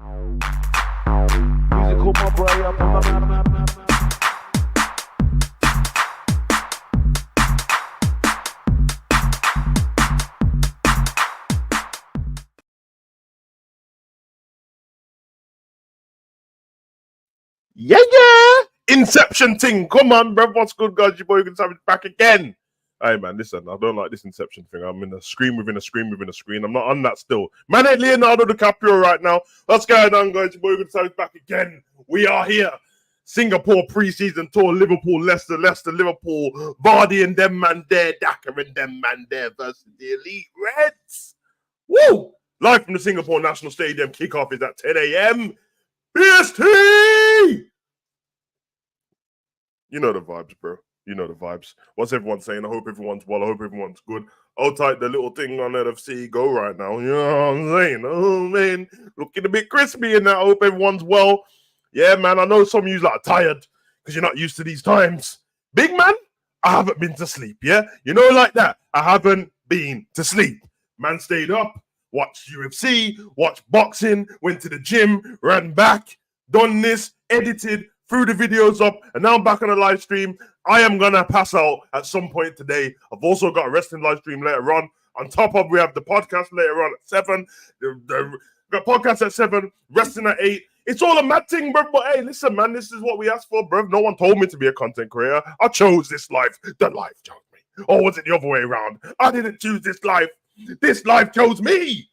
Musical my boy up on the map. Yeah. Inception thing. Come on, bro. What's good, guys? Your boy Hugo Savage back again. Hey, man, listen, I don't like this Inception thing. I'm in a screen within a screen within a screen. I'm not on that still. Man, ain't Leonardo DiCaprio right now. What's going on, guys? Your boy Hugo Savage back again. We are here. Singapore pre-season tour, Liverpool, Leicester, Liverpool, Vardy and them man there, Daka and them man there versus the Elite Reds. Woo! Live from the Singapore National Stadium. Kickoff is at 10 a.m. BST! You know the vibes, bro. You know the vibes. What's everyone saying? I hope everyone's well. I hope everyone's good. I'll type the little thing on NFC go right now. You know what I'm saying? Oh, man. Looking a bit crispy in that. I hope everyone's well. Yeah, man. I know some of you are tired because you're not used to these times. Big man, I haven't been to sleep, yeah? You know, like that. I haven't been to sleep. Man stayed up, watched UFC, watched boxing, went to the gym, ran back, done this, edited, threw the videos up, and now I'm back on the live stream. I am going to pass out at some point today. I've also got a wrestling live stream later on. On top of, we have the podcast later on at 7. The got podcast at 7, wrestling at 8. It's all a mad thing, bro. But hey, listen, man, this is what we asked for, bro. No one told me to be a content creator. I chose this life. The life chose me. Or was it the other way around? I didn't choose this life. This life chose me.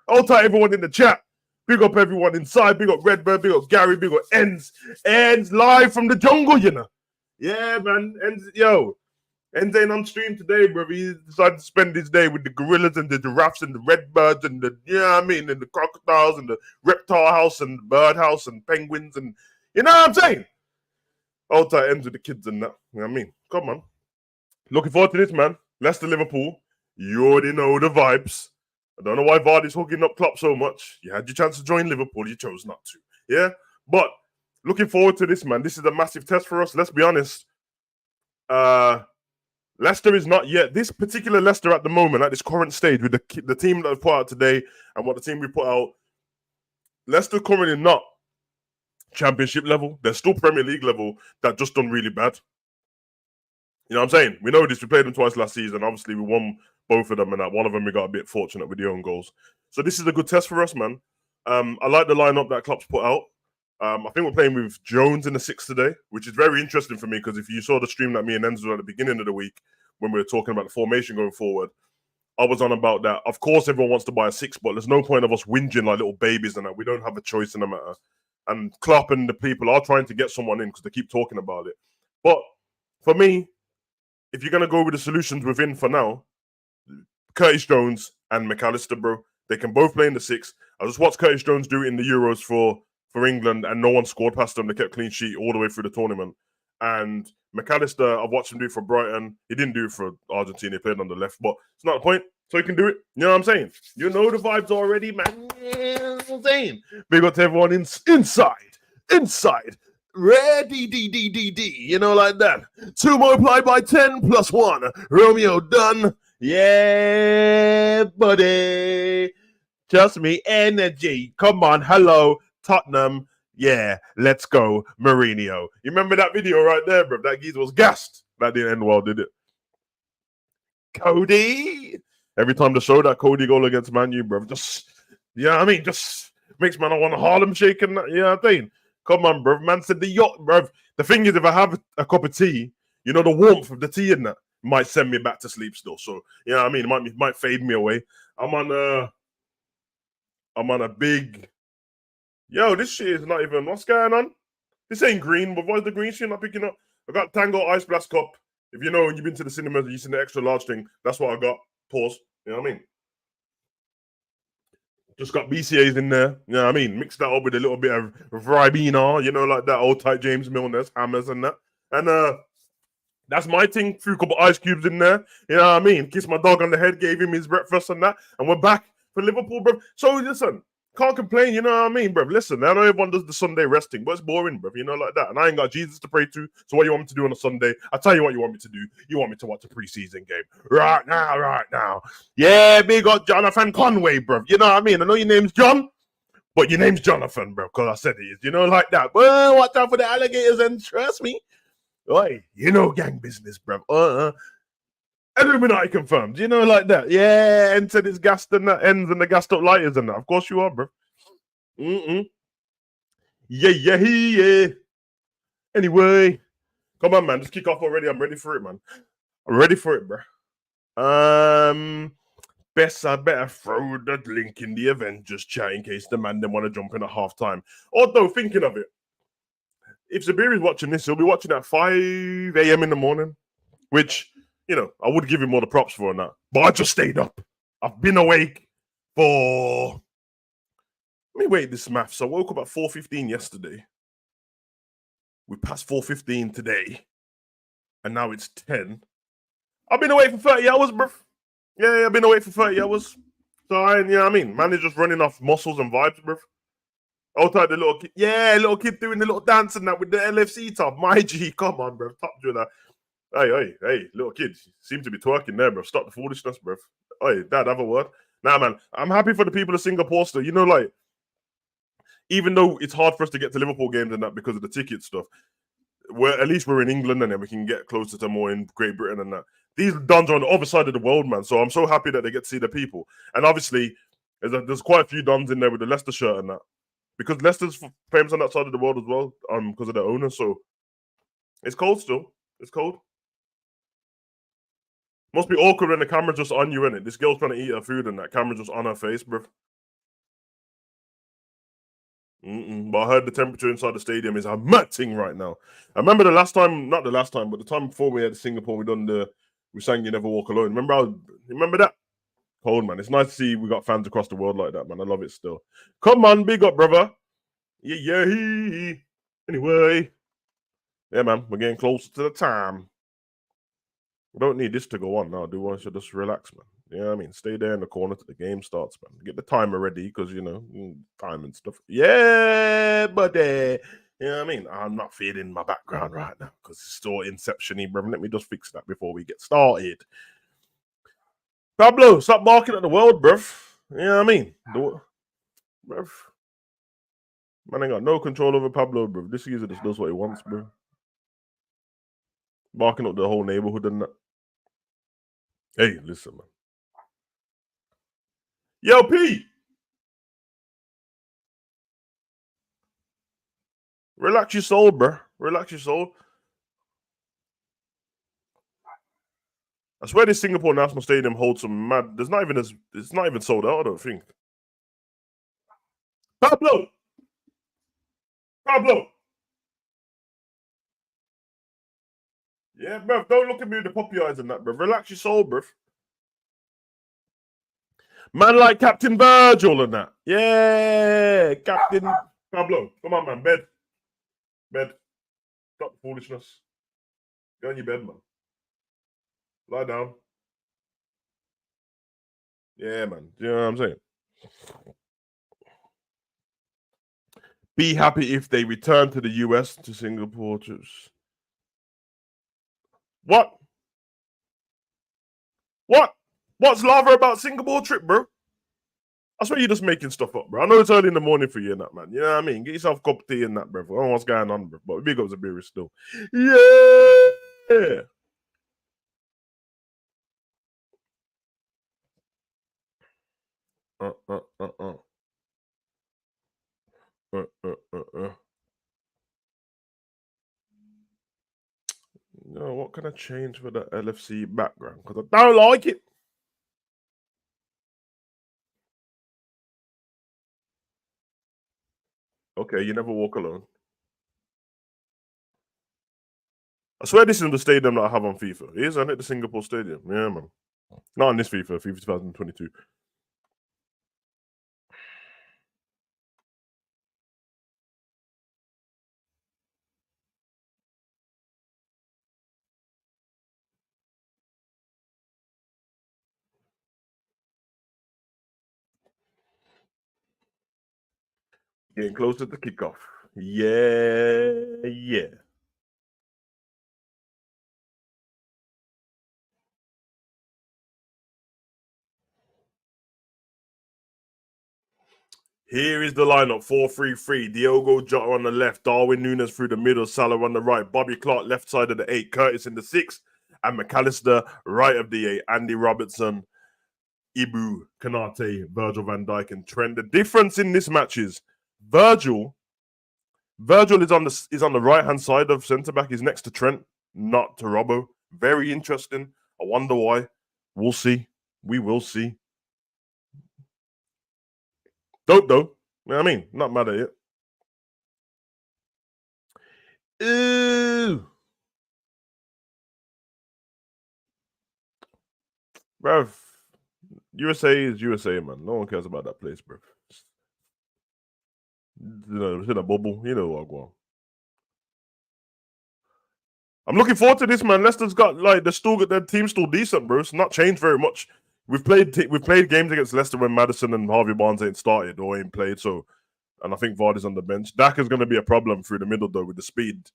I'll tell everyone in the chat. Big up everyone inside. Big up Redbird. Big up Gary. Big up Ends. Ends live from the jungle, you know. Yeah, man. Ends, yo. Ends ain't on stream today, bro. He decided to spend his day with the gorillas and the giraffes and the redbirds and the, you know what I mean, and the crocodiles and the reptile house and the bird house and penguins and, you know what I'm saying? All time ends with the kids and that. You know what I mean? Come on. Looking forward to this, man. Leicester, Liverpool. You already know the vibes. I don't know why Vardy's hooking up Klopp so much. You had your chance to join Liverpool. You chose not to. Yeah? But looking forward to this, man. This is a massive test for us. Let's be honest. Leicester is not yet, this particular Leicester at the moment, at this current stage, with the team that I've put out today and what the team we put out, Leicester currently not Championship level. They're still Premier League level. That just done really bad. You know what I'm saying? We know this. We played them twice last season. Obviously, we won both of them, and that one of them we got a bit fortunate with the own goals. So this is a good test for us, man. I like the lineup that Klopp's put out. I think we're playing with Jones in the 6 today, which is very interesting for me because if you saw the stream that me and Enzo at the beginning of the week when we were talking about the formation going forward, I was on about that. Of course, everyone wants to buy a 6, but there's no point of us whinging like little babies and that. We don't have a choice in the matter. And Klopp and the people are trying to get someone in because they keep talking about it. But for me, if you're going to go with the solutions within for now, Curtis Jones and McAllister, bro, they can both play in the 6. I just watched Curtis Jones do it in the Euros for England, and no one scored past them. They kept clean sheet all the way through the tournament. And McAllister, I've watched him do it for Brighton. He didn't do it for Argentina. He played on the left, but it's not the point. So he can do it. You know what I'm saying? You know the vibes already, man. You know what I'm saying? Big up to everyone inside. Ready, D. You know, like that. 2 multiplied by 10 plus 1. Romeo done. Yeah, buddy. Trust me, energy. Come on, hello. Tottenham, yeah, let's go, Mourinho. You remember that video right there, bro? That geezer was gassed. That didn't end well, did it? Cody. Every time they show that Cody goal against Man U, bro, just, you know what I mean? Just makes man want to Harlem shake and that, you know what I mean? Come on, bro. Man said the yacht, bro. The thing is, if I have a cup of tea, you know, the warmth of the tea in that might send me back to sleep still. So, you know what I mean? It might fade me away. I'm on a big... Yo, this shit is not even... What's going on? This ain't green, but why is the green shit not picking up? I got Tango Ice Blast Cup. If you know, when you've been to the cinema, you've seen the extra large thing. That's what I got. Pause. You know what I mean? Just got BCAs in there. You know what I mean? Mix that up with a little bit of Ribena, you know, like that old type James Milner's, hammers and that. And that's my thing. Threw a couple ice cubes in there. You know what I mean? Kissed my dog on the head, gave him his breakfast and that. And we're back for Liverpool, bro. So listen, can't complain, you know what I mean, bro? Listen, I know everyone does the Sunday resting, but it's boring, bro, you know, like that. And I ain't got Jesus to pray to, so what you want me to do on a Sunday? I'll tell you what you want me to do. You want me to watch a preseason game. Right now. Yeah, big up Jonathan Conway, bro. You know what I mean? I know your name's John, but your name's Jonathan, bro, because I said it is. You know, like that. Well, watch out for the alligators and trust me. Oi, you know gang business, bro. Illuminati confirmed. You know, like that. Yeah, entered his gassed and that ends and the gassed up lighters and that. Of course you are, bro. Yeah. Anyway, come on, man. Just kick off already. I'm ready for it, man. I'm ready for it, bro. Best I better throw the link in the Avengers chat in case the man then want to jump in at halftime. Although, thinking of it, if Zabir is watching this, he'll be watching at 5 a.m. in the morning, which, you know, I would give him all the props for that. But I just stayed up. I've been awake for... Let me wait this maths. I woke up at 4:15 yesterday. We passed 4:15 today. And now it's 10. I've been awake for 30 hours, bro. Yeah, I've been awake for 30 hours. So, you know what I mean? Man is just running off muscles and vibes, bro. Outside the little kid. Yeah, little kid doing the little dance and that with the LFC top. My G, come on, bro. Top driller. Hey, little kid. Seem to be twerking there, bro. Stop the foolishness, bro. Hey, dad, have a word. Nah, man. I'm happy for the people of Singapore still. You know, like, even though it's hard for us to get to Liverpool games and that because of the ticket stuff, at least we're in England and then we can get closer to more in Great Britain and that. These dons are on the other side of the world, man. So I'm so happy that they get to see the people. And obviously, there's quite a few dons in there with the Leicester shirt and that. Because Leicester's famous on that side of the world as well, because of their owner. So it's cold still. It's cold. Must be awkward when the camera's just on you, innit? This girl's trying to eat her food and that camera's just on her face, bro. But I heard the temperature inside the stadium is melting right now. I remember the last time, not the last time, but the time before we had Singapore, we sang "You Never Walk Alone." Remember that? Cold, man. It's nice to see we got fans across the world like that, man. I love it still. Come on, big up, brother. Yeah. Anyway, yeah, man, we're getting closer to the time. We don't need this to go on now, do we? Should just relax, man. You know what I mean? Stay there in the corner till the game starts, man. Get the timer ready because, you know, time and stuff. Yeah, buddy. You know what I mean? I'm not feeling my background right now because it's still Inception-y, bro. Let me just fix that before we get started. Pablo, stop barking at the world, bruv. You know what I mean? Bruv. Man ain't got no control over Pablo, bruv. This user just does what he wants, bro. Barking up the whole neighborhood and that. Hey, listen, man. Yo, P! Relax your soul, bro. Relax your soul. I swear this Singapore National Stadium holds some mad... It's not even sold out, I don't think. Pablo! Yeah, bruv, don't look at me with the puppy eyes and that, bruv. Relax your soul, bruv. Man like Captain Virgil and that. Yeah, Captain Pablo. Come on, man. Bed. Stop the foolishness. Get on your bed, man. Lie down. Yeah, man. You know what I'm saying? Be happy if they return to the US to Singapore trips. What? What's lava about Singapore trip, bro? I swear you're just making stuff up, bro. I know it's early in the morning for you and that, man. You know what I mean? Get yourself a cup of tea and that, bro. I don't know what's going on, bro. But big ups a beer still. Yeah. No, what can I change for the LFC background? Because I don't like it. Okay, you never walk alone. I swear this is the stadium that I have on FIFA. It is, isn't it? The Singapore Stadium. Yeah, man. Not on this FIFA 2022. Getting close to the kickoff. Yeah. Here is the lineup: 4-3-3. Diogo Jota on the left, Darwin Núñez through the middle, Salah on the right, Bobby Clark left side of the 8, Curtis in the 6, and McAllister right of the 8. Andy Robertson, Ibu, Kanate, Virgil van Dijk, and Trent. The difference in this match is Virgil is on the right hand side of centre back. He's next to Trent, not to Robbo. Very interesting. I wonder why. We'll see. We will see. Dope though. You know what I mean? Not mad at it. Ew. Bruv. USA is USA, man. No one cares about that place, bro. It's in a bubble. You know what I want. I'm looking forward to this, man. Leicester's got their team's still decent, bro. It's not changed very much. We've played games against Leicester when Maddison and Harvey Barnes ain't started or ain't played. So, and I think Vardy's on the bench. Daka's going to be a problem through the middle though with the speed.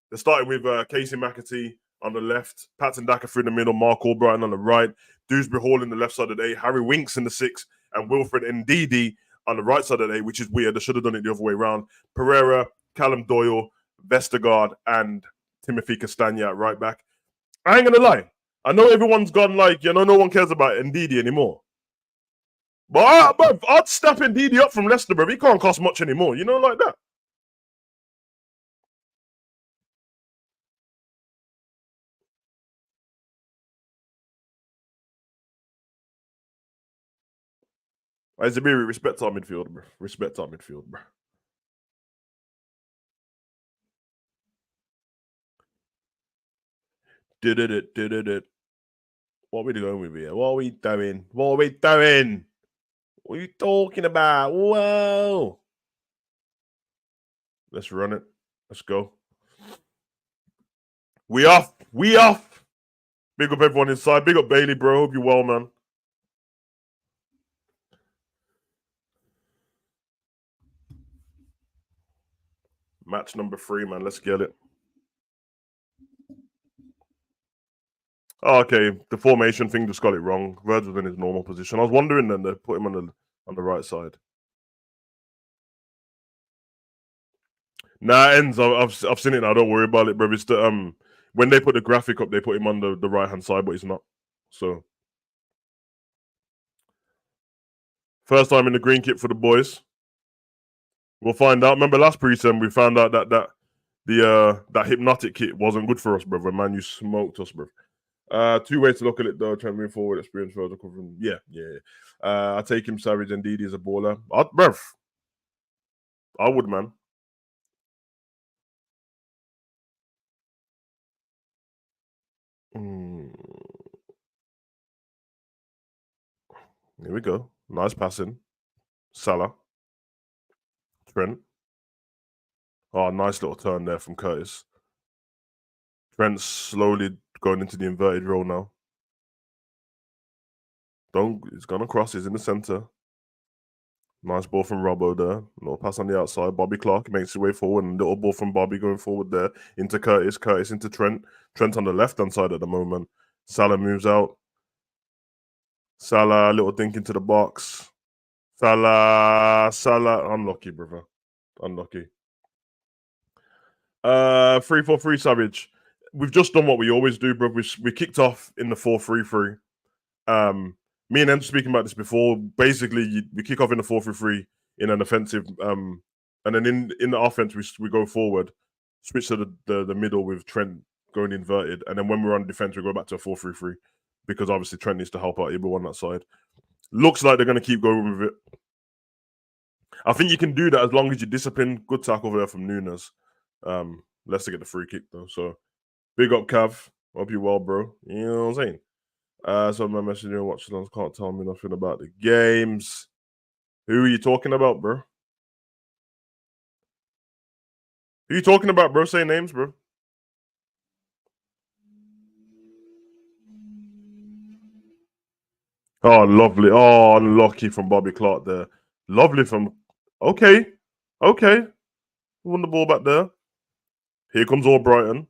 They're starting with Casey McAtee on the left, Patson Daka through the middle, Mark Albrighton on the right, Dewsbury Hall in the left side of the 8, Harry Winks in the 6, and Wilfred Ndidi on the right side of the 8, which is weird. They should have done it the other way around. Pereira, Callum Doyle, Vestergaard, and Timothy Castagna at right back. I ain't gonna lie. I know everyone's gone no one cares about Ndidi anymore. But I'd step Ndidi up from Leicester, bro. He can't cost much anymore. You know, like that. Zabiri, respect our midfield, bro. Respect our midfield, bro. Did it. What are we doing with here? What are we doing? What are you talking about? Whoa. Let's run it. Let's go. We off. Big up everyone inside. Big up Bailey, bro. Hope you're well, man. Match number 3, man. Let's get it. Oh, okay, the formation thing just got it wrong. Virgil's in his normal position. I was wondering then they put him on the right side. Nah, ends. I've seen it now. Don't worry about it, bro. It's the when they put the graphic up, they put him on the right hand side, but he's not. So first time in the green kit for the boys. We'll find out. Remember last pre-sem we found out that that hypnotic kit wasn't good for us, brother. Man, you smoked us, bro. 2 ways to look at it though. Trying to move forward, experience further covering. Yeah. I take him Savage and Didi as a baller. I would, man. Here we go. Nice passing. Salah. Trent. Oh, nice little turn there from Curtis. Trent's slowly going into the inverted role now. He's gone across. He's in the center. Nice ball from Robbo there. Little pass on the outside. Bobby Clark makes his way forward. And little ball from Bobby going forward there into Curtis. Curtis into Trent. Trent on the left-hand side at the moment. Salah moves out. Salah, little dink into the box. Salah. Unlucky, brother. Unlucky. 3-4-3 Savage. We've just done what we always do, bro. We kicked off in the 4-3-3. Me and Em speaking about this before. Basically, we kick off in the 4-3-3 in an offensive, and then in the offense we go forward, switch to the middle with Trent going inverted, and then when we're on defense we go back to a 4-3-3 because obviously Trent needs to help out Ibu on that side. Looks like they're going to keep going with it. I think you can do that as long as you discipline. Good tackle there from Núñez. Leicester get the free kick though. So big up, Cav. Hope you're well, bro. You know what I'm saying? So my messenger watching can't tell me nothing about the games. Who are you talking about, bro? Who are you talking about, bro? Say names, bro. Oh, lovely. Oh, unlucky from Bobby Clark there. Lovely from. Okay. Won the ball back there. Here comes Albrighton.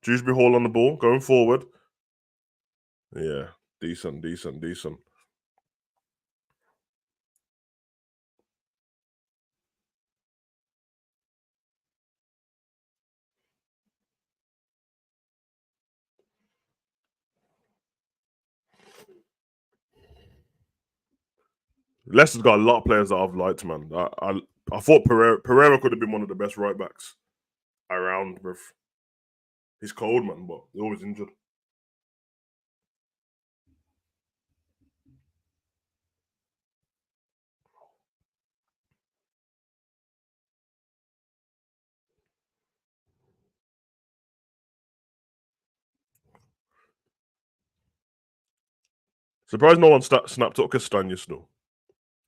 Dewsbury Hall on the ball, going forward. Yeah, decent. Leicester's got a lot of players that I've liked, man. I thought Pereira could have been one of the best right backs around, bruv. He's cold, man, but he's always injured. Surprised no one snapped up Castagne still.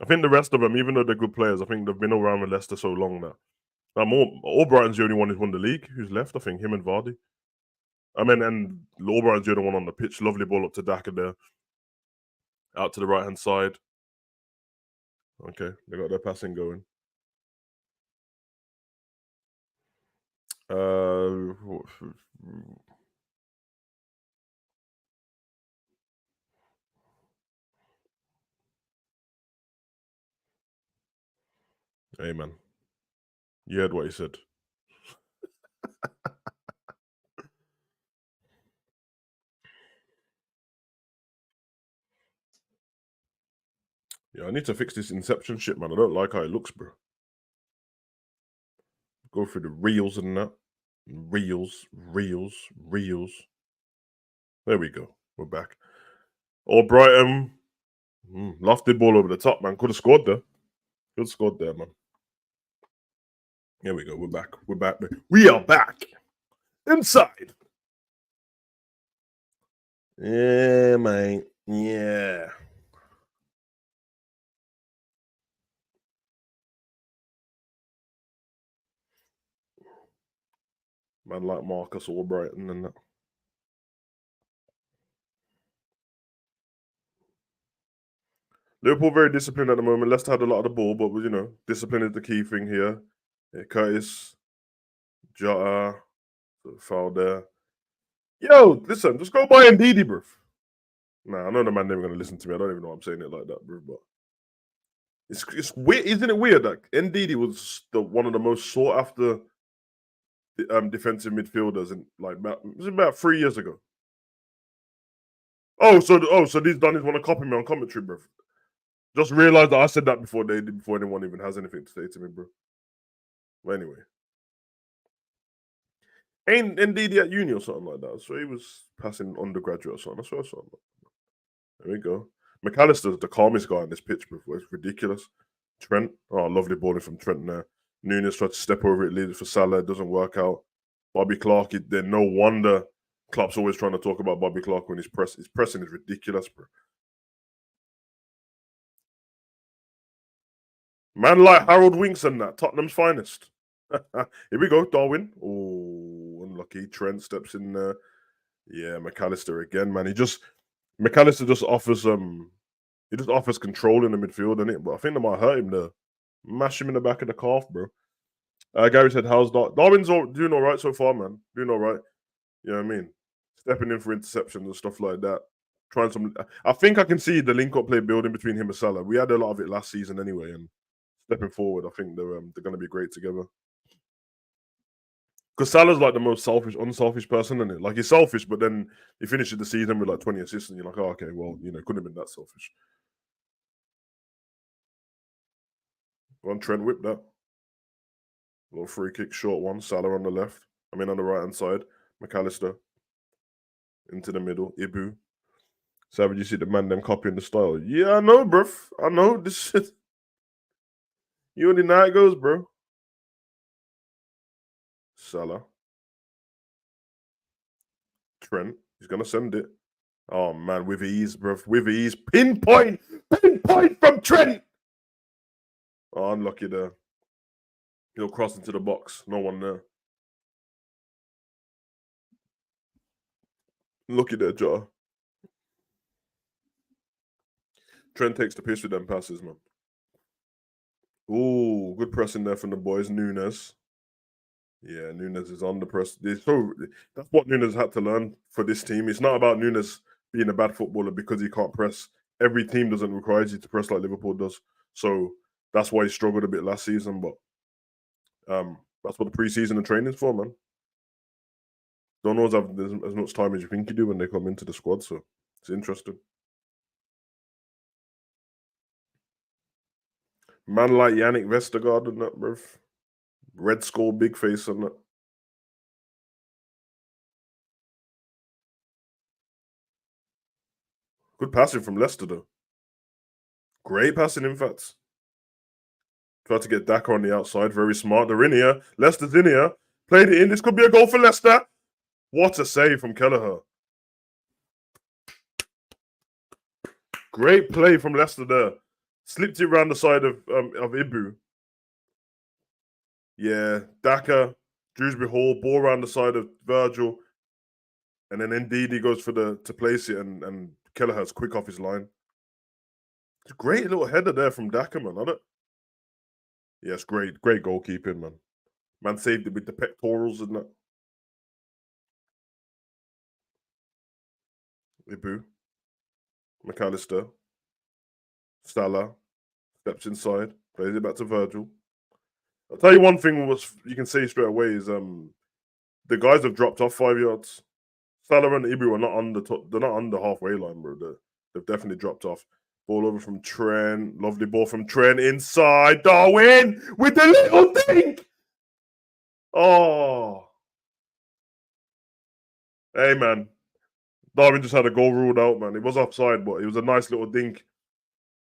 I think the rest of them, even though they're good players, I think they've been around with Leicester so long now. Albrighton's the only one who's won the league. Who's left? I think him and Vardy. I mean, and Albrighton's the only one on the pitch. Lovely ball up to Daka there. Out to the right hand side. Okay, they got their passing going. Hey man, you heard what he said. Yeah, I need to fix this Inception shit, man. I don't like how it looks, bro. Go through the reels and that. Reels. There we go. We're back. Brighton. Lofted ball over the top, man. Could have scored there. Could have scored there, man. Here we go. We're back. We're back. We are back. Inside. Yeah, mate. Yeah. Man like Marcus Albrighton and that. Liverpool very disciplined at the moment. Leicester had a lot of the ball, but discipline is the key thing here. Yeah, Curtis, Jota, foul there. Yo, listen, just go buy Ndidi, bro. Nah, I know the man never gonna listen to me. I don't even know why I'm saying it like that, bro. But it's weird, isn't it weird that Ndidi was one of the most sought after defensive midfielders in it was about 3 years ago. So these Donnies want to copy me on commentary, bro. Just realized that I said that before anyone even has anything to say to me, bro. But anyway. Ain't Ndidi at uni or something like that. So he was passing undergraduate or something. That's what I saw. There we go. McAllister's the calmest guy on this pitch, bro. It's ridiculous. Trent. Oh, lovely balling from Trent there. Nunes tried to step over it, leaves for Salah. It doesn't work out. Bobby Clark, then no wonder Klopp's always trying to talk about Bobby Clark when his pressing is ridiculous, bro. Man like Harold Winks and that, Tottenham's finest. Here we go, Darwin. Oh, unlucky. Trent steps in there. Yeah, McAllister again, man. McAllister just offers control in the midfield, innit? But I think they might hurt him there. Mash him in the back of the calf, bro. Gary said, how's Darwin's doing all right so far, man. Doing all right. You know what I mean? Stepping in for interceptions and stuff like that. Trying some. I think I can see the link-up play building between him and Salah. We had a lot of it last season anyway, and stepping forward, I think they're going to be great together. Because Salah's like the most unselfish person, isn't it? Like he's selfish, but then he finishes the season with like 20 assists, and you're like, oh, okay, well, couldn't have been that selfish. One Trent whipped that. Little free kick, short one. Salah on the left. On the right hand side. McAllister into the middle. Ibu. Savage, you see the man them copying the style. Yeah, I know, bruv. I know this shit. You already know how it goes, bro. Salah. Trent. He's gonna send it. Oh man, with ease, bruv. With ease. Pinpoint from Trent. Oh, unlucky there. He'll cross into the box. No one there. Lucky there, Jota. Trent takes the piss with them passes, man. Ooh, good pressing there from the boys. Nunes. Yeah, Nunes is on the press. That's what Nunes had to learn for this team. It's not about Nunes being a bad footballer because he can't press. Every team doesn't require you to press like Liverpool does. So that's why he struggled a bit last season. But that's what the preseason and training is for, man. Don't always have as much time as you think you do when they come into the squad. So it's interesting. Man like Yannick Vestergaard and that, bruv. Red Skull, big face and that. Good passing from Leicester, though. Great passing, in fact. Tried to get Daka on the outside. Very smart. They're in here. Leicester's in here. Played it in. This could be a goal for Leicester. What a save from Kelleher. Great play from Leicester there. Slipped it around the side of Ibu. Yeah, Daka, Dewsbury Hall, ball around the side of Virgil. And then Ndidi goes for to place it, and Kelleher's quick off his line. It's a great little header there from Daka, man. Yes, great goalkeeping, man. Man saved it with the pectorals and that. Ibu, McAllister, Salah, steps inside, plays it back to Virgil. I'll tell you one thing was you can say straight away is the guys have dropped off 5 yards. Salah and Ibu are not on the top, they're not on the halfway line, bro. They've definitely dropped off. Ball over from Trent. Lovely ball from Trent inside. Darwin with the little thing. Oh. Hey, man. Darwin just had a goal ruled out, man. It was offside, but it was a nice little dink.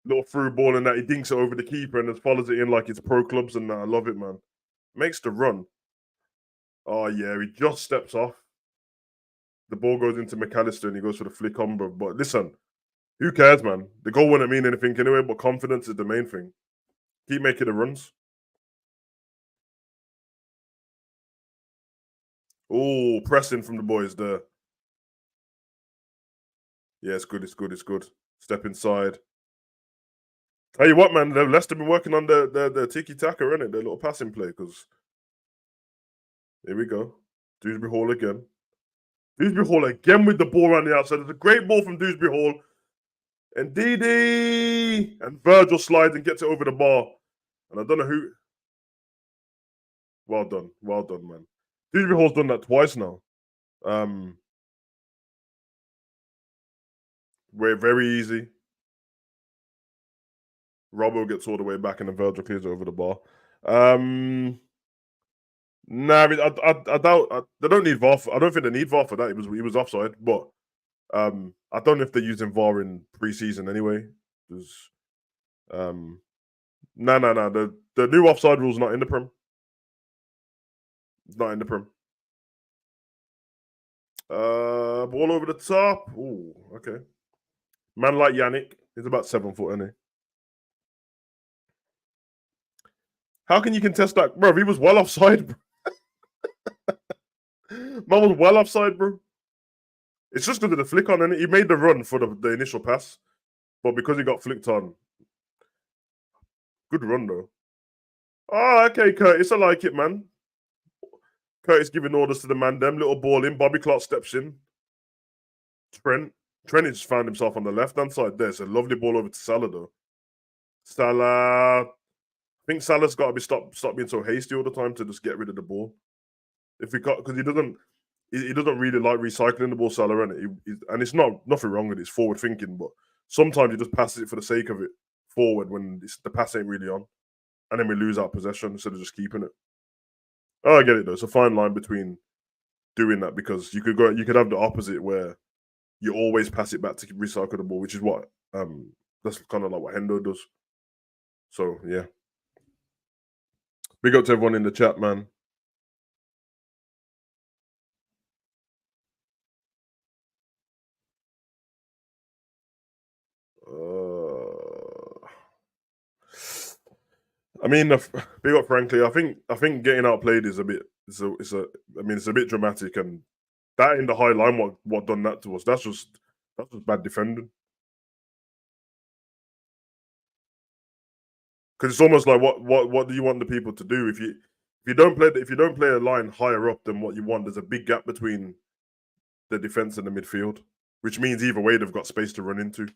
Little through ball and that. He dinks it over the keeper and just follows it in like it's pro clubs and that. I love it, man. Makes the run. Oh, yeah. He just steps off. The ball goes into McAllister and he goes for the flick on, bro. But listen, who cares, man? The goal wouldn't mean anything anyway, but confidence is the main thing. Keep making the runs. Oh, pressing from the boys there. Yeah, it's good. Step inside. Tell you what, man, Leicester been working on their tiki-taka, innit? Their little passing play, because here we go. Dewsbury Hall again. Dewsbury Hall again with the ball around the outside. It's a great ball from Dewsbury Hall. And Didi! And Virgil slides and gets it over the bar. And I don't know who... Well done, man. Dewsbury Hall's done that twice now. Very easy. Robbo gets all the way back and then Virgil clears it over the bar. Nah, I doubt they don't need VAR. I don't think they need VAR for that. He was offside, but I don't know if they're using VAR in pre-season anyway. No. The new offside rule's not in the Prem. It's not in the Prem. Ball over the top. Ooh, okay. Man like Yannick. He's about 7 foot, isn't he? How can you contest that? Bro, he was well offside, bro. Man was well offside, bro. It's just because of the flick on, and he made the run for the initial pass. But because he got flicked on. Good run, though. Oh, okay, Curtis. I like it, man. Curtis giving orders to the man. Them little ball in. Bobby Clark steps in. Trent has found himself on the left-hand side there. It's a lovely ball over to Salah, though. Salah. I think Salah's got to be stop being so hasty all the time to just get rid of the ball. If we got, because he doesn't really like recycling the ball, Salah, and it's nothing wrong with it. It's forward thinking, but sometimes he just passes it for the sake of it forward when the pass ain't really on, and then we lose our possession instead of just keeping it. Oh, I get it though. It's a fine line between doing that, because you could have the opposite where you always pass it back to recycle the ball, which is what that's kind of like what Hendo does. So yeah, big up to everyone in the chat, man. I mean, big up, frankly. I think getting outplayed is a bit. It's a bit dramatic, and that in the high line, what done that to us? That's just bad defending. Because it's almost like what do you want the people to do if you don't play a line higher up than what you want? There's a big gap between the defense and the midfield, which means either way they've got space to run into.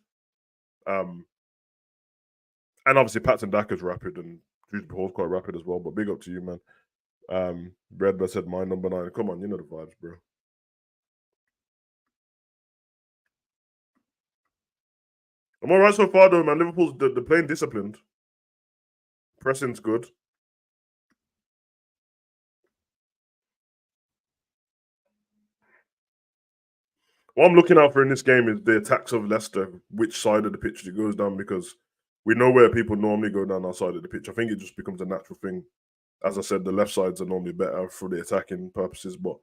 And obviously Patson Daka's rapid and Dewsbury Hall's quite rapid as well. But big up to you, man. Redbird said my number 9. Come on, you know the vibes, bro. I'm all right so far, though, man. Liverpool's they're playing disciplined. Pressing's good. What I'm looking out for in this game is the attacks of Leicester, which side of the pitch it goes down, because we know where people normally go down our side of the pitch. I think it just becomes a natural thing. As I said, the left sides are normally better for the attacking purposes, but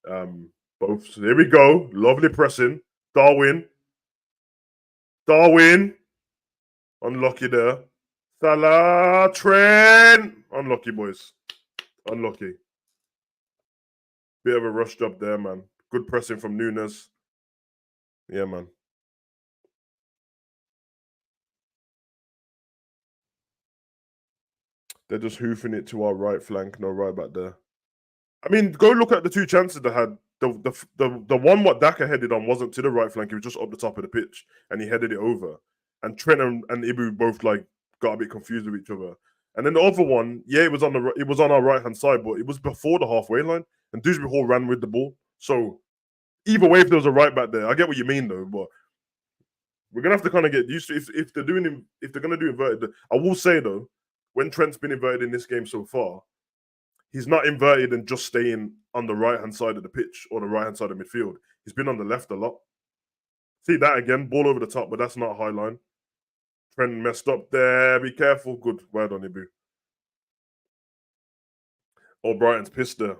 both. So here we go. Lovely pressing. Darwin. Unlucky there. Salah. Trent. Unlucky, boys. Unlucky. Bit of a rush job there, man. Good pressing from Nunes. Yeah, man. They're just hoofing it to our right flank. No right back there. I mean, go look at the two chances they had. The one what Daka headed on wasn't to the right flank; it was just up the top of the pitch, and he headed it over. And Trent and Ibu both like got a bit confused with each other. And then the other one, yeah, it was on our right hand side, but it was before the halfway line, and Dewsbury Hall ran with the ball. So either way, if there was a right back there, I get what you mean though, but we're gonna have to kind of get used to if they're gonna do inverted. I will say though, when Trent's been inverted in this game so far, he's not inverted and just staying on the right hand side of the pitch or the right hand side of midfield. He's been on the left a lot. See that again, ball over the top, but that's not a high line. Trent messed up there. Be careful. Good. Well done, Ibu. Oh, Brighton's pissed there.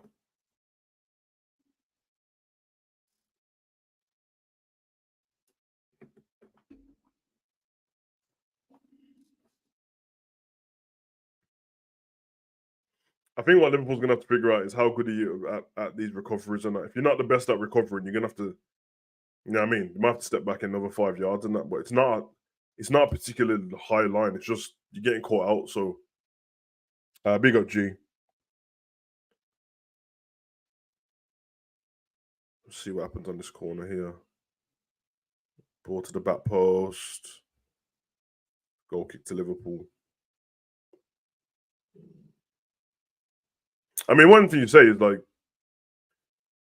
I think what Liverpool's gonna have to figure out is how good are you at these recoveries and that. If you're not the best at recovering, you're gonna have to, you know what I mean? You might have to step back another 5 yards and that, but it's not a particularly high line. It's just you're getting caught out. So big up G. Let's see what happens on this corner here. Ball to the back post. Goal kick to Liverpool. I mean, one thing you say is like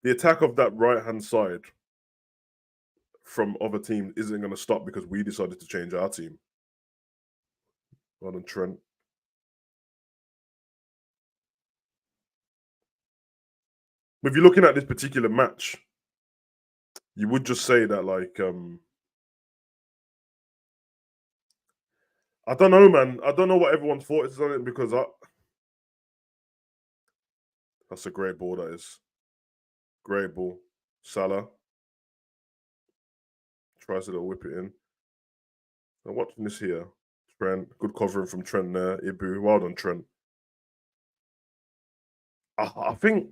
the attack of that right hand side from other teams isn't going to stop because we decided to change our team. Well done, Trent. If you're looking at this particular match, you would just say that like I don't know, man. I don't know what everyone's thought is on it because that's a great ball. That is great ball. Salah tries to whip it in. I'm watching this here. Trent, good covering from Trent there. Ibu, well done, Trent. I think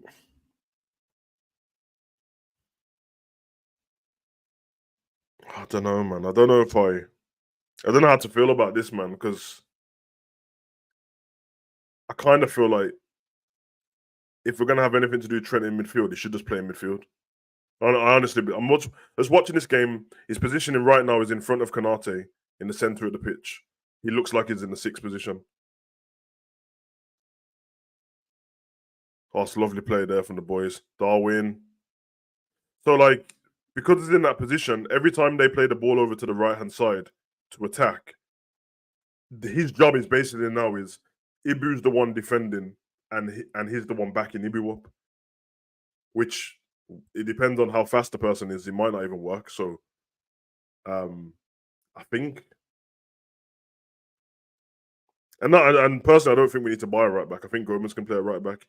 I don't know, man. I don't know how to feel about this, man, because I kind of feel like if we're gonna have anything to do with Trent in midfield, he should just play in midfield. I honestly, just watching this game. His positioning right now is in front of Kanate in the center of the pitch. He looks like he's in the sixth position. Oh, it's a lovely play there from the boys. Darwin. So, like, because he's in that position, every time they play the ball over to the right hand side to attack, his job is basically now is Ibu's the one defending and he's the one backing Ibu up, which it depends on how fast the person is. It might not even work. So, I think, and personally, I don't think we need to buy a right back. I think Gomez can play a right back.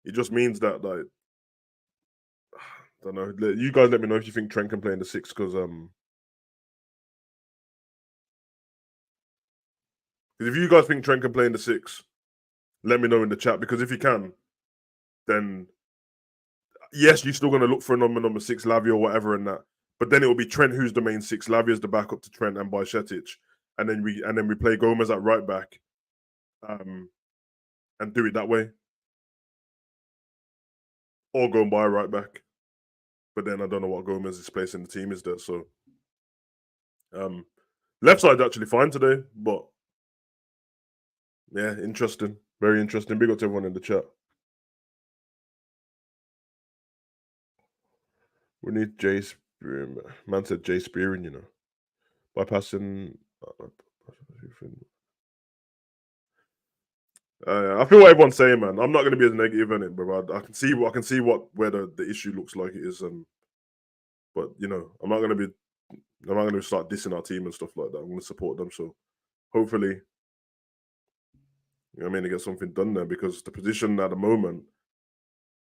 It just means that like I don't know. You guys let me know if you think Trent can play in the six because if you guys think Trent can play in the six, let me know in the chat because if you can, then yes, you're still going to look for a number six, Lavia or whatever in that. But then it will be Trent who's the main six, Lavia's the backup to Trent and Bajcetic, and then we play Gomez at right back, and do it that way, or go and buy a right back. But then I don't know what Gomez's place in the team is there. So, left side's actually fine today, but yeah, interesting, very interesting. Big up to everyone in the chat. We need Jay Spearing. Man said Jay Spearing, you know. Bypassing. I feel what everyone's saying, man. I'm not going to be as negative in it, bro. I can see where the issue looks like it is, but I'm not going to be. I'm not going to start dissing our team and stuff like that. I'm going to support them. So hopefully, to get something done there because the position at the moment,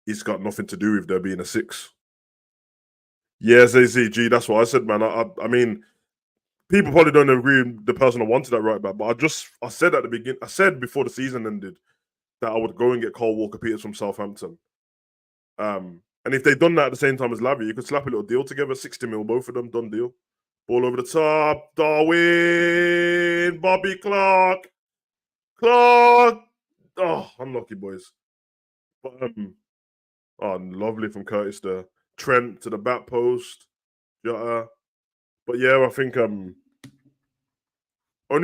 it's got nothing to do with there being a six. Yes, ACG. That's what I said, man. I mean, people probably don't agree with the person I wanted at right back, but I said at the beginning, I said before the season ended that I would go and get Cole Walker-Peters from Southampton. And if they'd done that at the same time as Lavia, you could slap a little deal together, 60 mil, both of them, done deal. Ball over the top, Darwin, Bobby Clark. Oh, unlucky boys. But oh, lovely from Curtis there. Trent to the back post. Yeah, but yeah, I think only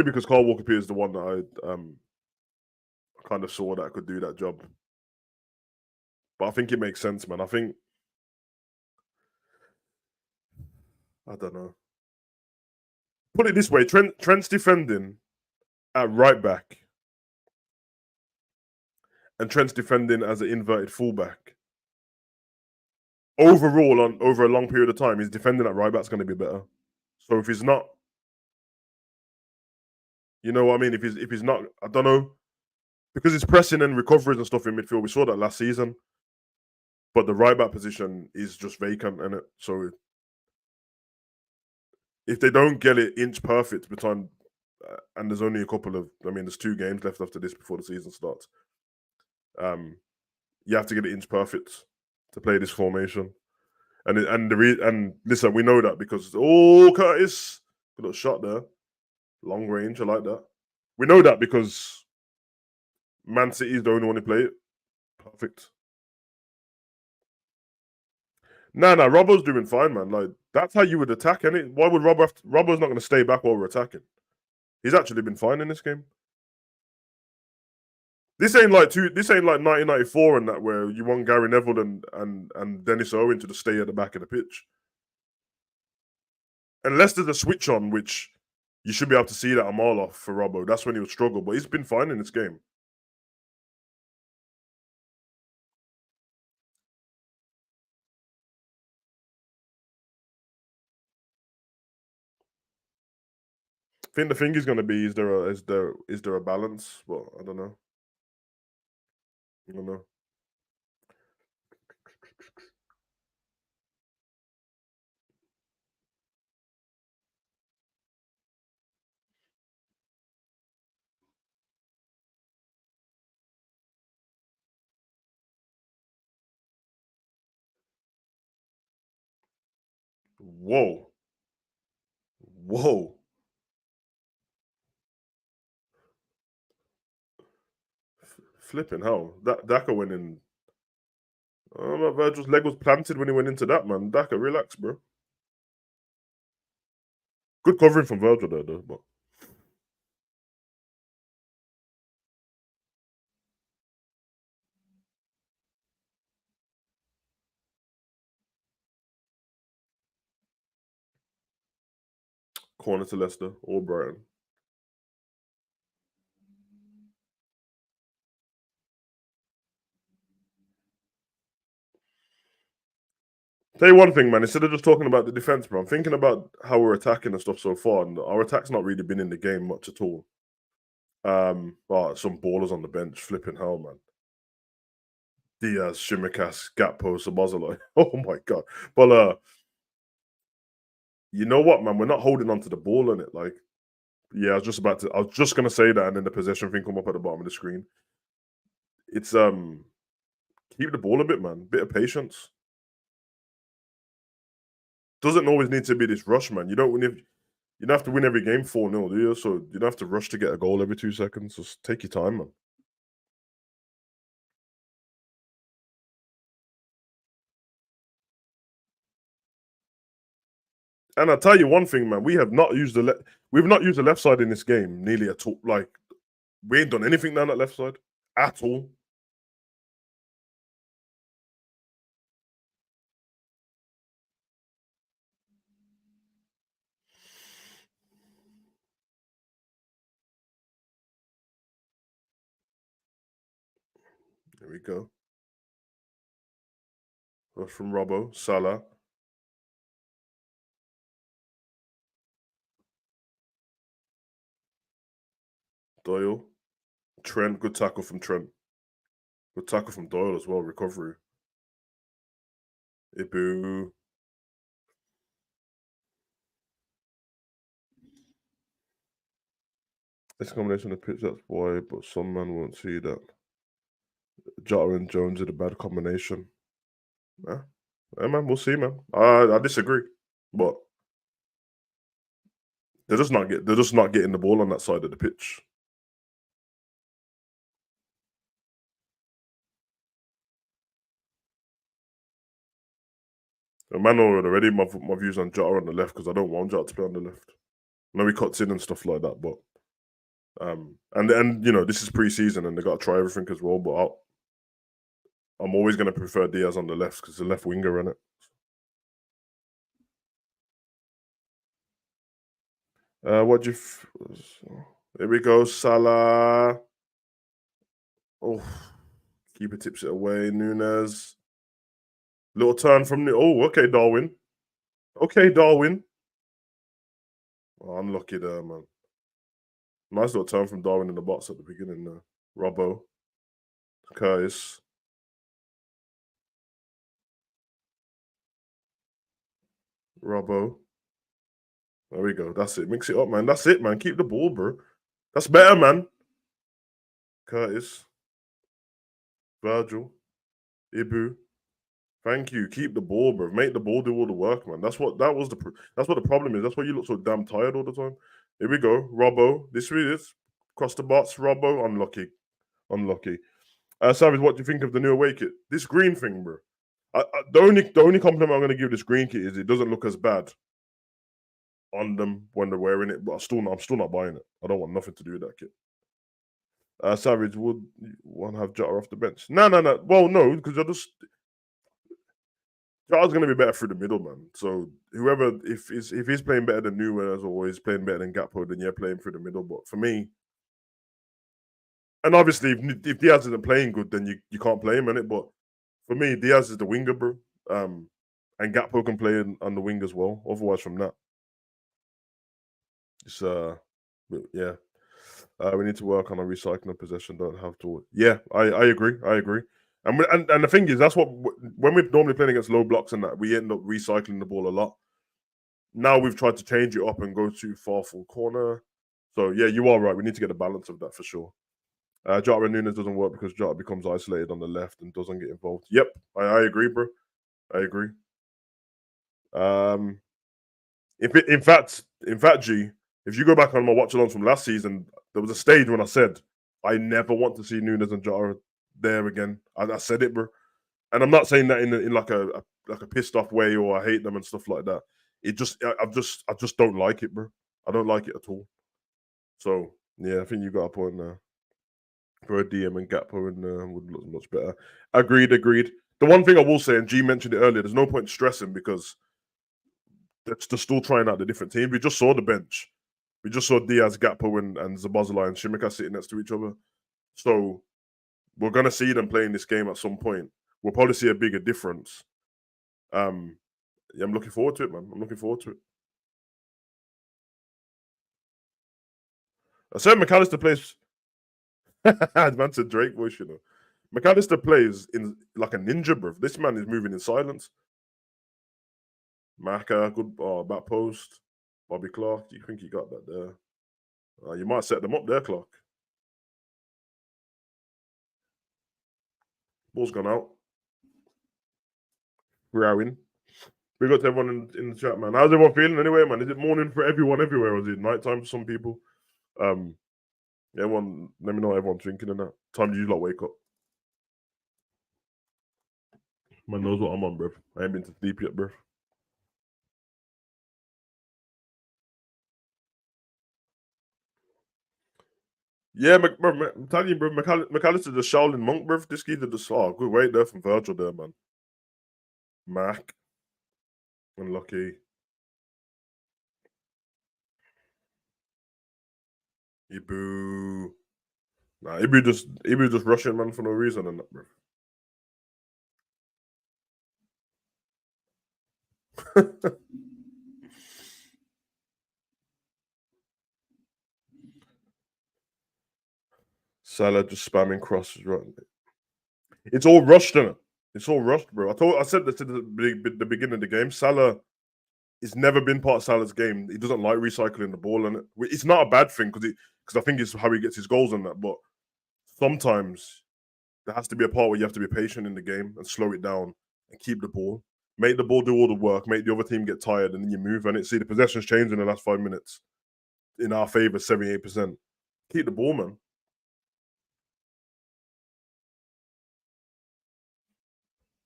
because Carl Walker Peters is the one that I kind of saw that could do that job. But I think it makes sense, man. I don't know. Put it this way: Trent's defending at right back, and Trent's defending as an inverted fullback. Overall, over a long period of time, his defending at right back's going to be better. So if he's not, you know what I mean? If he's not, I don't know, because it's pressing and recoveries and stuff in midfield. We saw that last season, but the right back position is just vacant, and so if they don't get it inch perfect between, and there's only a couple of, there's 2 games left after this before the season starts. You have to get it inch perfect to play this formation, and listen, we know that because Curtis got a shot there, long range. I like that. We know that because Man City is the only one who play it perfect. Nah, Robbo's doing fine, man. Like that's how you would attack, innit? Why would Robbo? Robbo's not going to stay back while we're attacking. He's actually been fine in this game. This ain't like 1994 and that where you want Gary Neville and Dennis Owen to just stay at the back of the pitch. Unless there's a switch on, which you should be able to see that a mile off for Robbo. That's when he would struggle, but he's been fine in this game. I think the thing is going to be: is there a balance? Well, I don't know. I don't know. Whoa, whoa! Flipping hell! That Daka went in. Oh, Virgil's leg was planted when he went into that, man. Daka, relax, bro. Good covering from Virgil there, though. But corner to Leicester or Brighton. Tell you one thing, man. Instead of just talking about the defense, bro, I'm thinking about how we're attacking and stuff so far, and our attack's not really been in the game much at all. But some ballers on the bench, flipping hell, man. Diaz, Shimikas, Gap post, Abazalai. Oh my god! But you know what, man? We're not holding on to the ball in it. Like, yeah, I was just gonna say that, and then the possession thing come up at the bottom of the screen. It's keep the ball a bit, man. Bit of patience. Doesn't always need to be this rush, man. You don't have to win every game 4-0, do you? So you don't have to rush to get a goal every 2 seconds. Just take your time, man. And I'll tell you one thing, man. We've not used the left side in this game nearly at all. Like we ain't done anything down that left side at all. Here we go. Rush from Robbo. Salah. Doyle. Trent. Good tackle from Trent. Good tackle from Doyle as well. Recovery. Ibu. This combination of pitch, that's why, but some man won't see that. Jota and Jones are the bad combination. Yeah, man, we'll see, man. I disagree, but they're just not getting the ball on that side of the pitch. A man already my views on Jota on the left because I don't want Jota to play on the left. I know he cuts in and stuff like that, but and you know this is pre-season and they got to try everything as well. But I'm always going to prefer Diaz on the left because the left winger in it. What do you? Here we go, Salah. Oh, keeper tips it away. Nunes. Little turn from the. Oh, okay, Darwin. Okay, Darwin. Oh, unlucky there, man. Nice little turn from Darwin in the box at the beginning there. Robbo. Curtis. Robbo. There we go. That's it. Mix it up, man. That's it, man. Keep the ball, bro. That's better, man. Curtis. Virgil. Ibu. Thank you. Keep the ball, bro. Make the ball do all the work, man. That's what the problem is. That's why you look so damn tired all the time. Here we go. Robbo. This is cross the box. Robbo. Unlucky. Unlucky. Savage, what do you think of the new away kit? This green thing, bro. The only compliment I'm going to give this green kit is it doesn't look as bad on them when they're wearing it, but I'm still not buying it. I don't want nothing to do with that kit. Savage, would want to have Jota off the bench? No. Well, no, because Jota's going to be better through the middle, man. So whoever, if he's playing better than Nunes or he's playing better than Gakpo, then you're playing through the middle. But for me, and obviously if Diaz isn't playing good, then you can't play him in it. But for me, Diaz is the winger, bro. And Gakpo can play on the wing as well. Otherwise, from that, it's yeah. We need to work on a recycling possession. Don't have to. Yeah, I agree. I agree. And the thing is, that's what when we're normally playing against low blocks and that we end up recycling the ball a lot. Now we've tried to change it up and go too far full corner. So yeah, you are right. We need to get a balance of that for sure. Jota and Nunes doesn't work because Jota becomes isolated on the left and doesn't get involved. Yep, I agree, bro. I agree. In fact, G, if you go back on my watch-alongs from last season, there was a stage when I said I never want to see Nunes and Jota there again. I said it, bro. And I'm not saying that in like a pissed off way or I hate them and stuff like that. It just I just don't like it, bro. I don't like it at all. So yeah, I think you got a point there. For a DM and Gakpo would look much better. Agreed. The one thing I will say, and G mentioned it earlier, there's no point stressing because they're still trying out the different teams. We just saw the bench. We just saw Diaz, Gakpo, and Zabazala and Shimika sitting next to each other. So we're gonna see them playing this game at some point. We'll probably see a bigger difference. Yeah, I'm looking forward to it, man. I'm looking forward to it. I said McAllister plays. Man said Drake voice, you know. McAllister plays in like a ninja, bro. This man is moving in silence. Maka, good back post. Bobby Clark, do you think he got that there? You might set them up there, Clark. Ball's gone out. We're out. We got to everyone in the chat, man. How's everyone feeling anyway, man? Is it morning for everyone everywhere, or is it nighttime for some people? Everyone, let me know what everyone's drinking and that. Time do you like wake up? Man knows what I'm on, bro. I ain't been to sleep yet, bro. Yeah, I'm telling you, bro. McAllister the Shaolin monk, bro. This kid did the good weight there from Virgil there, man. Mac. Unlucky. Ibu. Nah, he be just rushing man for no reason and that, bro. Salah just spamming crosses, right? It's all rushed, isn't it? It's all rushed, bro. I said this at the beginning of the game. Salah, it's never been part of Salah's game. He doesn't like recycling the ball, and it's not a bad thing because I think it's how he gets his goals and that. But sometimes there has to be a part where you have to be patient in the game and slow it down and keep the ball, make the ball do all the work, make the other team get tired, and then you move. And see the possession's changed in the last 5 minutes in our favor, 78%. Keep the ball, man.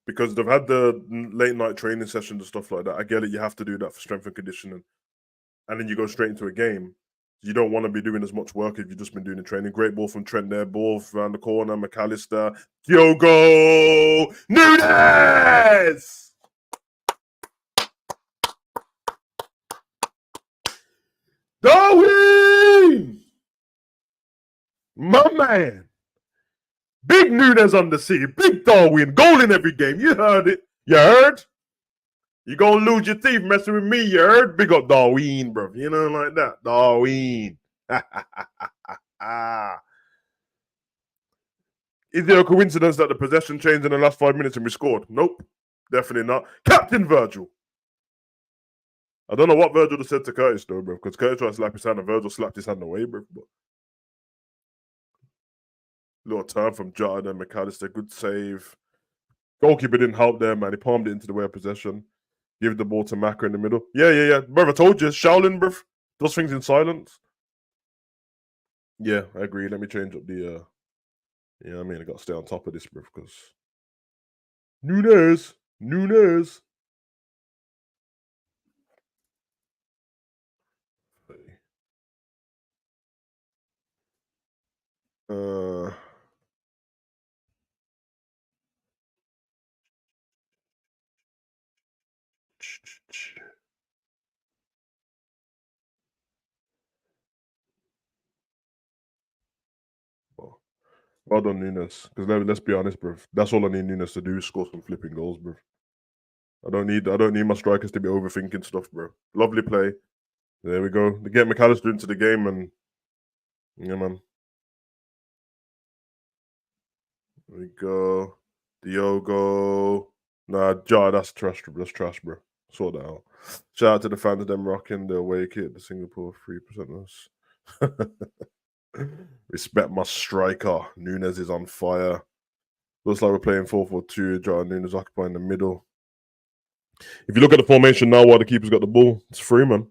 Because they've had the late night training sessions and stuff like that. I get it. You have to do that for strength and conditioning. And then you go straight into a game. You don't want to be doing as much work if you've just been doing the training. Great ball from Trent there. Ball around the corner. McAllister. HUGO Nunes! Darwin! My man. Big Nunes on the sea. Big Darwin. Goal in every game. You heard it. You heard? You gonna lose your teeth messing with me, you heard? Big up Darwin, bro. You know, like that. Darwin. Is there a coincidence that the possession changed in the last 5 minutes and we scored? Nope. Definitely not. Captain Virgil. I don't know what Virgil said to Curtis, though, bro, because Curtis tried to slap his hand and Virgil slapped his hand away, bro. But little turn from Jota and McAllister. Good save. Goalkeeper didn't help there, man. He palmed it into the way of possession. Give the ball to Maka in the middle. Yeah. Bro, I told you. Shaolin, bro. Does things in silence. Yeah, I agree. Let me change up the... Yeah, I mean, I got to stay on top of this, bro, because... Nunes. Well done, Nunes. Because let's be honest, bro. That's all I need Nunes to do is score some flipping goals, bro. I don't need my strikers to be overthinking stuff, bro. Lovely play. There we go. They get McAllister into the game, and yeah, man. There we go. Diogo. Nah, Jar, that's trash, bro. That's trash, bro. Sort that out. Shout out to the fans of them rocking the away kit, the Singapore 3%ers. Respect my striker. Nunes is on fire. Looks like we're playing 4-4-2. Jar Nunes occupying the middle. If you look at the formation now while the keeper's got the ball, it's free, man.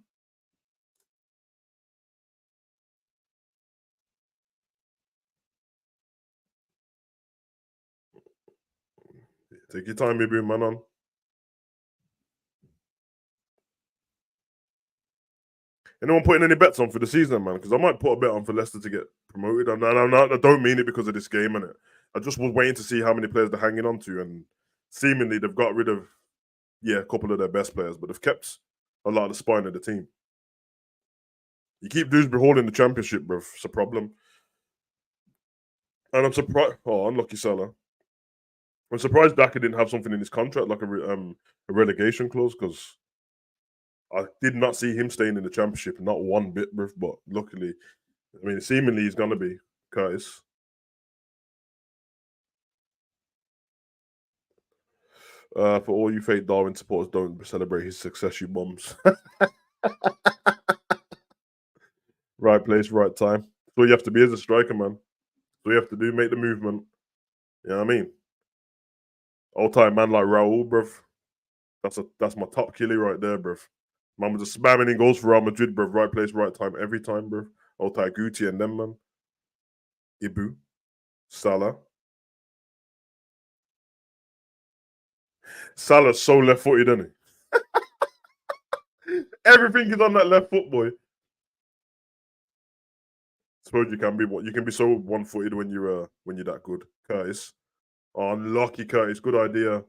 Take your time, baby, man. On. Anyone putting any bets on for the season, man? Because I might put a bet on for Leicester to get promoted. I don't mean it because of this game, innit? I just was waiting to see how many players they're hanging on to, and seemingly they've got rid of, a couple of their best players, but they've kept a lot of the spine of the team. You keep Dewsbury Hall in the Championship, bro. It's a problem. And I'm surprised. Oh, unlucky Salah. I'm surprised Daka didn't have something in his contract, like a relegation clause, because I did not see him staying in the Championship, not one bit, bro. But luckily, I mean, seemingly he's going to be Curtis. For all you fake Darwin supporters, don't celebrate his success, you bums. Right place, right time. That's all you have to be as a striker, man. That's all you have to do, make the movement. You know what I mean? Old time man like Raul, bruv. That's my top killie right there, bruv. Man was just spamming in goals for Real Madrid, bruv. Right place, right time, every time, bruv. Old time Guti and them, man. Ibu. Salah. Salah's so left-footed, isn't he? Everything is on that left foot, boy. Suppose you can be so one-footed when you're that good. Curtis. Oh, unlucky Curtis. Good idea.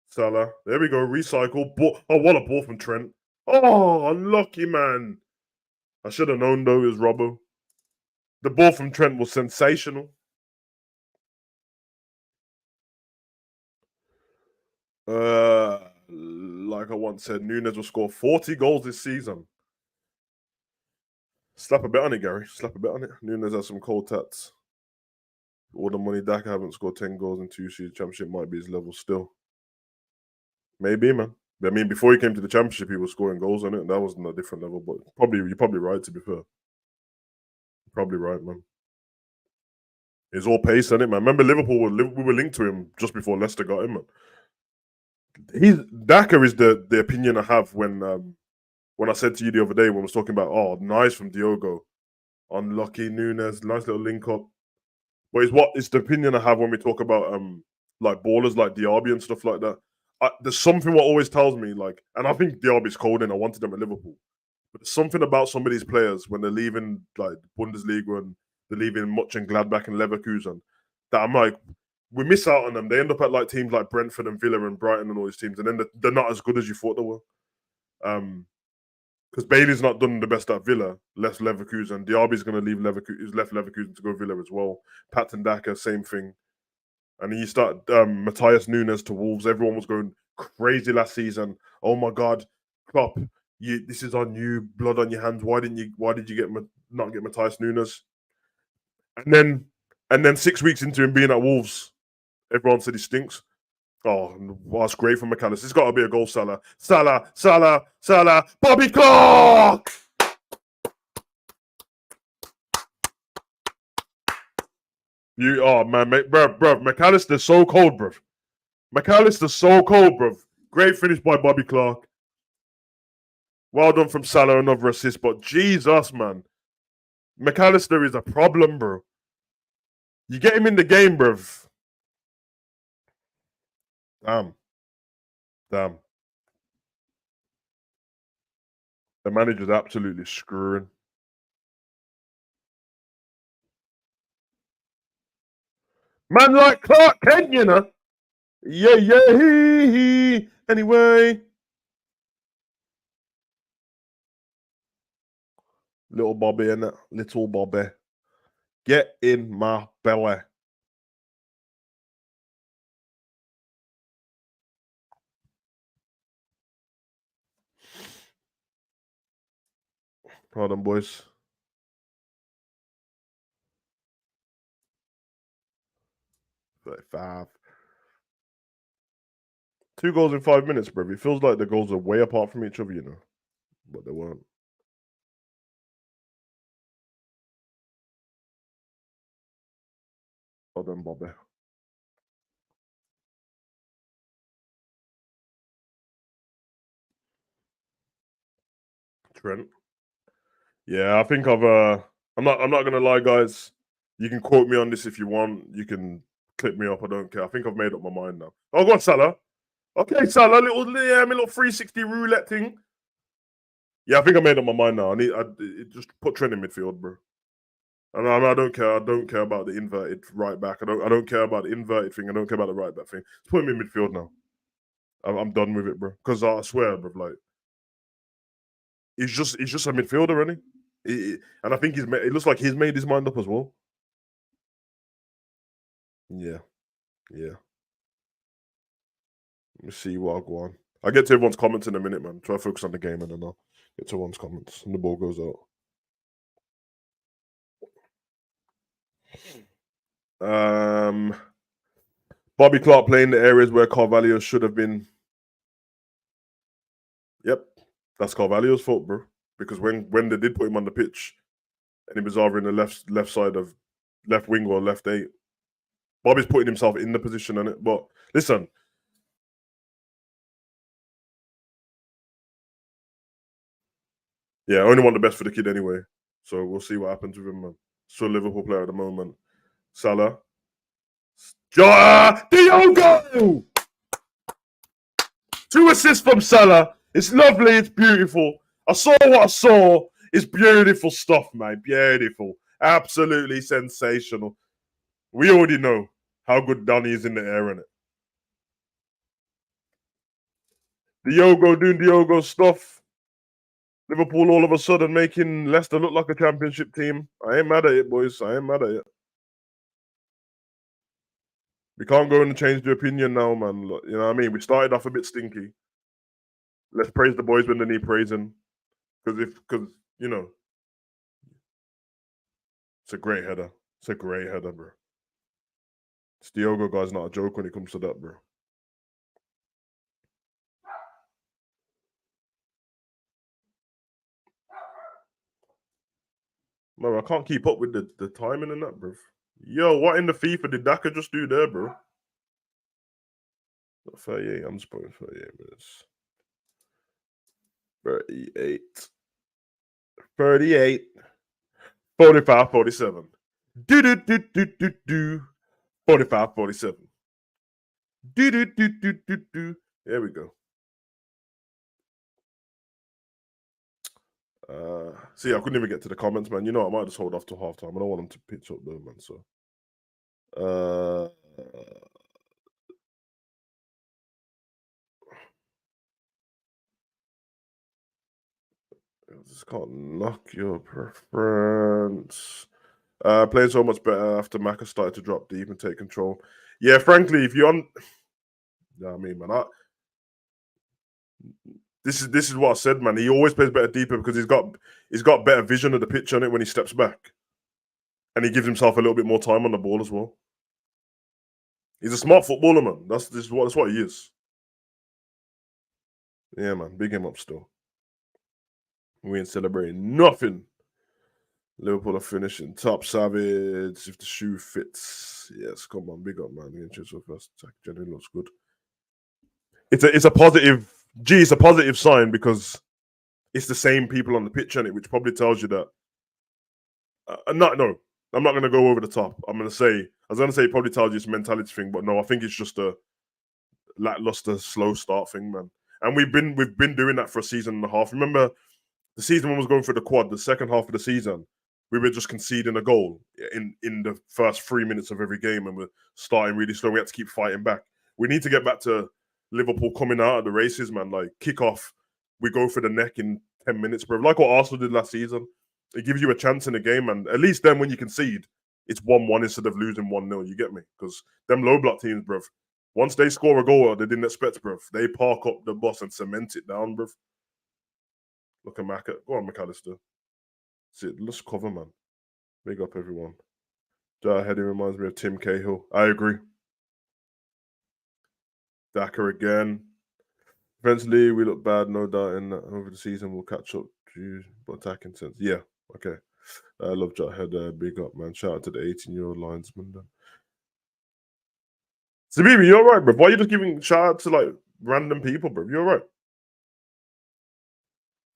Salah. There we go. Recycle. Ball. Oh, what a ball from Trent. Oh, unlucky, man. I should have known, though, it was Robbo. The ball from Trent was sensational. Like I once said, Nunes will score 40 goals this season. Slap a bet on it, Gary. Slap a bet on it. Nunes has some cold tats. All the money Daka haven't scored 10 goals in 2 seasons. Championship might be his level still. Maybe, man. I mean, before he came to the championship, he was scoring goals on it, and that wasn't a different level. But you're probably right. To be fair, probably right, man. It's all pace, isn't it, man? Remember Liverpool? We were linked to him just before Leicester got him, man. Daka is the opinion I have when I said to you the other day when I was talking about, oh, nice from Diogo, unlucky Nunes, nice little link up. But it's the opinion I have when we talk about like ballers like Diaby and stuff like that. There's something what always tells me, like, and I think Diaby's cold and I wanted them at Liverpool. But there's something about some of these players when they're leaving like Bundesliga and they're leaving Much and Gladbach and Leverkusen that I'm like, we miss out on them. They end up at like teams like Brentford and Villa and Brighton and all these teams, and then they're not as good as you thought they were. Because Bailey's not done the best at Villa, left Leverkusen. Diaby's going to leave Leverkusen. He's left Leverkusen to go Villa as well. Patton Daka, same thing. And then you start Matthias Nunes to Wolves. Everyone was going crazy last season. Oh my God, Klopp, this is on you. Blood on your hands. Why did you not get Matthias Nunes? And then 6 weeks into him being at Wolves, everyone said he stinks. Oh, that's great for McAllister. It's got to be a goal, Salah. Salah. Bobby Clark! Man, bruv, McAllister's so cold, bruv. McAllister's so cold, bruv. Great finish by Bobby Clark. Well done from Salah, another assist, but Jesus, man. McAllister is a problem, bro. You get him in the game, bruv. Damn. The manager's absolutely screwing. Man like Clark Kent, you know. Yeah. Anyway. Little Bobby, innit? Little Bobby. Get in my belly. Hold on, boys. Five. 2 goals in 5 minutes, bro. It feels like the goals are way apart from each other, you know. But they weren't. Hold on, Bobby. Trent. Yeah, I think I'm not gonna lie, guys. You can quote me on this if you want. You can clip me up. I don't care. I think I've made up my mind now. Oh, go on, Salah. Okay, Salah, my little 360 roulette thing. Yeah, I think I made up my mind now. I just put Trent in midfield, bro. And I don't care. I don't care about the inverted right back. I don't care about the inverted thing. I don't care about the right back thing. Just put him in midfield now. I'm done with it, bro. Because I swear, bro, like he's just a midfielder, isn't he? And I think it looks like he's made his mind up as well. Yeah. Let me see what I'll go on. I'll get to everyone's comments in a minute, man. Try to focus on the game and then I'll get to everyone's comments. And the ball goes out. Bobby Clark playing the areas where Carvalho should have been. Yep. That's Carvalho's fault, bro. Because when they did put him on the pitch and he was either in the left side of left wing or left 8, Bobby's putting himself in the position on it. But listen. Yeah, I only want the best for the kid anyway. So we'll see what happens with him, man. Still a Liverpool player at the moment. Salah. Diogo! 2 assists from Salah. It's lovely. It's beautiful. I saw what I saw. It's beautiful stuff, man. Beautiful. Absolutely sensational. We already know how good Donny is in the air, innit? Diogo doing Diogo stuff. Liverpool all of a sudden making Leicester look like a championship team. I ain't mad at it, boys. I ain't mad at it. We can't go and change the opinion now, man. Look, you know what I mean? We started off a bit stinky. Let's praise the boys when they need praising. Because, you know, it's a great header. It's a great header, bro. This Diogo guy's not a joke when it comes to that, bro. No, I can't keep up with the timing and that, bro. Yo, what in the FIFA did Daka just do there, bro? 38, I'm just putting 38 minutes. 38. 38. 45, 47. Do. 45, 47. Do. There we go. See, I couldn't even get to the comments, man. You know, I might just hold off till halftime. I don't want them to pitch up though, man. So, I just can't knock your preference. Playing so much better after Maka started to drop deep and take control. Yeah, frankly, if you're on, yeah, I mean, man, this is what I said, man. He always plays better deeper because he's got better vision of the pitch on it when he steps back, and he gives himself a little bit more time on the ball as well. He's a smart footballer, man. That's what he is. Yeah, man. Big him up still. We ain't celebrating nothing. Liverpool are finishing top. Savage, if the shoe fits. Yes, come on, big up, man. First attack. Generally looks good. It's a positive. It's a positive sign because it's the same people on the pitch on it, which probably tells you that. I'm not going to go over the top. I was going to say it probably tells you it's a mentality thing, but no, I think it's just a lackluster, slow start thing, man. And we've been doing that for a season and a half. Remember, the season one was going through the quad. The second half of the season, we were just conceding a goal in the first 3 minutes of every game, and we're starting really slow. We had to keep fighting back. We need to get back to Liverpool coming out of the races, man. Like kick off, we go for the neck in 10 minutes, bro. Like what Arsenal did last season. It gives you a chance in the game, and at least then when you concede, it's 1-1 instead of losing 1-0. You get me? Because them low block teams, bro, once they score a goal they didn't expect, bro, they park up the bus and cement it down, bro. Look at Maka. Go on, McAllister. See, let's cover, man. Big up, everyone. Heading reminds me of Tim Cahill. I agree. Daka again. Eventually, we look bad, no doubt. In that over the season, we'll catch up. But attacking sense, yeah, okay. I love Jughead. Big up, man. Shout out to the 18-year-old linesman. Zabibi, you're right, bro. Why are you just giving shout out to like random people, bro? You're right.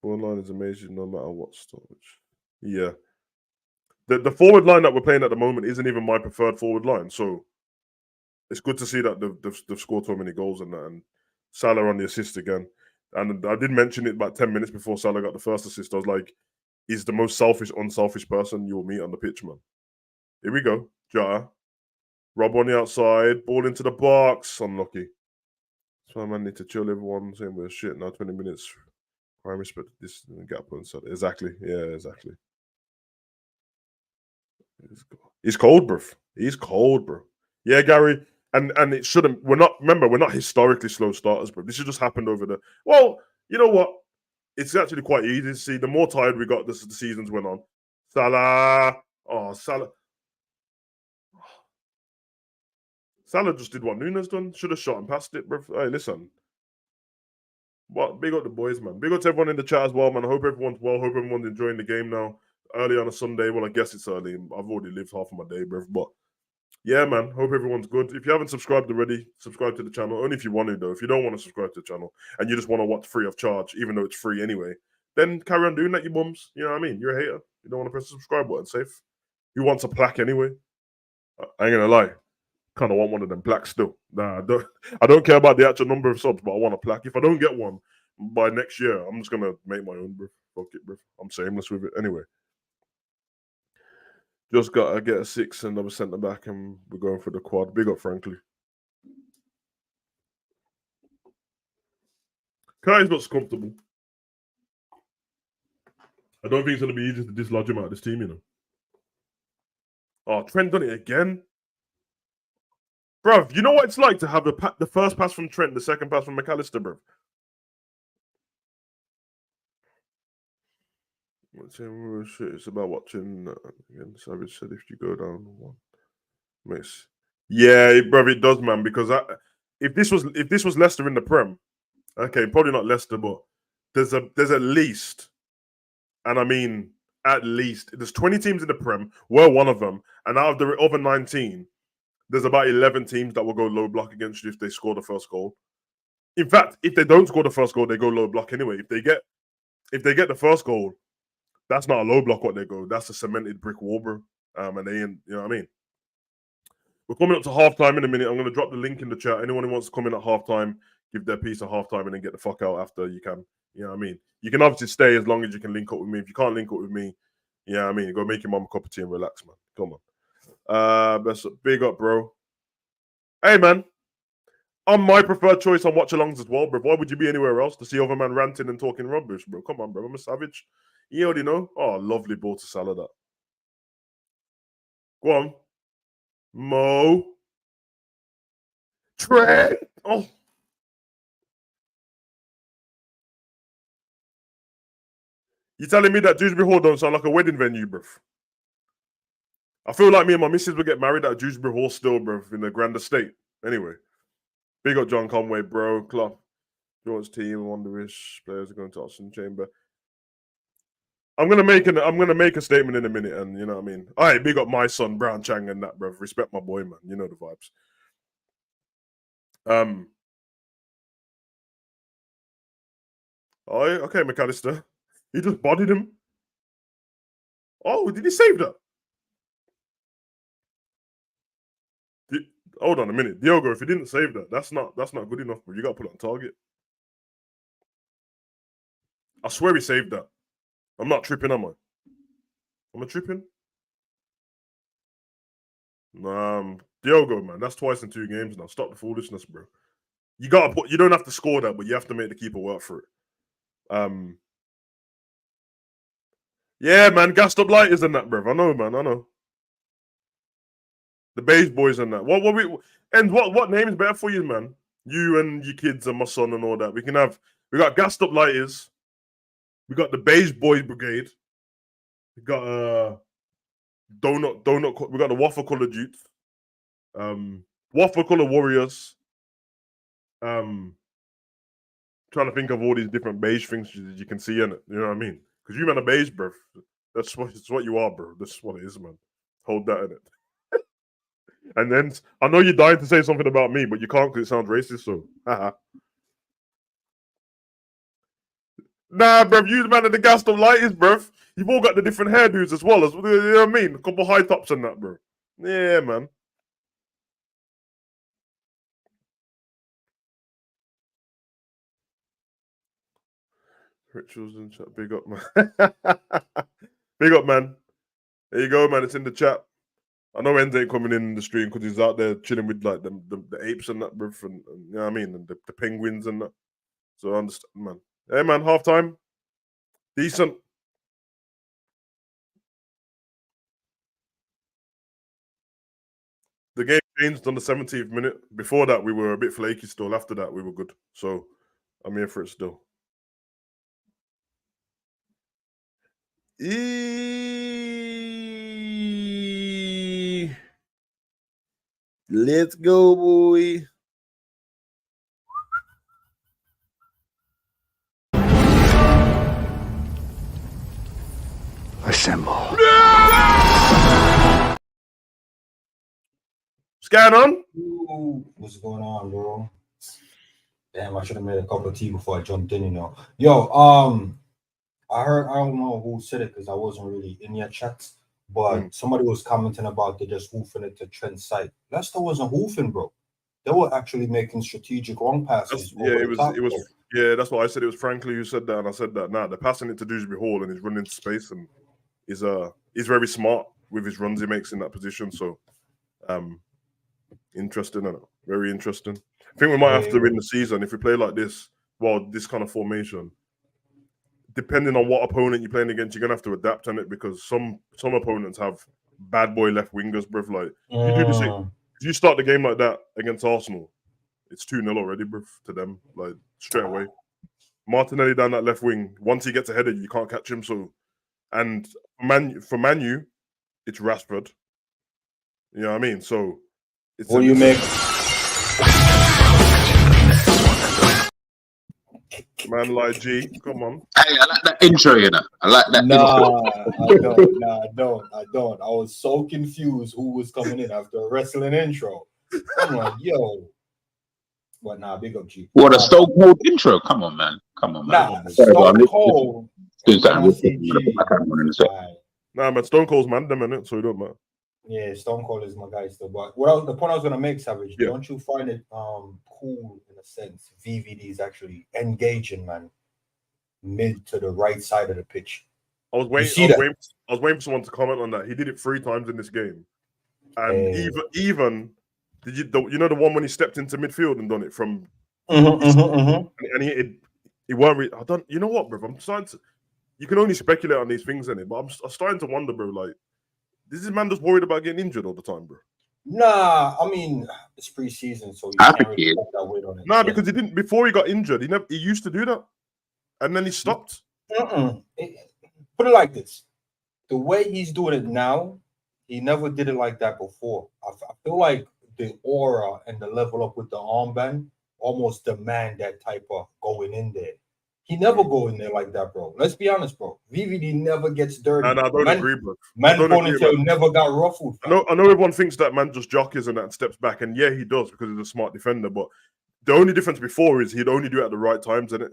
Forward line is amazing, no matter what storage. Yeah. The forward line that we're playing at the moment isn't even my preferred forward line, so it's good to see that they've scored so many goals and that, and Salah on the assist again. And I did mention it about 10 minutes before Salah got the first assist. I was like, he's the most unselfish person you'll meet on the pitch, man. Here we go. Jota. Rob on the outside. Ball into the box. Unlucky. So man need to chill, everyone. Saying we're shit now, 20 minutes. I respect this gap on side. Exactly. Yeah, exactly. He's cold, bro. He's cold, bro. Yeah, Gary. And it shouldn't. We're not historically slow starters, bro. This has just happened over the. Well, you know what? It's actually quite easy to see. The more tired we got, the seasons went on. Salah. Oh, Salah. Salah just did what Nunes done. Should have shot and passed it, bro. Hey, listen. What? Big up the boys, man. Big up to everyone in the chat as well, man. I hope everyone's well. Hope everyone's enjoying the game now. Early on a Sunday. Well, I guess it's early. I've already lived half of my day, bro. But yeah, man. Hope everyone's good. If you haven't subscribed already, subscribe to the channel. Only if you want to, though. If you don't want to subscribe to the channel and you just want to watch free of charge, even though it's free anyway, then carry on doing that, you bums. You know what I mean? You're a hater. You don't want to press the subscribe button. Safe. Who wants a plaque anyway? I ain't gonna lie. Kind of want one of them plaques still. Nah, I don't care about the actual number of subs, but I want a plaque. If I don't get one by next year, I'm just gonna make my own, bro. Fuck it, bro. I'm shameless with it anyway. Just gotta get a 6 and another centre back, and we're going for the quad. Big up, frankly. Kai's not comfortable. I don't think it's going to be easy to dislodge him out of this team, you know. Oh, Trent done it again. Bruv, you know what it's like to have the first pass from Trent, the second pass from McAllister, bruv? Shit, it's about watching. Again, Savage said if you go down one, miss. Yeah, bruv, it does, man. Because if this was Leicester in the Prem, okay, probably not Leicester, but there's at least, and I mean at least, there's 20 teams in the Prem. We're one of them, and out of the other 19, there's about 11 teams that will go low block against you if they score the first goal. In fact, if they don't score the first goal, they go low block anyway. If they get the first goal, that's not a low block what they go. That's a cemented brick wall, bro. And they ain't, you know what I mean? We're coming up to halftime in a minute. I'm going to drop the link in the chat. Anyone who wants to come in at halftime, give their piece at halftime and then get the fuck out after you can. You know what I mean? You can obviously stay as long as you can link up with me. If you can't link up with me, you know what I mean? Go make your mum a cup of tea and relax, man. Come on. Big up, bro. Hey, man. I'm my preferred choice on watch-alongs as well, bro. Why would you be anywhere else to see other man ranting and talking rubbish, bro? Come on, bro. I'm a savage. You already know. Oh, lovely ball to Salah, that. Go on. Mo. Trent. Oh. You telling me that Dewsbury Hall don't sound like a wedding venue, bruv? I feel like me and my missus will get married at Dewsbury Hall still, bruv, in the grand estate. Anyway. Big up John Conway, bro. Klopp. George's team, Wonderish. Players are going to Austin Chamber. I'm gonna make a statement in a minute, and you know what I mean. All right, big up my son Brown Chang and that, bro. Respect my boy, man. You know the vibes. Oh, okay, McAllister. He just bodied him. Oh, did he save that? Hold on a minute, Diogo. If he didn't save that, that's not good enough. Bro. You got to put it on target. I swear he saved that. I'm not tripping, am I? Am I tripping? Diogo, man, that's twice in 2 games now. Stop the foolishness, bro. You don't have to score that, but you have to make the keeper work for it. Yeah, man, gassed up lighters and that, bro. I know, man. I know. The beige boys and that. What name is better for you, man? You and your kids and my son and all that. We got gassed up lighters. We got the beige boys brigade. We got donut. We got the waffle color Jutes. Waffle color warriors. Trying to think of all these different beige things you can see in it. You know what I mean? Because you man are beige, bro. That's what you are, bro. That's what it is, man. Hold that in it. And then I know you're dying to say something about me, but you can't because it sounds racist. So, nah, bruv, you the man of the gassed up lighters, bruv. You've all got the different hairdos as well. You know what I mean? A couple high tops and that, bro. Yeah, man. Rituals in chat. Big up, man. Big up, man. There you go, man. It's in the chat. I know Enz ain't coming in the stream because he's out there chilling with like the apes and that, bro. And you know what I mean? And the penguins and that. So I understand, man. Hey, man, halftime. Decent. The game changed on the 17th minute. Before that, we were a bit flaky still. After that, we were good. So I'm here for it still. Let's go, boy. Assemble. Scan on. Ooh, what's going on, bro? Damn, I should have made a cup of tea before I jumped in, you know. Yo, I don't know who said it because I wasn't really in your chats, but somebody was commenting about they just hoofing it to Trent's side. Leicester wasn't hoofing, bro. They were actually making strategic long passes. Yeah, that's what I said. It was Franklin who said that, and I said that. Nah, they're passing it to Dewsbury Hall, and he's running into space, and he's very smart with his runs he makes in that position. So, interesting, isn't it? Very interesting. I think we might have to win the season if we play like this. Well, this kind of formation. depending on what opponent you're playing against, you're gonna have to adapt on it because some opponents have bad boy left wingers, bruv. Like if you do the same, if you start the game like that against Arsenal, it's 2-0 already, bruv, to them, like straight away. Martinelli down that left wing, once he gets ahead of you, you can't catch him. So, and for Manu, it's Rashford. You know what I mean? So, it's what do you make? Man like G, come on. Hey, I like that intro, you know. I like that intro. I don't. I was so confused who was coming in after a wrestling intro. I'm like, yo. But nah, big up G. What a Stone Cold intro. Come on, man. Nah, Stone Cold. Nah, man, Stone Cold's man, them in it, so it don't matter. Yeah, Stone Cold is my guy still. But the point I was gonna make, Savage, don't you find it cool in a sense? VVD is actually engaging, man, mid to the right side of the pitch. I was waiting for someone to comment on that. He did it 3 times in this game, and even did you know the one when he stepped into midfield and done it from, and he weren't. I don't. You know what, bro? I'm starting to. You can only speculate on these things, in it, but I'm starting to wonder, bro. Like, is this man just worried about getting injured all the time, bro? Nah, I mean it's pre-season, so you can't really put that weight on it. Nah, because he didn't before he got injured. He used to do that, and then he stopped. Put it like this: the way he's doing it now, he never did it like that before. I feel like the aura and the level up with the armband almost demand that type of going in there. He never go in there like that, bro. Let's be honest, bro. VVD never gets dirty. And I don't agree, bro. Man ponytail never got ruffled. I know everyone thinks that man just jockeys and that and steps back, and yeah, he does because he's a smart defender. But the only difference before is he'd only do it at the right times, innit?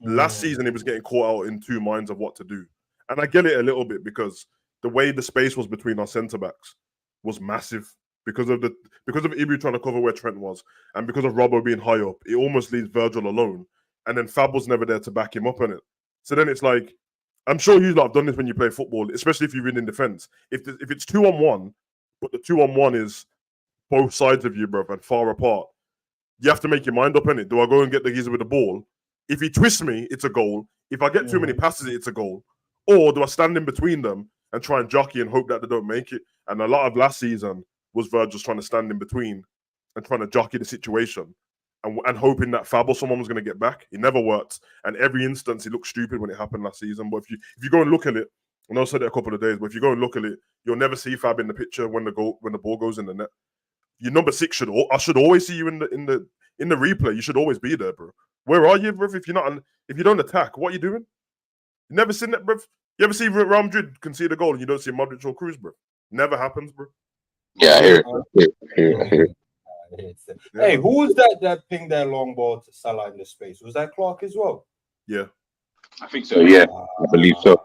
Last season, he was getting caught out in 2 minds of what to do. And I get it a little bit because the way the space was between our centre-backs was massive because of Ibu trying to cover where Trent was, and because of Robbo being high up, it almost leaves Virgil alone. And then Fab was never there to back him up on it. So then it's like, I'm sure you lot have done this when you play football, especially if you're in defense. If it's 2-on-1, but the 2-on-1 is both sides of you, bro, and far apart, you have to make your mind up in it. Do I go and get the geezer with the ball? If he twists me, it's a goal. If I get too many passes, it's a goal. Or do I stand in between them and try and jockey and hope that they don't make it? And a lot of last season was Virgil just trying to stand in between and trying to jockey the situation. And hoping that Fab or someone was going to get back. It never worked. And every instance, it looked stupid when it happened last season. But if you go and look at it, I know I said it a couple of days, but if you go and look at it, you'll never see Fab in the picture when the ball goes in the net. Your number 6 I should always see you in the replay. You should always be there, bro. Where are you, bro? If you don't attack, what are you doing? You never seen that, bro. You ever see Real Madrid concede a goal and you don't see Modric or Cruz, bro? Never happens, bro. Yeah, I hear it. Hey, who was that pinged that long ball to Salah in the space? Was that Clark as well? Yeah, I think so. Yeah, I believe so.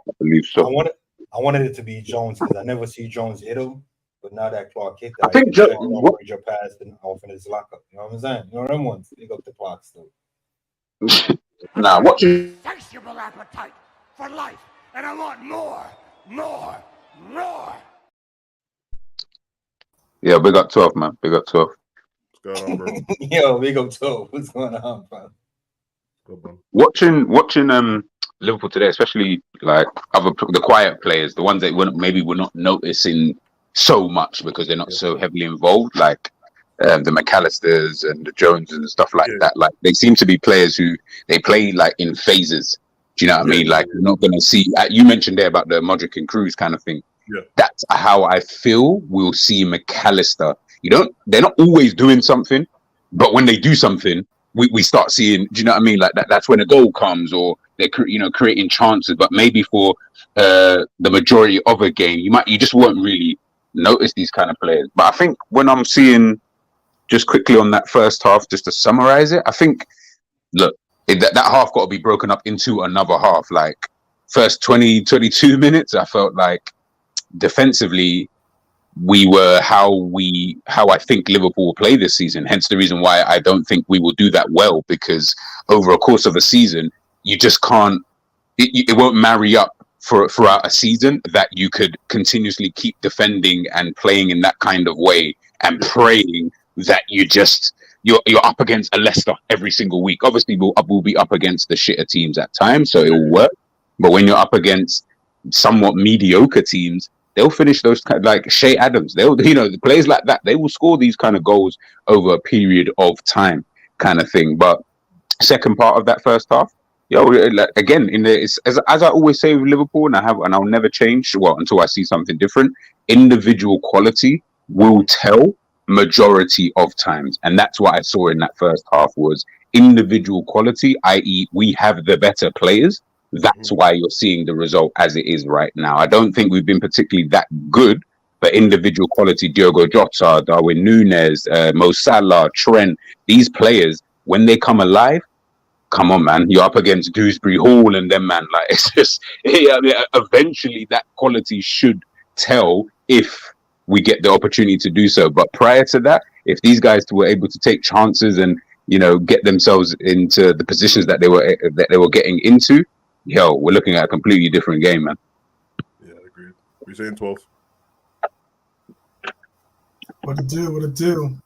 I wanted it to be Jones because I never see Jones hit him. But now that Clark hit that, I think your pass and off in his lockup. You know what I'm saying? You know them ones. Big up the Clark still. Nah, what you? Insatiable appetite for life, and I want more. Yeah, big up 12, man. Big up 12. What's going on, bro? Yo, big up 12. What's going on, bro? Watching Liverpool today, especially like the quiet players, the ones that we're not noticing so much because they're not so heavily involved, like the McAllisters and the Joneses and stuff like that. Like they seem to be players who they play like in phases. Do you know what I mean? Like you're not going to see. You mentioned there about the Modric and Cruz kind of thing. Yeah, that's how I feel. We'll see McAllister. They're not always doing something, but when they do something, we start seeing. Do you know what I mean? Like that's when a goal comes, or they're creating chances. But maybe for the majority of a game, you just won't really notice these kind of players. But I think when I'm seeing, just quickly on that first half, just to summarize it, I think that half got to be broken up into another half. Like first 22 minutes, I felt like defensively we were how I think Liverpool will play this season. Hence the reason why I don't think we will do that well, because over a course of a season, you just can't. It won't marry up throughout a season that you could continuously keep defending and playing in that kind of way and praying that you're up against a Leicester every single week. Obviously, we'll be up against the shitter teams at times, so it will work. But when you're up against somewhat mediocre teams, they'll finish those like Shea Adams. They'll, the players like that, they will score these kind of goals over a period of time, kind of thing. But second part of that first half, again, it's, as I always say with Liverpool, and I'll never change. Well, until I see something different. Individual quality will tell majority of times, and that's what I saw in that first half was individual quality, i.e., we have the better players. That's why you're seeing the result as it is right now. I don't think we've been particularly that good, but individual quality, Diogo Jota, Darwin Núñez, Mo Salah, Trent, these players, when they come alive, come on, man, you're up against Dewsbury Hall and them, man. Like, it's just, eventually that quality should tell if we get the opportunity to do so. But prior to that, if these guys were able to take chances and, get themselves into the positions that they were getting into, we're looking at a completely different game, man. Yeah, agreed. We're saying 12. What it do?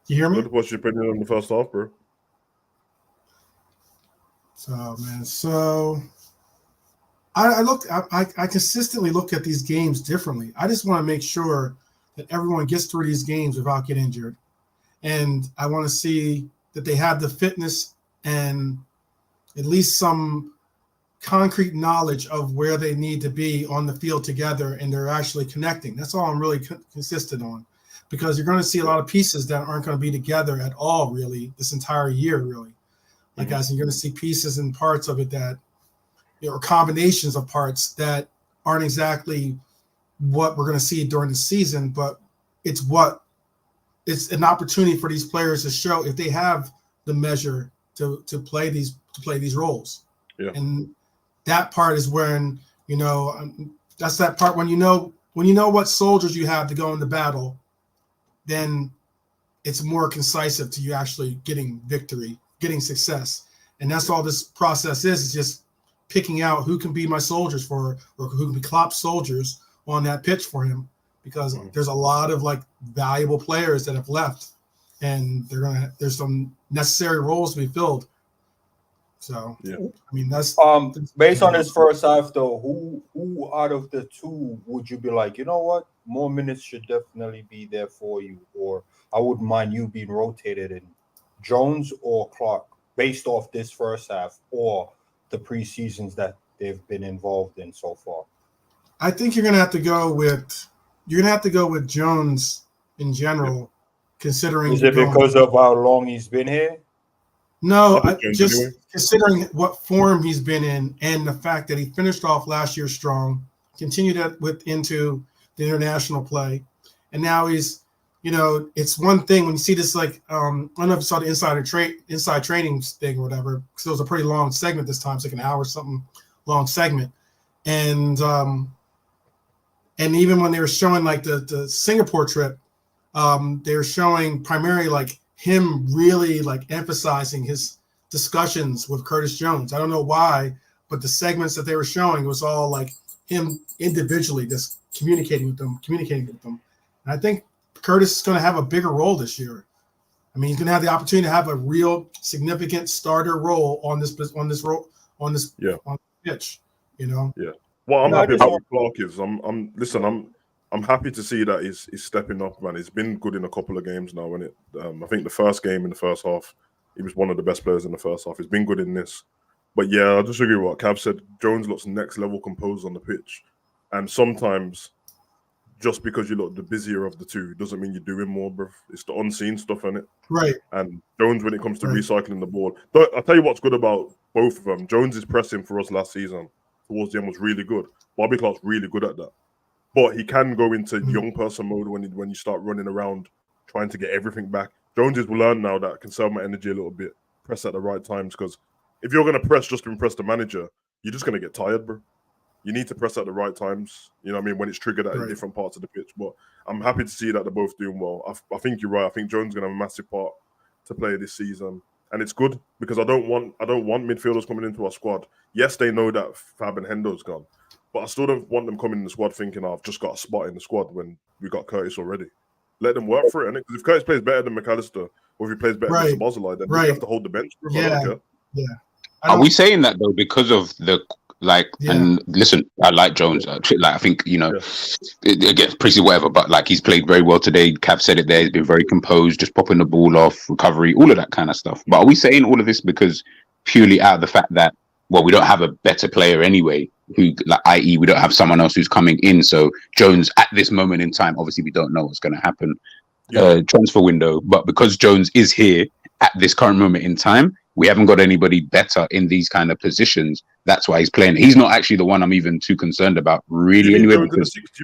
You hear me? What's your opinion on the first half, bro? So I consistently look at these games differently. I just want to make sure that everyone gets through these games without getting injured. And I want to see that they have the fitness and at least some concrete knowledge of where they need to be on the field together, and they're actually connecting. That's all I'm really consistent on, because you're going to see a lot of pieces that aren't going to be together at all, really, this entire year, really. Like, guys, you're going to see pieces and parts of it that, or combinations of parts that aren't exactly what we're going to see during the season, but it's an opportunity for these players to show if they have the measure to play these roles. Yeah. And that part is when, that's that part when you know what soldiers you have to go into battle, then it's more concisive to you actually getting victory, getting success. And that's all this process is just picking out who can be my soldiers or who can be Klopp's soldiers on that pitch for him, because there's a lot of like valuable players that have left, and there's some necessary roles to be filled. So yeah, I mean that's based on this first half though. Who out of the two would you be like, what, more minutes should definitely be there for you, or I wouldn't mind you being rotated in, Jones or Clark, based off this first half or the preseasons that they've been involved in so far? I think you're gonna have to go with Jones in general, considering. Is it because of how long he's been here? No, just considering what form he's been in and the fact that he finished off last year strong, continued into the international play, and now he's, it's one thing when you see this, like, I don't know if you saw the inside training thing or whatever, because it was a pretty long segment this time, it's like an hour something long segment, and even when they were showing like the Singapore trip, they were showing primarily like him really like emphasizing his discussions with Curtis Jones. I don't know why, but the segments that they were showing was all like him individually just communicating with them. And I think Curtis is going to have a bigger role this year. I mean, he's going to have the opportunity to have a real significant starter role on this pitch. Yeah. Well, I'm happy about what Clark is. I'm happy to see that he's stepping up, man. He's been good in a couple of games now, and I think the first game in the first half, he was one of the best players in the first half. He's been good in this. But yeah, I just agree with what Cav said. Jones looks next level composed on the pitch. And sometimes just because you look the busier of the two doesn't mean you're doing more, bro. It's the unseen stuff, innit? Right. And Jones, when it comes to recycling the ball, I'll tell you what's good about both of them. Jones' pressing for us last season towards the end was really good. Bobby Clark's really good at that. But he can go into young person mode when you start running around trying to get everything back. Jones has learned now that I conserve my energy a little bit, press at the right times, because if you're going to press just to impress the manager, you're just going to get tired, bro. You need to press at the right times, you know what I mean, when it's triggered at different parts of the pitch. But I'm happy to see that they're both doing well. I think you're right. I think Jones is going to have a massive part to play this season. And it's good because I don't want midfielders coming into our squad. Yes, they know that Fab and Hendo's gone. But I still don't want them coming in the squad thinking, I've just got a spot in the squad when we got Curtis already. Let them work for it, innit? Because if Curtis plays better than McAllister, or if he plays better than Sabozalai, then we have to hold the bench. I don't care. Yeah. Are we saying that though because of the like? Yeah. And listen, I like Jones. Like I think again, pretty whatever. But like he's played very well today. Cav said it there. He's been very composed, just popping the ball off, recovery, all of that kind of stuff. But are we saying all of this because purely out of the fact that we don't have a better player anyway? Who, like, i.e., we don't have someone else who's coming in. So Jones at this moment in time, obviously we don't know what's going to happen. Transfer window, but because Jones is here at this current moment in time, we haven't got anybody better in these kind of positions. That's why he's playing. He's not actually the one I'm even too concerned about, really. Do you Anyway,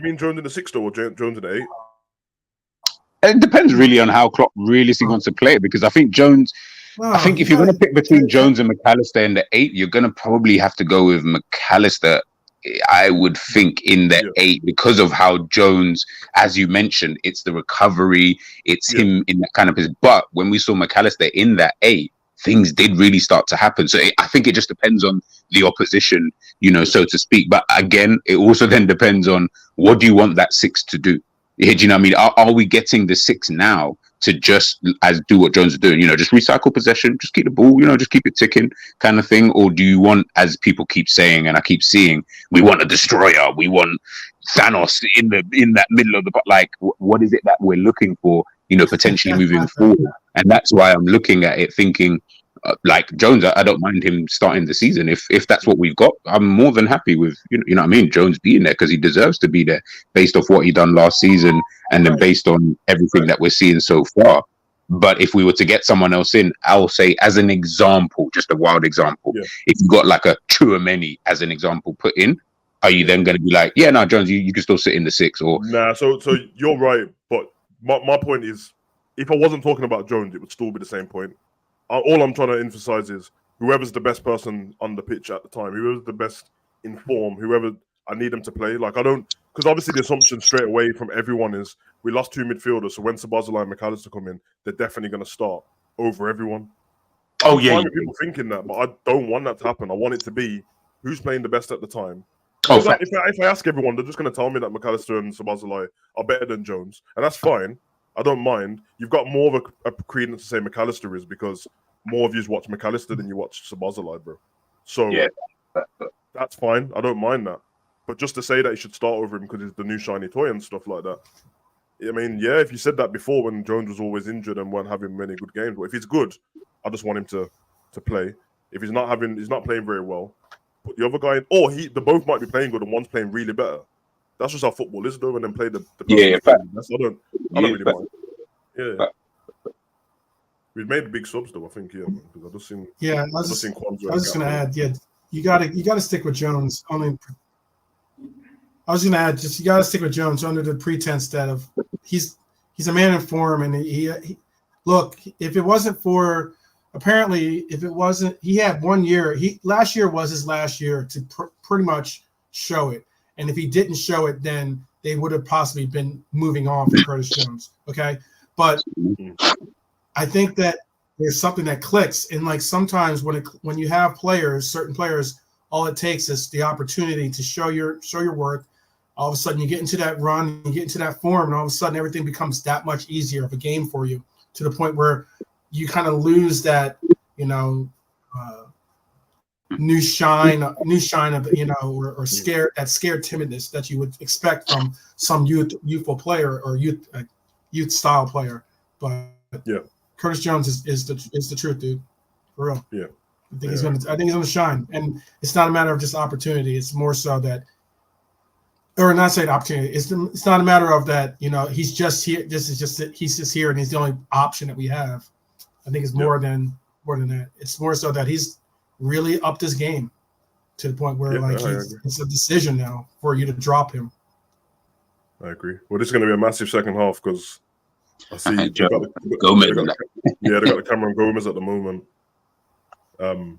mean Jones in the 6 or Jones in the 8? It depends really on how Klopp realistically wants to play it. Because I think Jones. I think if you're going to pick between Jones and McAllister in the 8, you're going to probably have to go with McAllister. I would think in the 8 because of how Jones, as you mentioned, it's the recovery, it's him in that kind of position. But when we saw McAllister in that 8, things did really start to happen. So I think it just depends on the opposition, so to speak. But again, it also then depends on what do you want that 6 to do? Do you know what I mean? Are we getting the 6 now to just do what Jones is doing? Just recycle possession, just keep the ball, just keep it ticking kind of thing? Or do you want, as people keep saying, and I keep seeing, we want a destroyer, we want Thanos in that middle of the, like, what is it that we're looking for, potentially moving forward? And that's why I'm looking at it thinking, like Jones, I don't mind him starting the season. If that's what we've got, I'm more than happy with, you know what I mean, Jones being there, because he deserves to be there based off what he done last season and then based on everything that we're seeing so far. But if we were to get someone else in, I'll say, as an example, just a wild example, if you got like a Chouameni as an example put in, are you then going to be like, Jones, you can still sit in the 6? Or nah, so you're right, but my point is, if I wasn't talking about Jones, it would still be the same point. All I'm trying to emphasize is whoever's the best person on the pitch at the time, whoever's the best in form, whoever I need them to play. Like, I don't, because obviously the assumption straight away from everyone is we lost 2 midfielders, so when Szoboszlai and McAllister come in, they're definitely going to start over everyone. I'm fine with people thinking that, but I don't want that to happen. I want it to be who's playing the best at the time. If I ask everyone, they're just going to tell me that McAllister and Szoboszlai are better than Jones, and that's fine. I don't mind. You've got more of a credence to say McAllister is because more of you watch McAllister than you watch Szoboszlai, bro. So that's fine. I don't mind that. But just to say that you should start over him because he's the new shiny toy and stuff like that. I mean, if you said that before when Jones was always injured and weren't having many good games, but if he's good, I just want him to play. If he's not playing very well, put the other guy in. Or they both might be playing good and one's playing really better. That's just how football is, though, and then play the person. I don't really mind. Yeah. We've made big subs, though, I think, man, because I just seen. Yeah, I was just going to add, you got to stick with Jones. I was going to add, you got to stick with Jones under the pretense that he's a man in form, and he look, if it wasn't for, apparently, he had 1 year. Last year was his last year to pretty much show it. And if he didn't show it, then they would have possibly been moving on from Curtis Jones. Okay. But I think that there's something that clicks. And like sometimes when you have certain players, all it takes is the opportunity to show your work. All of a sudden you get into that run, you get into that form, and all of a sudden everything becomes that much easier of a game for you, to the point where you kind of lose that, new shine of, or scared timidness that you would expect from some youthful player or youth style player. But Curtis Jones is the truth, dude, for real. Yeah, I think he's gonna shine, and it's not a matter of just opportunity. It's more so that, or not saying opportunity. It's not a matter of that. He's just here. He's just here, and he's the only option that we have. I think it's more than that. It's more so that he's really upped his game to the point where it's a decision now for you to drop him. I agree. Well, this is going to be a massive second half because I see they got the Cameron Gomez at the moment. I've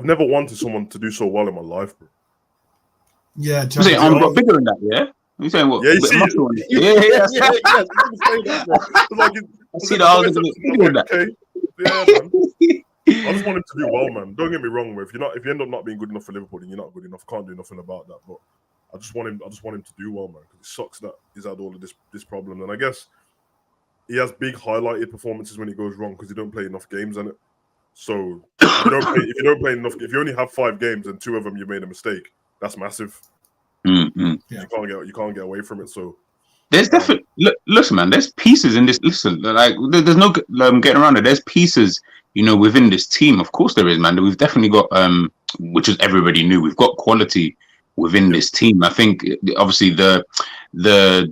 never wanted someone to do so well in my life, bro. Yeah, I'm bigger than that. Yeah, you saying what? Yeah, you see, I see the whole thing. Okay, yeah, man. I just want him to do well, man. Don't get me wrong. If you end up not being good enough for Liverpool, then you're not good enough. Can't do nothing about that. But I just want him to do well, man. Because it sucks that he's had all of this problem. And I guess he has big highlighted performances when he goes wrong because he don't play enough games in it. So if you don't play enough, if you only have 5 games and 2 of them you made a mistake, that's massive. Mm-hmm. You can't get away from it. So there's definitely listen, man. There's pieces in this. Listen, like there's no getting around it. There's pieces, within this team. Of course there is, man. We've definitely got which is everybody knew. We've got quality within this team. I think obviously the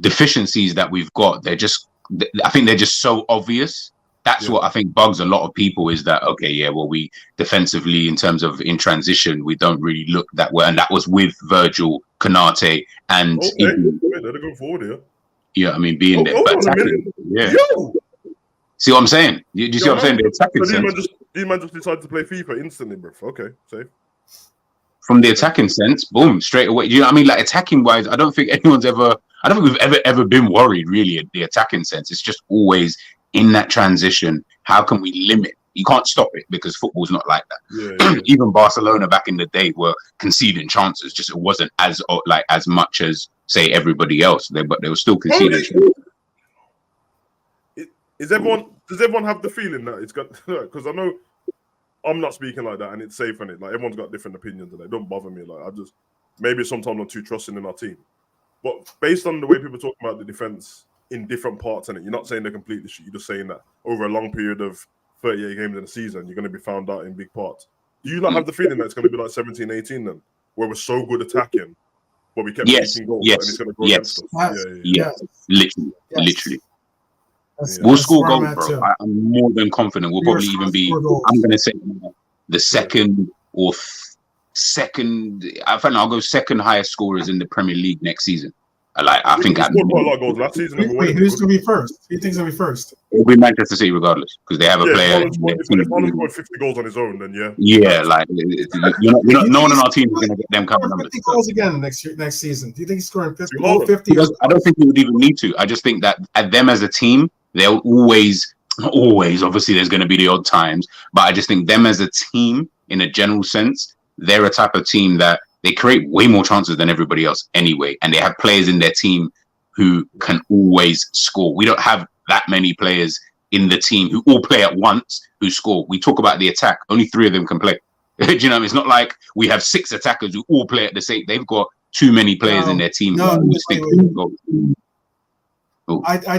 deficiencies that we've got, I think they're just so obvious. That's what I think bugs a lot of people is that, okay, yeah, well, we defensively, in terms of in transition, we don't really look that well. And that was with Virgil, Konate, and... Okay, let it go forward here. Yeah, I mean, being there. But attacking, yeah. Yo! See what I'm saying? Do you see what I'm saying? The attacking sense. These man just decided to play FIFA instantly, bro. Okay, safe. From the attacking sense, boom, straight away. You know what I mean? Like, attacking-wise, I don't think we've ever been worried, really, in the attacking sense. It's just always... in that transition, how can we limit? You can't stop it because football's not like that. Yeah. Even Barcelona back in the day were conceding chances, just it wasn't as much as say everybody else. But they were still conceding. Does everyone have the feeling that it's got? Because I know I'm not speaking like that, and it's safe in it. Like everyone's got different opinions, and it don't bother me. Like maybe sometimes I'm too trusting in our team, but based on the way people talk about the defense. In different parts in it. You're not saying they're completely shit. You're just saying that over a long period of 38 games in a season, you're going to be found out in big parts. Do you not have the feeling that it's going to be like 17, 18 then? Where we're so good attacking, but we kept making goals and it's going to go against us. Yeah. Literally. We'll score goals, bro. I'm more than confident. We'll probably even be, I'm going to say the second or second, I'll go second highest scorers in the Premier League next season. I think I scored quite a lot of goals last season. Wait, who's going to be first? Who do you think's going to be first? It'll be Manchester City regardless because they have a player. If Holland scored 50 goals on his own, then yeah. Yeah, like no one on our team is going to get them kind of numbers. 50 goals again next season. Do you think he's scoring 50? I don't think he would even need to. I just think that at them as a team, they'll always. Obviously, there's going to be the odd times, but I just think them as a team, in a general sense, they're a type of team that. They create way more chances than everybody else anyway. And they have players in their team who can always score. We don't have that many players in the team who all play at once who score. We talk about the attack. Only 3 of them can play. Do you know? It's not like we have 6 attackers who all play at the same. They've got too many players in their team. I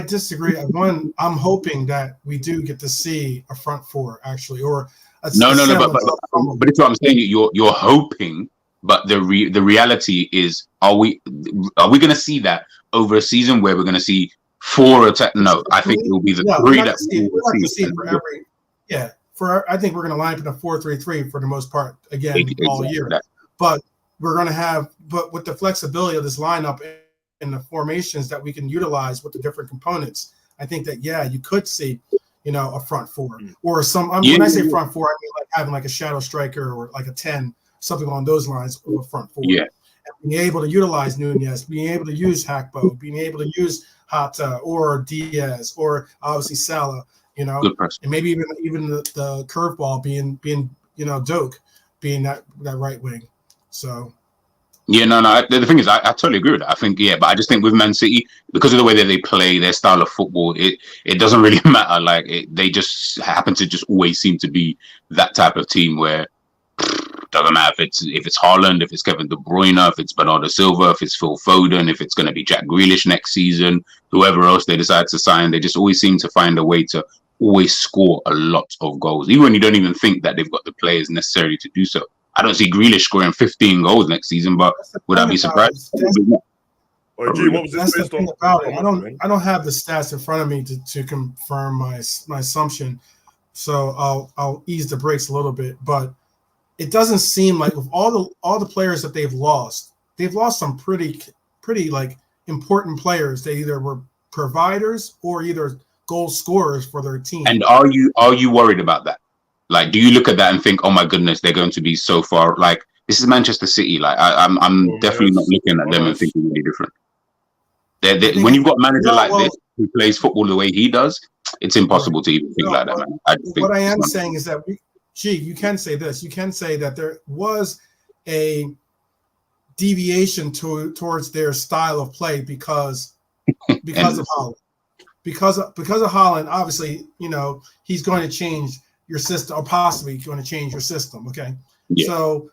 disagree. One, I'm hoping that we do get to see a front 4 actually, or no. But it's what I'm saying. You're hoping. But the reality is, are we going to see that over a season where we're going to see 4 attack? No, I think it will be the 3 that we will see. I think we're going to line up in a 4-3-3 for the most part again all year. But we're going to have, with the flexibility of this lineup and the formations that we can utilize with the different components, I think that you could see, a front 4 or some. When I say front 4, I mean like having like a shadow striker or like a 10. Something along those lines of a front 4. Yeah. And being able to utilize Nunez, being able to use Hakpo, being able to use Hata or Diaz or obviously Salah, and maybe even the curveball being Doak being that right wing. So the thing is I totally agree with that. I think but I just think with Man City, because of the way that they play, their style of football, it doesn't really matter. Like they just happen to just always seem to be that type of team where doesn't matter if it's Haaland, if it's Kevin De Bruyne, if it's Bernardo Silva, if it's Phil Foden, if it's going to be Jack Grealish next season, whoever else they decide to sign, they just always seem to find a way to always score a lot of goals, even when you don't even think that they've got the players necessary to do so. I don't see Grealish scoring 15 goals next season, but would I be surprised? What was That's the thing about it. I don't have the stats in front of me to confirm my assumption, so I'll ease the brakes a little bit, but. It doesn't seem like with all the players that they've lost some pretty like important players. They either were providers or either goal scorers for their team. And are you worried about that? Like, do you look at that and think, oh my goodness, they're going to be so far? Like, this is Manchester City. Like, I'm definitely not looking at them and thinking really different. When you've got a manager this who plays football the way he does, it's impossible to even think like that, man. What I am saying is that you can say this. You can say that there was a deviation towards their style of play because of Haaland. Because of Haaland, obviously, he's going to change your system, or possibly going to change your system. Okay, Yeah. so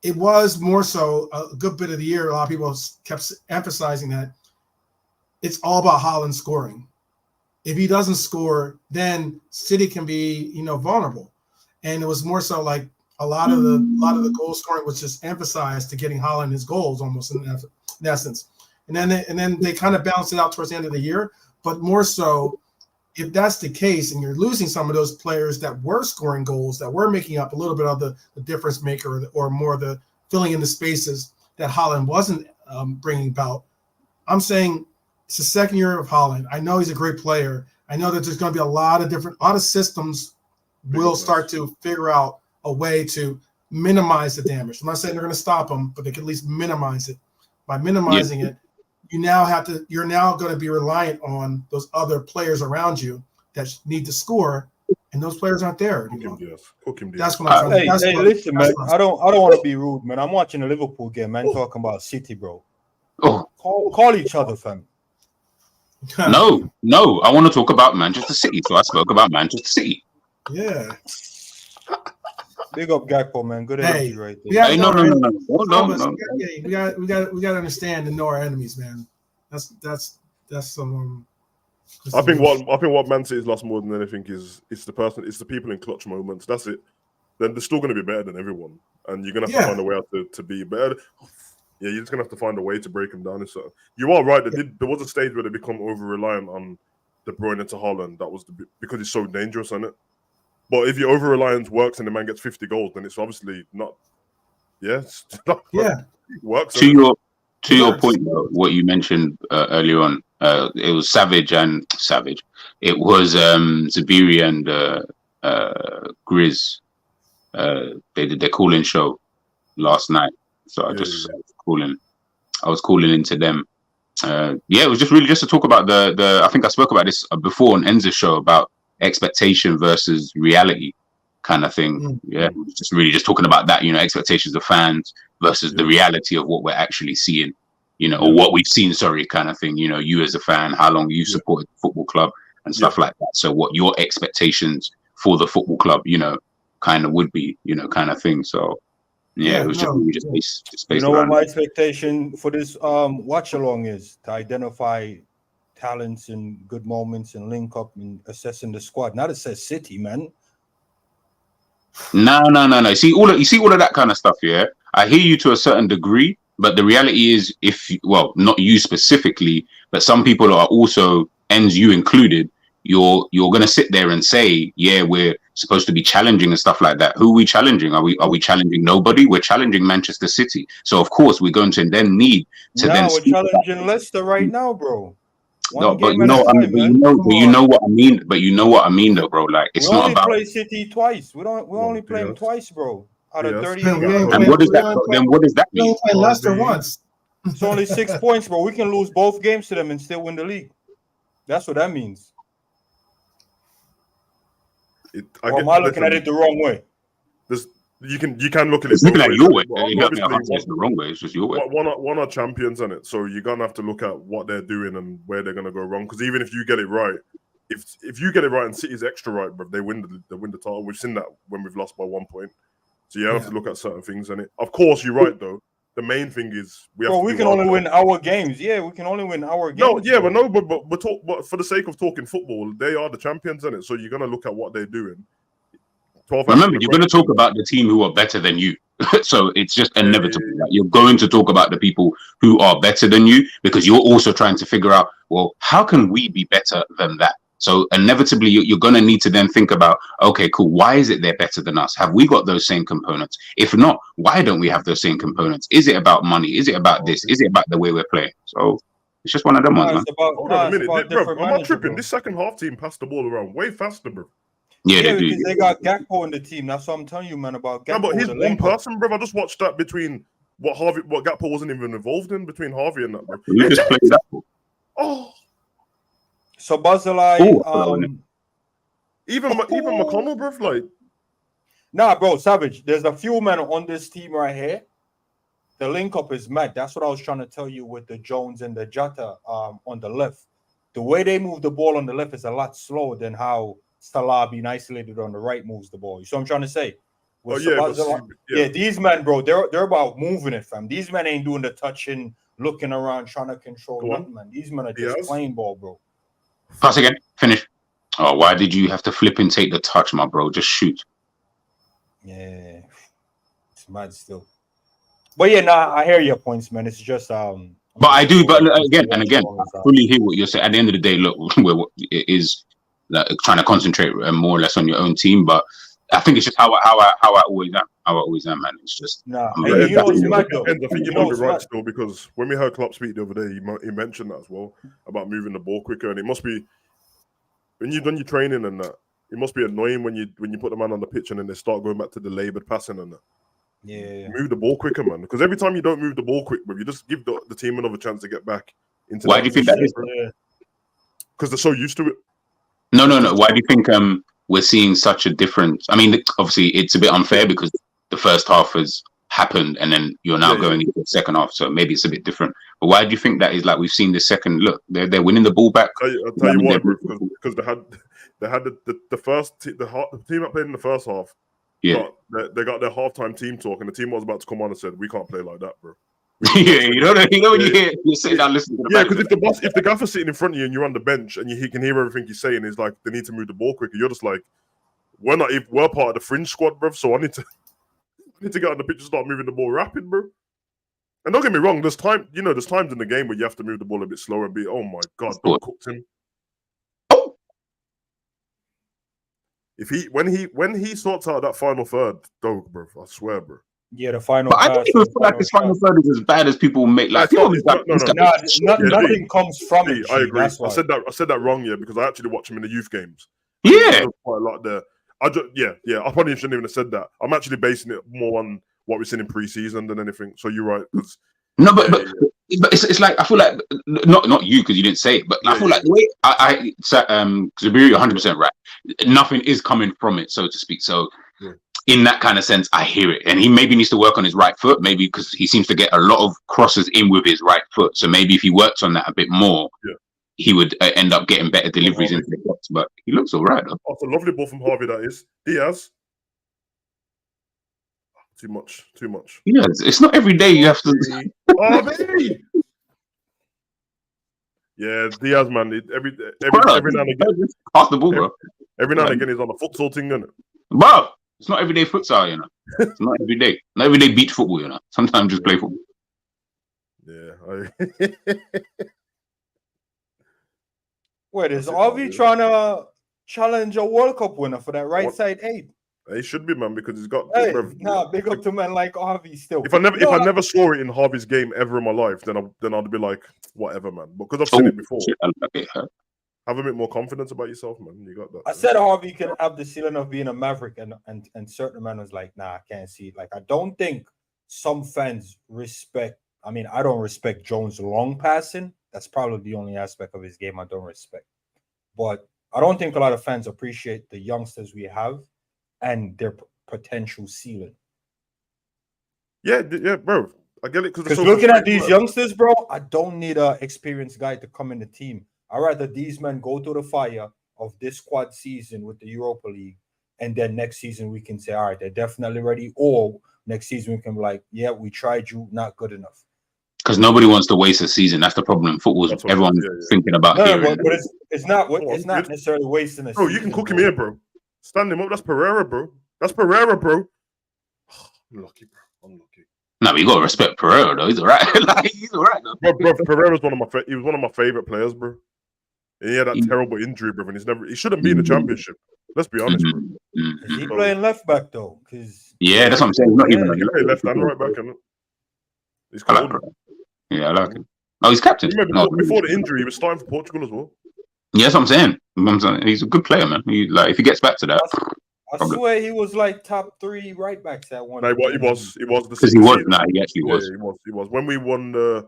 it was more so a good bit of the year. A lot of people kept emphasizing that it's all about Haaland scoring. If he doesn't score, then City can be, vulnerable. And it was more so like a lot of the goal scoring was just emphasized to getting Haaland his goals almost in essence. And then they kind of balanced it out towards the end of the year. But more so, if that's the case, and you're losing some of those players that were scoring goals, that were making up a little bit of the difference maker, or more the filling in the spaces that Haaland wasn't bringing about, I'm saying it's the second year of Haaland. I know he's a great player. I know that there's going to be a lot of systems will start to figure out a way to minimize the damage. I'm not saying they're going to stop him, but they can at least minimize it. By minimizing it, you're now going to be reliant on those other players around you that need to score, and those players aren't there anymore. That's what I'm trying to. Listen, man. I don't want to be rude, man. I'm watching a Liverpool game, man. Talking about City, bro. Oh, call each other, fam. No. I want to talk about Manchester City, so I spoke about Manchester City. Yeah. Big up Gakpo, man. Good energy right there. No. We got to understand and know our enemies, man. That's some. I think what Man City's lost more than anything is it's the people in clutch moments. That's it. Then they're still going to be better than everyone, and you're going to have to find a way out to be better. Yeah, you're just going to have to find a way to break them down. So you are right. There was a stage where they become over reliant on De Bruyne into Haaland. That was because it's so dangerous, isn't it? But if your over reliance works and the man gets 50 goals, then it's obviously not. Yes. Yeah. It works. To your point, though, what you mentioned earlier on, it was Savage. It was Zabiri and Grizz. They did their call-in show last night, so I was calling into them. It was just really just to talk about the. I think I spoke about this before on Enza's show about expectation versus reality kind of thing. Yeah, just talking about that, expectations of fans versus the reality of what we're actually seeing, or what we've seen, kind of thing. You as a fan, how long you supported the football club and stuff like that. So what your expectations for the football club, kind of would be, kind of thing. So it was just based what my expectation for this watch along is to identify talents and good moments and link up and assessing the squad. Not it says City, man. No. You see all of that kind of stuff. Yeah, I hear you to a certain degree, but the reality is, not you specifically, but some people are also, and you included, you're gonna sit there and say, yeah, we're supposed to be challenging and stuff like that. Who are we challenging? Are we challenging nobody? We're challenging Manchester City. So of course we're going to then need to we're challenging Leicester right now, bro. But you know what I mean. But you know what I mean, though, bro. Like it's not about. We only play City twice. We only play them twice, bro. Out of 30. And what does that? Then what does that mean? We only play Leicester once. It's only 6 points, bro. We can lose both games to them and still win the league. That's what that means. Am I looking at it the wrong way? You can look at it. It's looking at your way. It's the wrong way. It's just your way. One are champions in it, so you're gonna have to look at what they're doing and where they're gonna go wrong. Because even if you get it right, if you get it right and City's extra right, but they win the title. We've seen that when we've lost by 1 point. So you have to look at certain things in it. Of course, you're right though. The main thing is we can only win our games. Yeah, we can only win our games. But for the sake of talking football, they are the champions in it. So you're gonna look at what they're doing. Remember, you're going to talk about the team who are better than you. So it's just inevitable. Like, you're going to talk about the people who are better than you because you're also trying to figure out, well, how can we be better than that? So inevitably, you're going to need to then think about, okay, cool. Why is it they're better than us? Have we got those same components? If not, why don't we have those same components? Is it about money? Is it about this? Is it about the way we're playing? So it's just one of them ones, man. Hold on a minute, bro. I'm not tripping. This second half team passed the ball around way faster, bro. Yeah, they do. Because they got Gakpo in the team. That's what I'm telling you, man, about Gakpo. No, but he's one person, bro. I just watched that between what Gakpo wasn't even involved in between Harvey and that, bro. We just played that. Oh. So Barzilai, even McConnell, bro, like. Nah, bro, Savage. There's a few men on this team right here. The link up is mad. That's what I was trying to tell you with the Jones and the Jota on the left. The way they move the ball on the left is a lot slower than how Salah being isolated on the right moves the ball. You see what I'm trying to say? With Oh, yeah, Salah- these men, bro, they're about moving it, fam. These men ain't doing the touching, looking around, trying to control Go on. nothing, man. These men are just Diaz? playing ball, bro. Pass again. Finish. Oh, why did you have to flip and take the touch, my bro? Just shoot. Yeah, it's mad still. But yeah, nah, I hear your points, man. It's just But I do. But again, I fully hear what you're saying. At the end of the day, look, it is trying to concentrate more or less on your own team. But I think it's just how I always am. How I always am, man. It's just. Nah, I think you might be right still, because when we heard Klopp speak the other day, he mentioned that as well about moving the ball quicker, and it must be when you've done your training and that. It must be annoying when you put the man on the pitch and then they start going back to the laboured passing and that. Yeah, Move the ball quicker, man. Because every time you don't move the ball quick, bro, you just give the team another chance to get back into. Why do you think that is? Because they're so used to it. No. Why do you think we're seeing such a difference? I mean, obviously, it's a bit unfair because the first half has happened and then you're now going into the second half, so maybe it's a bit different. But why do you think that is? Like, we've seen the second look, they're winning the ball back. I'll tell you why, bro. Because they had the team that played in the first half. Yeah, they got their halftime team talk, and the team was about to come on and said, "We can't play like that, bro." yeah, you know when you're sitting down listening to the because if the gaffer's sitting in front of you and you're on the bench and he can hear everything he's saying, is like they need to move the ball quicker. You're just like, we're part of the fringe squad, bro. So I need to get on the pitch and start moving the ball rapid, bro. And don't get me wrong, there's times in the game where you have to move the ball a bit slower and be, oh my god, don't cook him. When he sorts out that final third, dog, bro, I swear, bro. Yeah, the final. But I don't even feel like his final third is as bad as people make. Like, nothing comes from it. I agree. I said that wrong, yeah, because I actually watch him in the youth games. Yeah, quite a lot there. I probably shouldn't even have said that. I'm actually basing it more on what we've seen in pre-season than anything. So you're right. No, but it's like I feel like not you because you didn't say it, but I feel like the way Zabiri, you're 100% right. Nothing is coming from it, so to speak. So in that kind of sense, I hear it, and he maybe needs to work on his right foot, maybe because he seems to get a lot of crosses in with his right foot. So maybe if he works on that a bit more, he would end up getting better deliveries into the box. But he looks all right, though. That's a lovely ball from Harvey. That is Diaz. Too much. Yeah, it's not every day you have to. Oh, baby. Yeah, Diaz, man. Every now and again. Pass the ball, bro. Every now and again, he's on the futsal thing, isn't it? Bro, it's not everyday futsal, you know. It's not every day. Not every day beach football, you know. Sometimes just play football. Yeah. Wait, is Harvey trying to challenge a World Cup winner for that right side 8? He should be, man, because he's got. Big up to men like Harvey still. If I never saw it in Harvey's game ever in my life, then I'd be like, whatever, man. But because I've seen it before, have a bit more confidence about yourself, man. You got that. I said Harvey can have the ceiling of being a maverick, and certain man was like, nah, I can't see it. Like, I don't think some fans respect. I mean, I don't respect Jones' long passing. That's probably the only aspect of his game I don't respect. But I don't think a lot of fans appreciate the youngsters we have and their potential ceiling. Yeah, bro. I get it because looking at these youngsters, bro, I don't need an experienced guy to come in the team. I'd rather these men go through the fire of this squad season with the Europa League, and then next season we can say, all right, they're definitely ready. Or next season we can be like, yeah, we tried you, not good enough. Because nobody wants to waste a season. That's the problem in football. Everyone's thinking about but it's not necessarily wasting a season. Bro, you can cook him here, bro. Stand him up. That's Pereira, bro. I'm lucky, bro. I'm lucky. No, but you gotta respect Pereira, though. He's all right. He's all right, though. Bro, Pereira's one of my favorite players, bro. And he had that terrible injury, bro, and he shouldn't be in the championship. Let's be honest, bro. Is he playing left back though? That's what I'm saying. He's not even he play left and right back, isn't it? He's I like I like him. Oh, he's captain. Before the injury, he was starting for Portugal as well. Yeah, that's what I'm saying. He's a good player, man. If he gets back to that. I swear he was like top 3 right backs at one. No, he was. Because he was. Nah, he actually was. He was. When we won the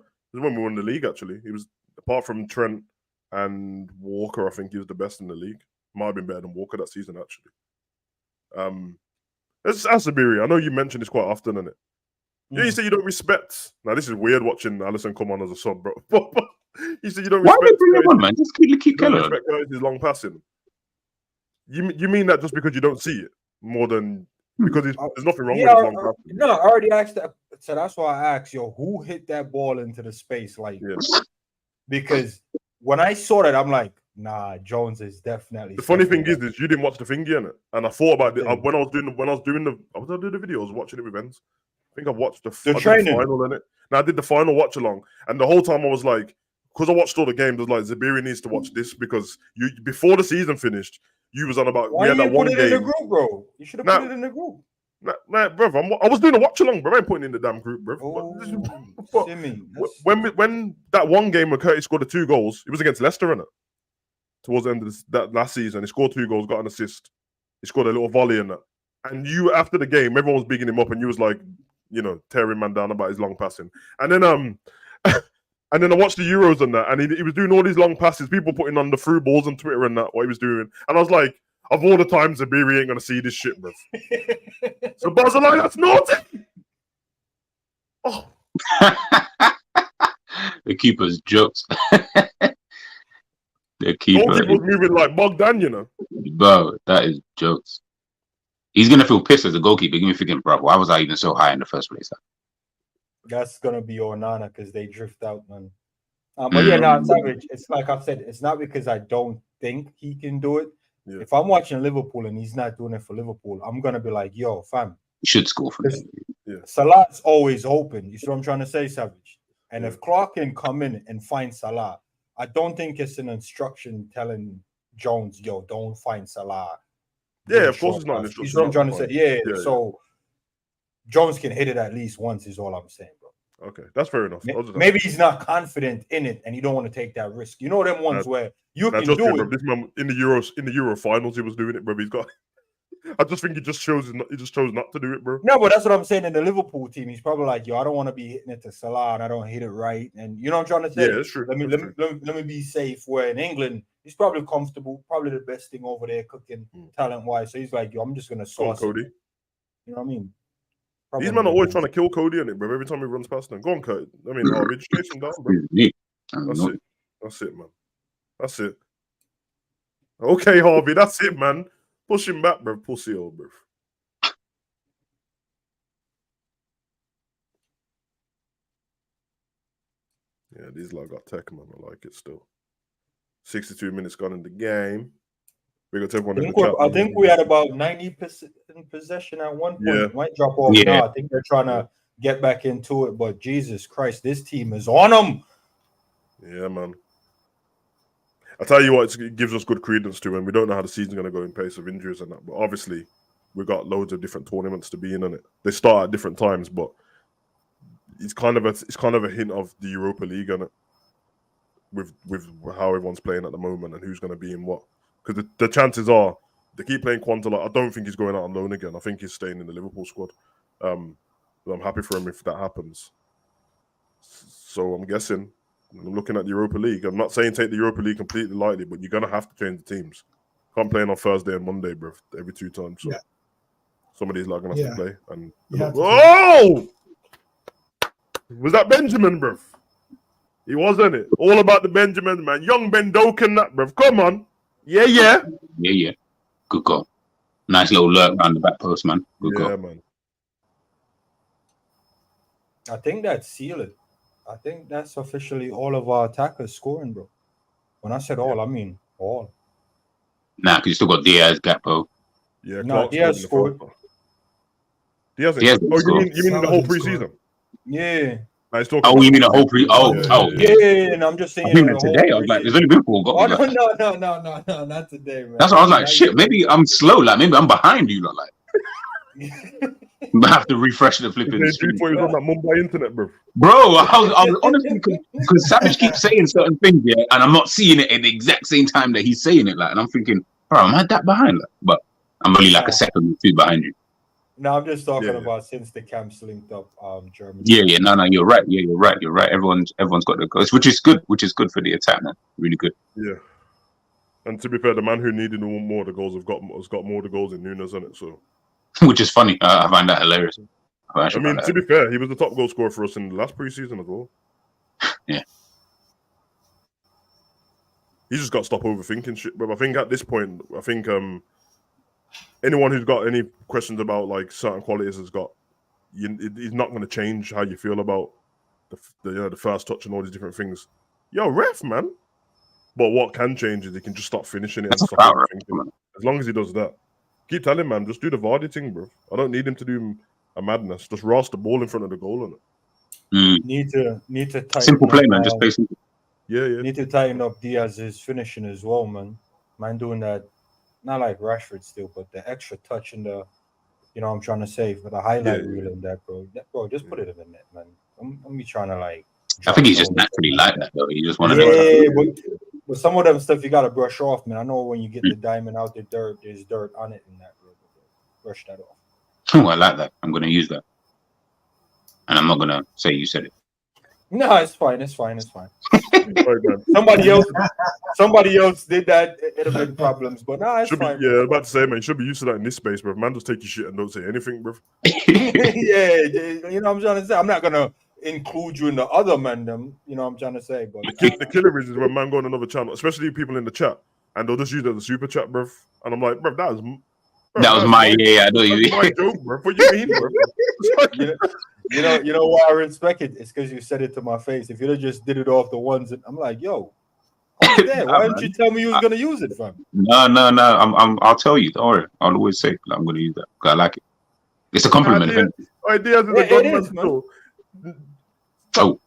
league, actually, he was, apart from Trent and Walker, I think he was the best in the league. Might have been better than Walker that season, actually. It's Asabiri. I know you mention this quite often, isn't it? Yeah, you say you don't respect. Now, this is weird watching Allison come on as a sub, bro. You said you don't respect. Why would you bring him on, man? Just keep Keller. Respect his long passing. You mean that just because you don't see it more than because there's nothing wrong Yeah, with it. Long no, I already asked that. So that's why I asked, yo, who hit that ball into the space? Like, because when I saw that, I'm like, nah, Jones is definitely. The funny thing is you didn't watch the thing yet, and I thought about it when I was doing the video. I was watching it with Benz. I think I watched the final in it. Now I did the final watch along, and the whole time I was like, because I watched all the games, I was like, Zabiri needs to watch this because you before the season finished, you was on about why we had that one put it game. in the group, bro? You should have put it in the group. Nah, brother, I was doing a watch along, bro. I ain't putting in the damn group, bro. But when that one game where Curtis scored the 2 goals, it was against Leicester, innit? Towards the end of that last season, he scored 2 goals, got an assist. He scored a little volley in that. And you, after the game, everyone was bigging him up, and you was like, tearing man down about his long passing. And then, and then I watched the Euros and that, and he was doing all these long passes. People putting on the through balls on Twitter and that what he was doing, and I was like, of all the times, Zabiri ain't gonna see this shit, bro. So Buzz like, that's naughty. Oh, the keeper's jokes. The keeper was moving like Bogdan, Bro, that is jokes. He's gonna feel pissed as a goalkeeper. He's gonna be thinking, bro, why was I even so high in the first place? That's gonna be Onana because they drift out, man. But yeah, no, Savage. It's like I said, it's not because I don't think he can do it. Yeah. If I'm watching Liverpool and he's not doing it for Liverpool, I'm gonna be like, yo, fam. You should score for them. Yeah. Salah's always open. You see what I'm trying to say, Savage? And if Clark can come in and find Salah, I don't think it's an instruction telling Jones, yo, don't find Salah. Yeah, of course it's not an instruction. You see what I'm trying to say? Yeah. So Jones can hit it at least once is all I'm saying, bro. Okay, that's fair enough. Maybe he's not confident in it and you don't want to take that risk. You know them ones where you can do it. Bro, this man in the Euro finals, he was doing it, bro. He's got I just think he just chose not to do it, bro. No, but that's what I'm saying in the Liverpool team. He's probably like, yo, I don't want to be hitting it to Salah and I don't hit it right. And you know what I'm trying to say? Yeah, that's true. Let me be safe. Where in England, he's probably comfortable, probably the best thing over there cooking talent-wise. So he's like, yo, I'm just going to sauce Cody. You know what I mean? Probably these men are always trying to kill Cody in it, bro. Every time he runs past them. Go on, Cody. I mean, Harvey, just chase him down, bro. That's it, man. That's it. Okay, Harvey, that's it, man. Push him back, bro. Pussy old, bro. Yeah, these lot got tech, man. I like it still. 62 minutes gone in the game. We got everyone in the chat. I think we had about 90% in possession at one point. Yeah. Might drop off now. I think they're trying to get back into it, but Jesus Christ, this team is on them. Yeah, man. I tell you what, it gives us good credence to, and we don't know how the season's going to go in pace of injuries and that. But obviously, we've got loads of different tournaments to be in it. They start at different times, but it's kind of a hint of the Europa League, isn't it? With how everyone's playing at the moment and who's going to be in what. Because the chances are they keep playing Quanta. I don't think he's going out on loan again. I think he's staying in the Liverpool squad. I'm happy for him if that happens. So I'm guessing. I'm looking at the Europa League. I'm not saying take the Europa League completely lightly, but you're going to have to change the teams. Can't play on Thursday and Monday, bro, every 2 times. So some of these are going to have to play. And oh! Was that Benjamin, bro? He wasn't it. All about the Benjamin, man. Young Ben Doken, that, bro. Come on. Yeah. Good goal. Nice little lurk around the back post, man. Good goal. Man. I think that's sealed. I think that's officially all of our attackers scoring, bro. When I said all, I mean all. Nah, because you still got Diaz, Gakpo. Yeah, no, Diaz scored. Diaz you mean the whole preseason? Yeah. Oh, you mean the whole pre? Yeah. And I'm just saying. I mean, today I was like, there's only been 4 goals. Oh no, not today, man. That's what I was like. Shit, maybe I'm slow. Like maybe I'm behind you. Like, I have to refresh the flipping. He thought he was on that Mumbai internet, bro. Bro, I was honestly because Savage keeps saying certain things, and I'm not seeing it at the exact same time that he's saying it. Like, and I'm thinking, bro, am I that behind? Like, but I'm only like a second or 2 behind you. No, I'm just talking about since the camps linked up Germany. Yeah, no, you're right. Yeah, you're right. Everyone's got the goals, which is good for the attack, man. Really good. Yeah. And to be fair, the man who needed more of the goals has got more of the goals in Nunes, isn't it? So, which is funny. I find that hilarious. I mean, to be fair, he was the top goal scorer for us in the last preseason as well. Yeah. He's just got to stop overthinking shit, bro. I think at this point, anyone who's got any questions about like certain qualities has got, it's not going to change how you feel about the first touch and all these different things. Yo, ref, man. But what can change is he can just start finishing it and stop overthinking. As long as he does that, keep telling him, man, just do the Vardy thing, bro. I don't need him to do a madness. Just roast the ball in front of the goal on it. Need to tighten Simple play, up, man. Just play simple. Yeah. Need to tighten up Diaz's finishing as well, man. Man doing that, not like Rashford still, but the extra touch in the, you know what I'm trying to say, for the highlight reel in that, bro. Bro, just put it in the net, man. I'm be trying to like. I think he's just naturally like that, though. He just wanted but some of them stuff you gotta brush off, man. I know when you get the diamond out the dirt, there's dirt on it in that, bro. Brush that off. Oh, I like that. I'm gonna use that, and I'm not gonna say you said it. No, it's fine. somebody else did that. It'd have been problems, but nah, it's fine. Yeah, I was about to say, man, you should be used to that in this space, bro. Man, just take your shit and don't say anything, bro. Yeah, you know what I'm trying to say. I'm not gonna include you in the other man, them. You know what I'm trying to say, but the killer is when man go on another channel, especially people in the chat, and they'll just use it as a super chat, bro. And I'm like, bro, that was my I know you. My joke, bro. What you mean, bro? you know why I respect it? It's because you said it to my face. If you'd have just did it off the ones, I'm like, yo, why didn't you tell me you was gonna use it, fam? No. I'll tell you. Don't worry. I'll always say I'm gonna use that because I like it. It's a compliment. Ideas is a gunman still. Oh,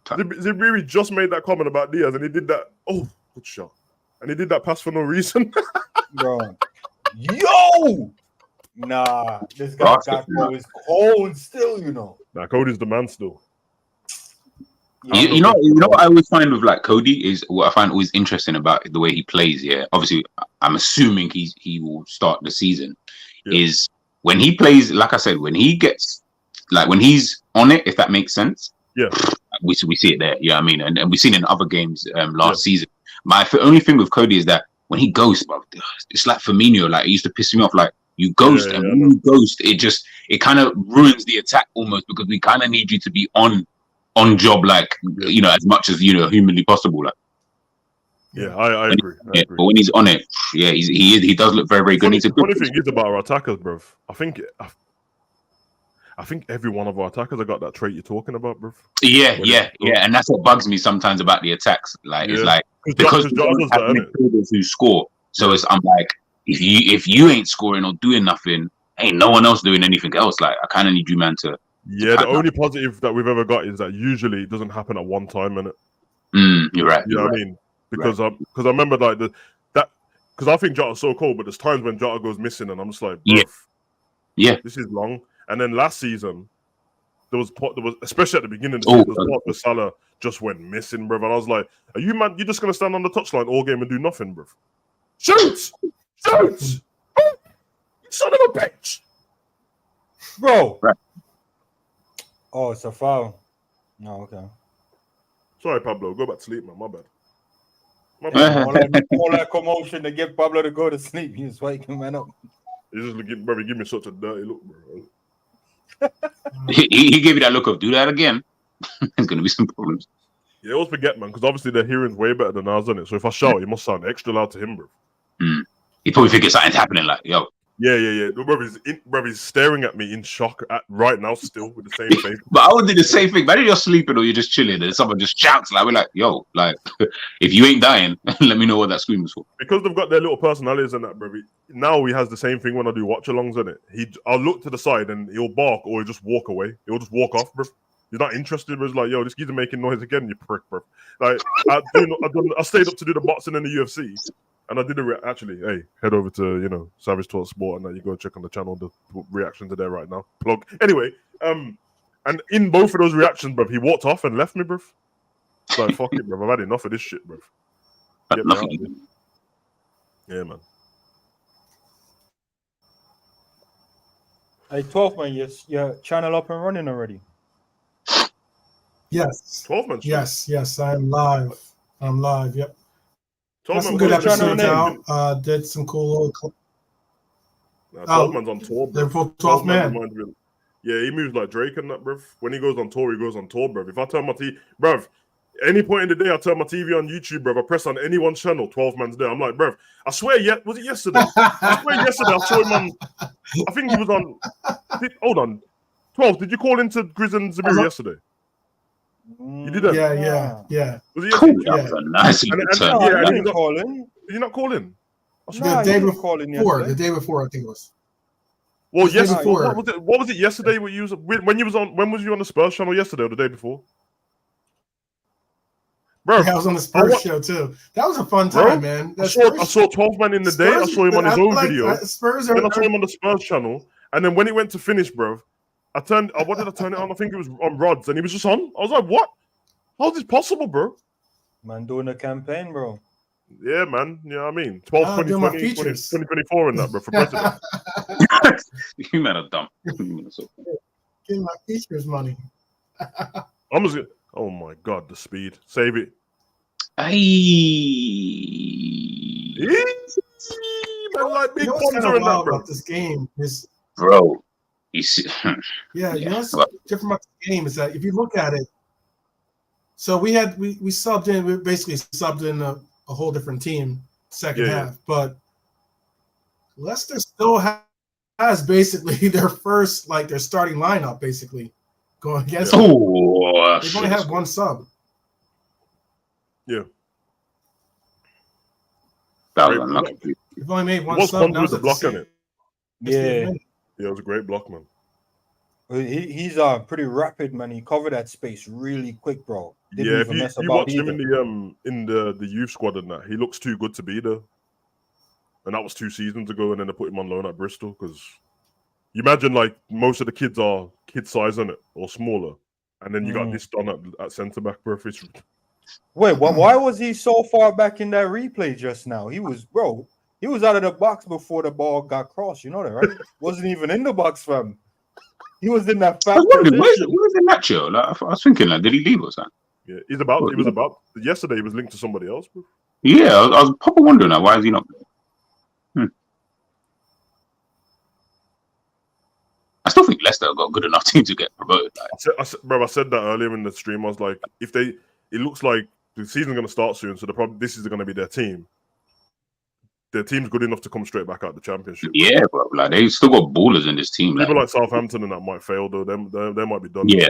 Zibiri just made that comment about Diaz, and he did that. Oh, good shot! And he did that pass for no reason, bro. Yo, nah, this guy is cold still. You know, nah, Cody's the man still. You know what I always find with like Cody is what I find always interesting about the way he plays. Yeah, obviously, I'm assuming he will start the season. Yeah. Is when he plays, like I said, when he gets like when he's on it, if that makes sense. Yeah, we see it there. Yeah, I mean, and we've seen it in other games last season. My only thing with Cody is that when he ghosts, it's like Firmino. Like it used to piss me off. Like you ghost, and when you ghost, it kind of ruins the attack almost because we kind of need you to be on job, like you know, as much as humanly possible. Like, I agree. But when he's on it, he does look very, very good. The funny thing is about our attackers, bro. I think every one of our attackers have got that trait you're talking about, bro. Yeah, and that's what bugs me sometimes about the attacks. Like it's like because we don't have midfielders who score, so I'm like, if you ain't scoring or doing nothing, ain't no one else doing anything else. Like I kind of need you, man, to. Yeah, the only positive that we've ever got is that usually it doesn't happen at one time, innit? You're right. You know what I mean? Because I remember like because I think Jota's so cool, but there's times when Jota goes missing, and I'm just like, this is long. And then last season, there was especially at the beginning of the season, there was part where Salah just went missing, bro. And I was like, are you man? You're just gonna stand on the touchline all game and do nothing, bro? Shoot! Oh, son of a bitch, bro. Right. Oh, it's a foul. No, okay. Sorry, Pablo. Go back to sleep, man. My bad. All that commotion to get Pablo to go to sleep. He was waking man up. He's just looking, bro. He give me such a dirty look, bro. he gave you that look of do that again. There's gonna be some problems. Yeah, I always forget, man, because obviously their hearing's way better than ours, isn't it? So if I shout, it must sound extra loud to him, bro. He probably thinks something's happening, like, yo. Yeah. Bro, he's staring at me in shock right now, still with the same face. But I would do the same thing. Imagine you're sleeping or you're just chilling and someone just shouts, like, we're like, yo, like, if you ain't dying, let me know what that scream was for. Because they've got their little personalities and that, bro. Now he has the same thing when I do watch-alongs, isn't it? I'll look to the side and he'll bark or he'll just walk away. He'll just walk off, bro. He's not interested, but he's like, yo, this geezer making noise again, you prick, bro. Like, I stayed up to do the boxing in the UFC. And I did actually, hey, head over to, Savage Talk Sport, and you go check on the channel. The reactions are there right now. Plug. Anyway, and in both of those reactions, bruv, he walked off and left me, bruv. It's like, fuck it, bruv. I've had enough of this shit, bruv. Get me out of here. Yeah, man. Hey, 12 man, your channel up and running already? Yes. 12 man. Yes, I'm live. Yep. Got some 12 good episodes out. Did some cool little. 12 man's on tour, bro. They're 12 man. Yeah, he moves like Drake and that, bruv. When he goes on tour, bruv. If I turn my TV, bruv, Any point in the day, I turn my TV on YouTube, bro. I press on anyone's channel, 12 man's there. I'm like, bro, I swear, was it yesterday? I swear yesterday I saw him on, I think he was on, hold on. 12, did you call into Grizz and Zamiri yesterday? You didn't? Yeah. Was it yesterday? That was a nice return. Yeah, I didn't call in. Did you not call in? The day before, I think it was. Well, The day yes. before. What was it yesterday? When you was you on the Spurs channel yesterday or the day before? Bro, Yeah, I was on the Spurs show too. That was a fun time, man. I saw 12 man in the day. I saw him on his own video. Then I saw him on the Spurs channel. And then when it went to finish, bro, what did I turn it on? I think it was on Rods, and he was just on. I was like, what? How is this possible, bro? Man, doing a campaign, bro. Yeah, man. You know what I mean? 2024 in that, bro, for president. You men are dumb. Getting my features money. Oh my God, the speed. Save it. Man, like big what's are in that, bro. About this game is, bro. You see, yeah, you know what's different about the game is that if you look at it, so we subbed in, we basically subbed in a whole different team second half, but Leicester still has basically their first, like their starting lineup basically going against them. They've only had one sub. Yeah. That was unlucky. They've only made one sub. That was a block on it. Yeah. Yeah, it was a great block, man. He's pretty rapid, man. He covered that space really quick, bro. If you watch him in the youth squad and that, he looks too good to be there. And that was 2 seasons ago, and then they put him on loan at Bristol because you imagine like most of the kids are kid size in it or smaller, and then you got this done at centre back, bro. Wait, why was he so far back in that replay just now? He was out of the box before the ball got crossed. You know that, right? Wasn't even in the box, fam. He was in that fast position. Where was Nacho? Like, I was thinking, like, did he leave or something? Yeah, he was about. Yesterday, he was linked to somebody else, bro. Yeah, I was probably wondering that. Why is he not there? I still think Leicester have got a good enough team to get promoted. Like. I said that earlier in the stream. I was like, it looks like the season's going to start soon, so this is going to be their team. Their team's good enough to come straight back out the Championship. Yeah, bro. Like they still got ballers in this team. People like Southampton and that might fail though. They might be done. Yeah,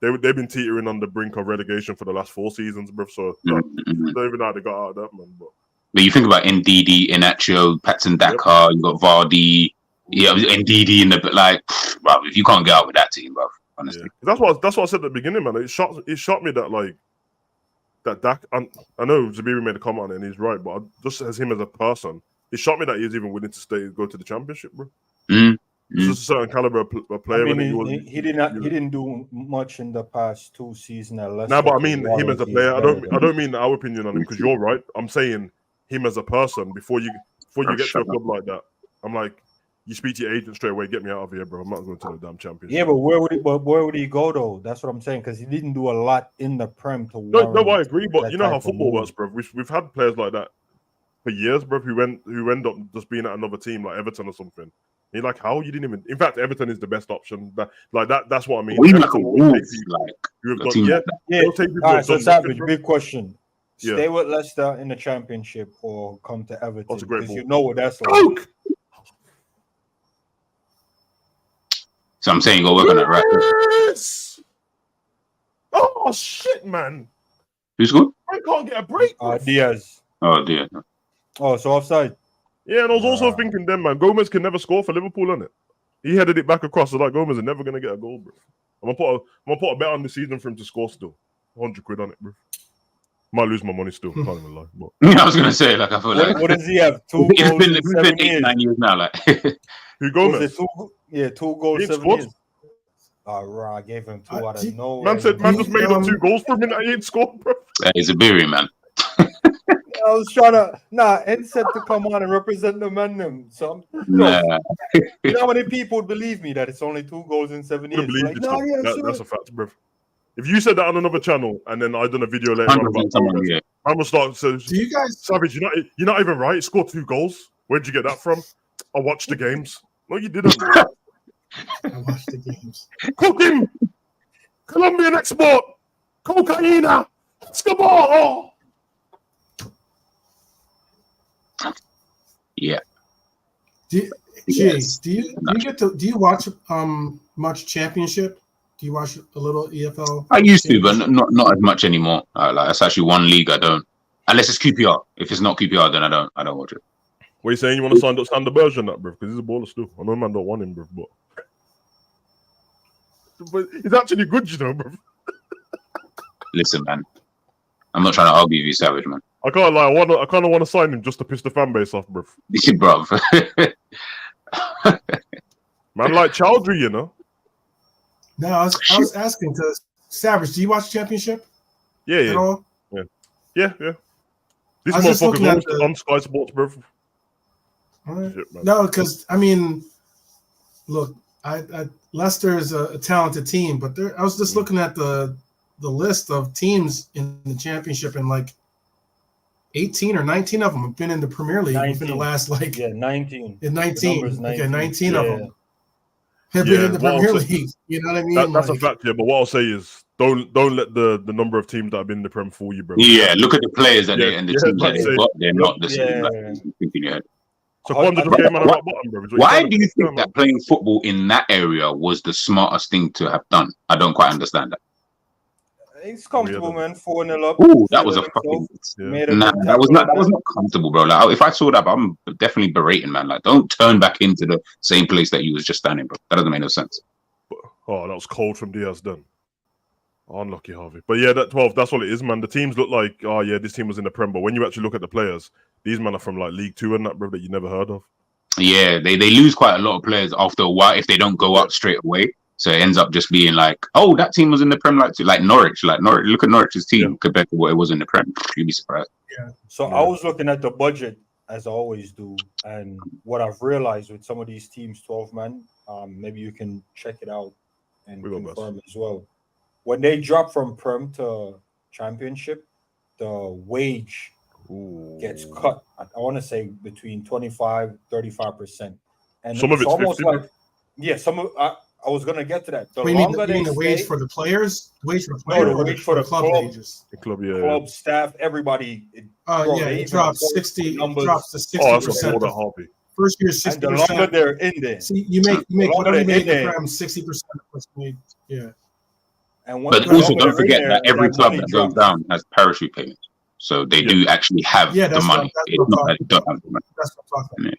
they've been teetering on the brink of relegation for the last 4 seasons, bro. So don't even know how they got out of that, man. But you think about Ndidi, Inacio, Patson Dakar. You got Vardy. Yeah, Ndidi in the like. Bro, if you can't get out with that team, bro, honestly. Yeah. That's what I said at the beginning, man. It shocked me that like. That Dak, I know Zabiri made a comment on it and he's right, but just as him as a person, it shocked me that he was even willing to go to the Championship, bro. It's just a certain caliber of player. I mean, he didn't do much in the past 2 seasons at Leicester. No, but I mean him as a player. I don't mean our opinion on him because you're right. I'm saying him as a person before you get to a club like that. I'm like, you speak to your agent straight away, get me out of here, bro. I'm not going to the damn Championship. Yeah, but where would he go though? That's what I'm saying because he didn't do a lot in the Prem to. No, I agree, but you know how football works, bro. We've had players like that for years, bro, who end up just being at another team like Everton or something. You're like, how you didn't even? In fact, Everton is the best option. That's what I mean. Well, like a Wolves, like yeah. All right, so Savage, big question. Stay with Leicester in the Championship or come to Everton? That's a great ball. You know what that's like. So I'm saying you got to work on that, right? Yes! Oh shit, man! Who's good? I can't get a break. Diaz. Oh dear. Oh, so offside. Yeah, and I was also thinking, then, man, Gomez can never score for Liverpool, innit? He headed it back across. So like Gomez is never gonna get a goal, bro. I'm gonna put a bet on the season for him to score still. 100 quid on it, bro. Might lose my money still. Can't even lie. But... Yeah, I was gonna say, like, I feel like. What does he have? 2 goals. It's been 8-9 years now, like. Who Gomez? 2 goals, 7 years. I gave him 2 out of nowhere. Man just made up 2 goals for him and he ain't scored, bro. He's a berry, man. I was trying to Hindsight to come on and represent the man them. So you know how many people would believe me that it's only 2 goals in 7 years? Like, that's a fact, bro. If you said that on another channel and then I done a video later on about Gomez, I'm gonna start. So, do you guys, Savage? You're not even right. He scored 2 goals. Where'd you get that from? I watched the games. No, you didn't. I watched the games. Cook him. Colombian export. Cocaina. Skabal! Yeah. Do you watch much championship? Do you watch a little EFL? I used to, but not as much anymore. Like that's actually one league I don't, unless it's QPR. If it's not QPR, then I don't watch it. What are you saying? You want to sign up Sander Berge on that, bro? Because he's a baller still. I know man don't want him, bro, but he's actually good, you know, bro. Listen, man, I'm not trying to argue with you, Savage, man. I can't lie. I kind of want to sign him just to piss the fan base off, bro. Bro. Man, like Chowdhury, you know. No, I was asking because Savage, do you watch championship? Yeah. At all? Yeah. This I was just looking motherfucker's at on Sky Sports, bro. Right. Shit, man. No, because I mean, look, Leicester is a talented team, but I was just looking at the list of teams in the championship, and like 18 or 19 of them have been in the Premier League within the last 19. In 19. Okay, 19 of them have Yeah, been in the what Premier I'll League. You know what I mean? That's a fact, yeah. But what I'll say is, don't let the number of teams that have been in the Prem fool you, bro. Yeah, look at the players that Yeah, they and the yeah, teams that like they've say- got. They're not the Yeah. same. Like, thinking your head. So Kwanzaa just came out of that bottom, bro. Why do you think that playing football in that area was the smartest thing to have done? I don't quite understand that. It's comfortable, man. 4-0 up. Ooh, that was a fucking Made a nah. good That was tackle. not comfortable, bro. Like if I saw that, I'm definitely berating, man. Like don't turn back into the same place that you was just standing, bro. That doesn't make no sense. Oh, that was cold from Diaz done. Unlucky Harvey. But yeah, that 12, that's all it is, man. The teams look like, oh yeah, this team was in the Prem, but when you actually look at the players, these men are from like League 2 and that, bro, that you never heard of. Yeah, they lose quite a lot of players after a while if they don't go up straight away. So it ends up just being like, oh, that team was in the Prem like Norwich. Like Norwich, look at Norwich's team compared to what it was in the Prem. You'd be surprised. So I was looking at the budget as I always do, and what I've realized with some of these teams, 12 man, maybe you can check it out and confirm as well. When they drop from Prem to Championship, the wage gets cut. I want to say between 25-35%, and some of it's almost 50. Like some of. I was gonna get to that. The you longer mean they the wage stay, for the players, the wage for the no, players, the wage for the club wages. The club, club staff, everybody. It drops 60. Numbers. It drops to 60%. Oh, that's a that Harvey. First year 60%. And the longer they're in there, see, you make whatever you make in from 60% of what's made. Yeah. And but also don't forget that every club that goes down has parachute payments, so they do actually have the money. It's not that they don't have the money. That's what I'm talking about.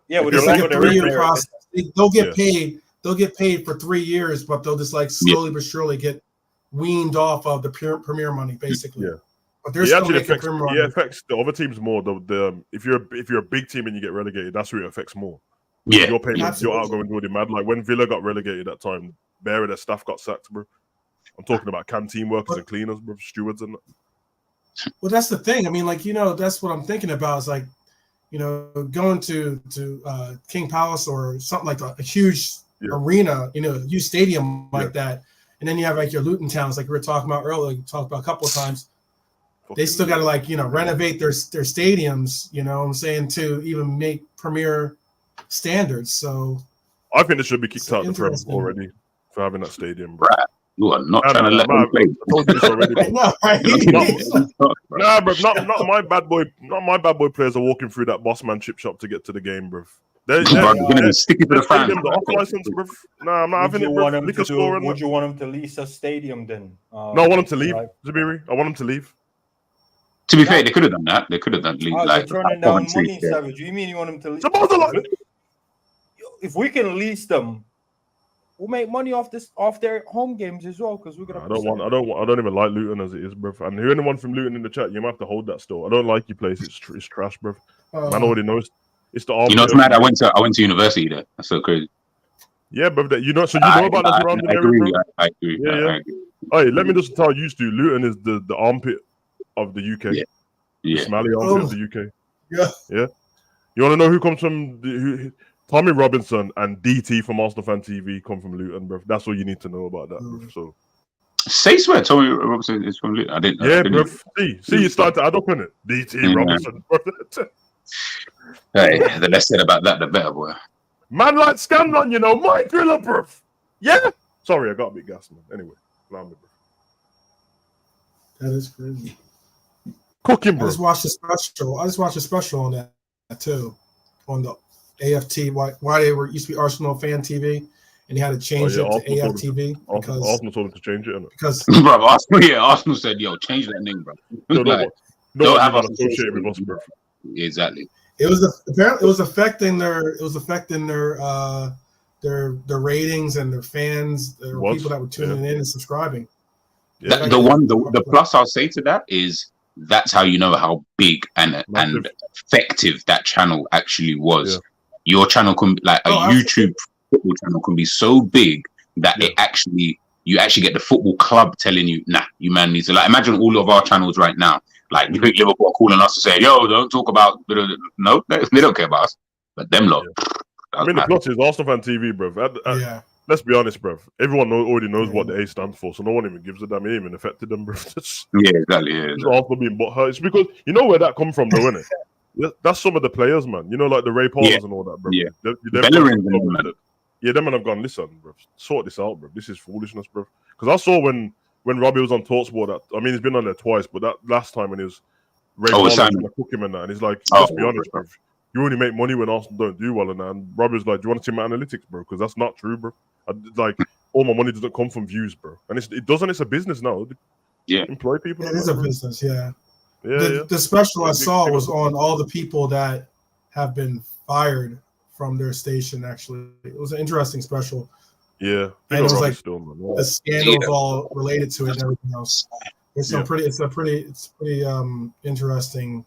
Yeah, with it's the like a longer they're in 3-year there, process. They'll get paid. They'll get paid for 3 years, but they'll just like slowly but surely get weaned off of the Premier money, basically. Yeah. But they're still making affects, Premier money. it affects the other teams more. The if you're a big team and you get relegated, that's who it affects more. Yeah, your payments, your outgoing really mad. Like when Villa got relegated that time, bare of their staff got sacked, bro. I'm talking about canteen workers and cleaners, bro, stewards and that. Well, that's the thing. I mean, like, that's what I'm thinking about. Is like, going to King Palace or something like a huge arena, huge stadium like that, and then you have like your Luton towns, like we were talking about earlier, talked about a couple of times. They still got to renovate their stadiums, what I'm saying, to even make Premier standards. So I think they should be kicked out of the Prem already for having that stadium, bro. Right. You are not trying to let them play. I told you this already. Nah, bro. Not my bad boy. Not my bad boy players are walking through that boss man chip shop to get to the game, bro. They're going to be sticky to the fans. The off license, bro. Nah, I'm not having it, bro. Would you want them to lease a stadium then? No, I want them to leave, Zabiri. I want them to leave. To be fair, they could have done that. They could have done like turning down money, Savage. You mean you want them to leave? If we can lease them, we'll make money off their home games as well, because we're gonna. I don't even like Luton as it is, bro. And anyone from Luton in the chat, you might have to hold that store. I don't like your place. It's trash, bro. Man already knows. It's the army. You know what's mad? I went to university there. That's so crazy. Yeah, bro. So you know about the surrounding area, bro. I agree. Yeah. Hey, let me just tell you, Stu. Luton is the armpit of the UK. Yeah. The smelly armpit of the UK. Yeah. You want to know who comes from? Tommy Robinson and DT from Arsenal Fan TV come from Luton, bro. That's all you need to know about that, bro. So, say swear, Tommy Robinson is from Luton. I didn't. Yeah, bro. See, you start to add up in it. DT Robinson. Hey, the less said about that, the better, boy. Man like Scanlon, my driller, bro. Yeah. Sorry, I got a bit gas, man. Anyway, allow me, bro. That is crazy. Cooking, I bro. just watched a special on that too, on the AFT. Why they were used to be Arsenal fan TV, and they had to change it to AFTV Arsenal told them to change it, innit? because Bro, Arsenal said, "Yo, change that name, bro." No, Like, no don't one have man us associated with us, bro. Exactly. it was apparently it was affecting their ratings and their fans, their people that were tuning in and subscribing. Yeah. The plus I'll say to that is that's how you know how big and effective that channel actually was. Yeah. Your channel can be like a YouTube football channel can be so big that you actually get the football club telling you, nah, you man need to, like, imagine all of our channels right now. Like, you think Liverpool are calling us to say, yo, don't talk about, no, they don't care about us. But them lot. I mean, the plus is Arsenal fan TV, bro. Let's be honest, bro. Everyone already knows what the A stands for, so no one even gives a damn. It even affected them, bro. Exactly. Yeah, Arsenal being butthurt. It's because you know where that come from, though, innit? That's some of the players, man. You know, like the Ray Paulers and all that, bro. Yeah. Bellerin, them man have gone, listen, bro, sort this out, bro. This is foolishness, bro. Because I saw when Robbie was on TalkSport, he's been on there twice, but that last time when he was Ray Paulers trying to cook him and that, and he's like, let's be honest, bro. You only make money when Arsenal don't do well and that. And Robbie's like, do you want to see my analytics, bro? Because that's not true, bro. All my money doesn't come from views, bro. And it's a business now. Yeah. Employ people. It is a business, yeah. Yeah, the special I saw was on all the people that have been fired from their station. Actually, it was an interesting special. Yeah, and it was like the scandals all related to it and everything else. It's pretty interesting.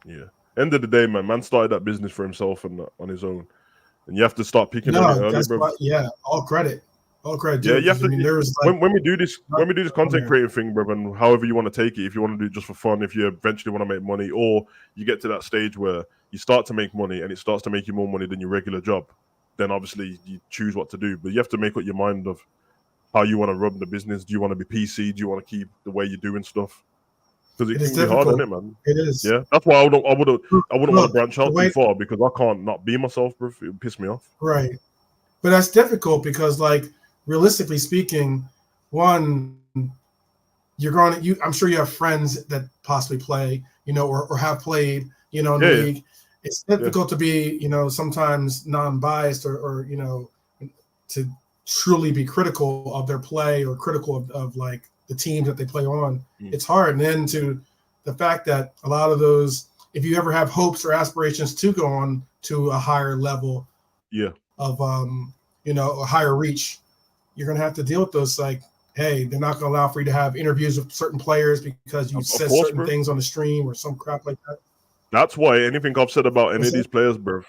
Yeah. End of the day, man started that business for himself and on his own, and you have to start picking on it early, bro. All credit. Yeah, you have to. When we do this content creating thing, bro, and however you want to take it, if you want to do it just for fun, if you eventually want to make money, or you get to that stage where you start to make money and it starts to make you more money than your regular job, then obviously you choose what to do. But you have to make up your mind of how you want to run the business. Do you want to be PC? Do you want to keep the way you're doing stuff? Because it can be hard, isn't it, man? It is. Yeah, that's why I wouldn't want to branch out too far, because I can't not be myself, bro. It would piss me off. Right, but that's difficult because, like, realistically speaking, one, I'm sure you have friends that possibly play, or have played, in the league. Yeah. It's difficult to be, sometimes non-biased or to truly be critical of their play or critical of like the teams that they play on. It's hard. And then to the fact that a lot of those, if you ever have hopes or aspirations to go on to a higher level of, a higher reach, you're going to have to deal with those. Like, hey, they're not going to allow for you to have interviews with certain players because you said certain things on the stream or some crap like that. That's why anything I've said about any of these players, bro,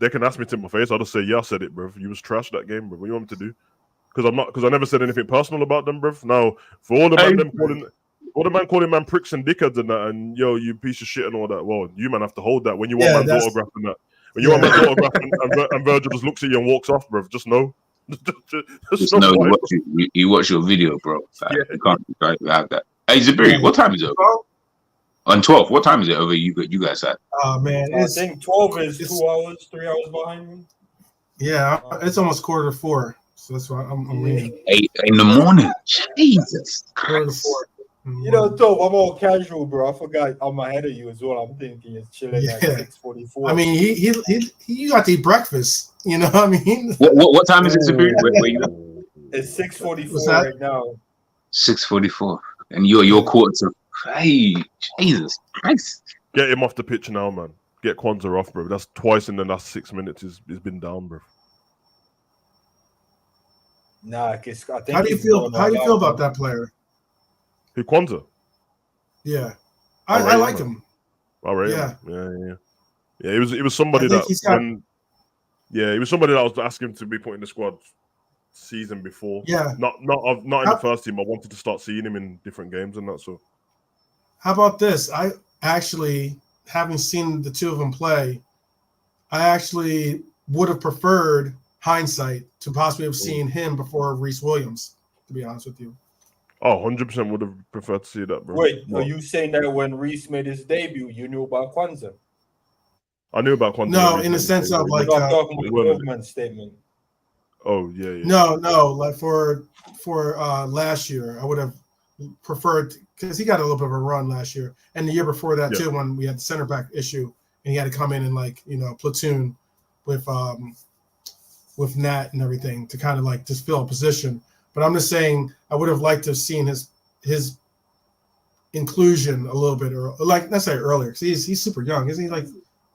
they can ask me to my face. I'll just say, yeah, I said it, bro. You was trash that game, bro. What do you want me to do? Because I never said anything personal about them, bro. Now, for all the man calling man pricks and dickheads and that, and yo, you piece of shit and all that. Well, you man have to hold that when you want man's autograph and that. When you want man's autograph and Virgil just looks at you and walks off, bro. Just know. Just know you watch your video, bro. You can't have that. Hey, Zabiri, what time is it? On 12, what time is it over you guys at? Oh man, I think 12 is 2 hours, 3 hours behind me. Yeah, it's almost 3:45, so that's why I'm reading. 8 in the morning. Jesus. 3:45. Tom, I'm all casual, bro. I forgot I'm ahead of you as well. I'm thinking it's chilling at 6:44. I mean, he got to eat breakfast. You know what I mean? What time is it, Zabiri? Where you at? It's 6:44 right now. 6:44, and you're quarter to. Hey, Jesus Christ! Get him off the pitch now, man. Get Kwanzaa off, bro. That's twice in the last 6 minutes. He's been down, bro. Nah, I think. How do you feel about that player? Who, Kwanzaa? Yeah, I like him. All right. Yeah. He was somebody that he was somebody that I was asking to be put in the squad season before. Yeah. Not in the first team. I wanted to start seeing him in different games and that. So. How about this? I actually, having seen the two of them play, I actually would have preferred Hindsight to possibly have seen him before Reece Williams, to be honest with you. Oh, 100% would have preferred to see that, bro. Wait, are you saying that when Reece made his debut, you knew about Kwanzaa? I knew about Kwanzaa. No, in the sense of like I'm talking about the government statement. Oh, yeah. No, like for last year, I would have preferred because he got a little bit of a run last year and the year before that Yeah. too, when we had the center back issue and he had to come in and like, you know, platoon with Nat and everything to kind of like just fill a position. But I'm just saying I would have liked to have seen his inclusion a little bit, or like let's say earlier, because he's super young. Isn't he like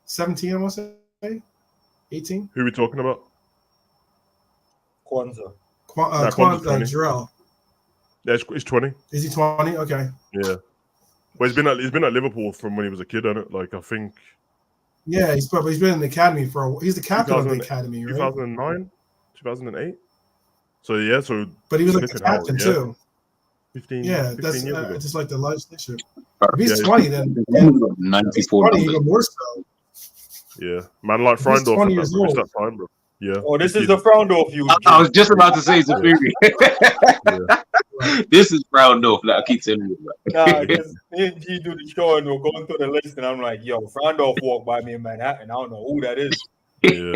17, I want to say? 18? Who are we talking about? Kwanzaa. Kwanzaa's 20. Jarrell. Yeah, he's 20. Is he 20? Okay. Yeah. Well, he's been at Liverpool from when he was a kid, hasn't it? Like, I think. Yeah, he's been in the academy he's the captain of the academy, right? 2009, 2008. So yeah, but he was like the captain yeah. too. 15. Yeah, 15 that's years ago. just like the legislation. If he's Yeah, 20, then 94 20 even more so. Yeah, man, like He's Freindorf. 20 years old. That time, bro. Yeah. Oh, this is the Freundorf you. I was just about to say Zafiri. Yeah. This is Freundorf that I keep telling you about. Nah, because me and G do the show and we're going through the list, and I'm like, yo, Freundorf walked by me in Manhattan. I don't know who that is. Yeah.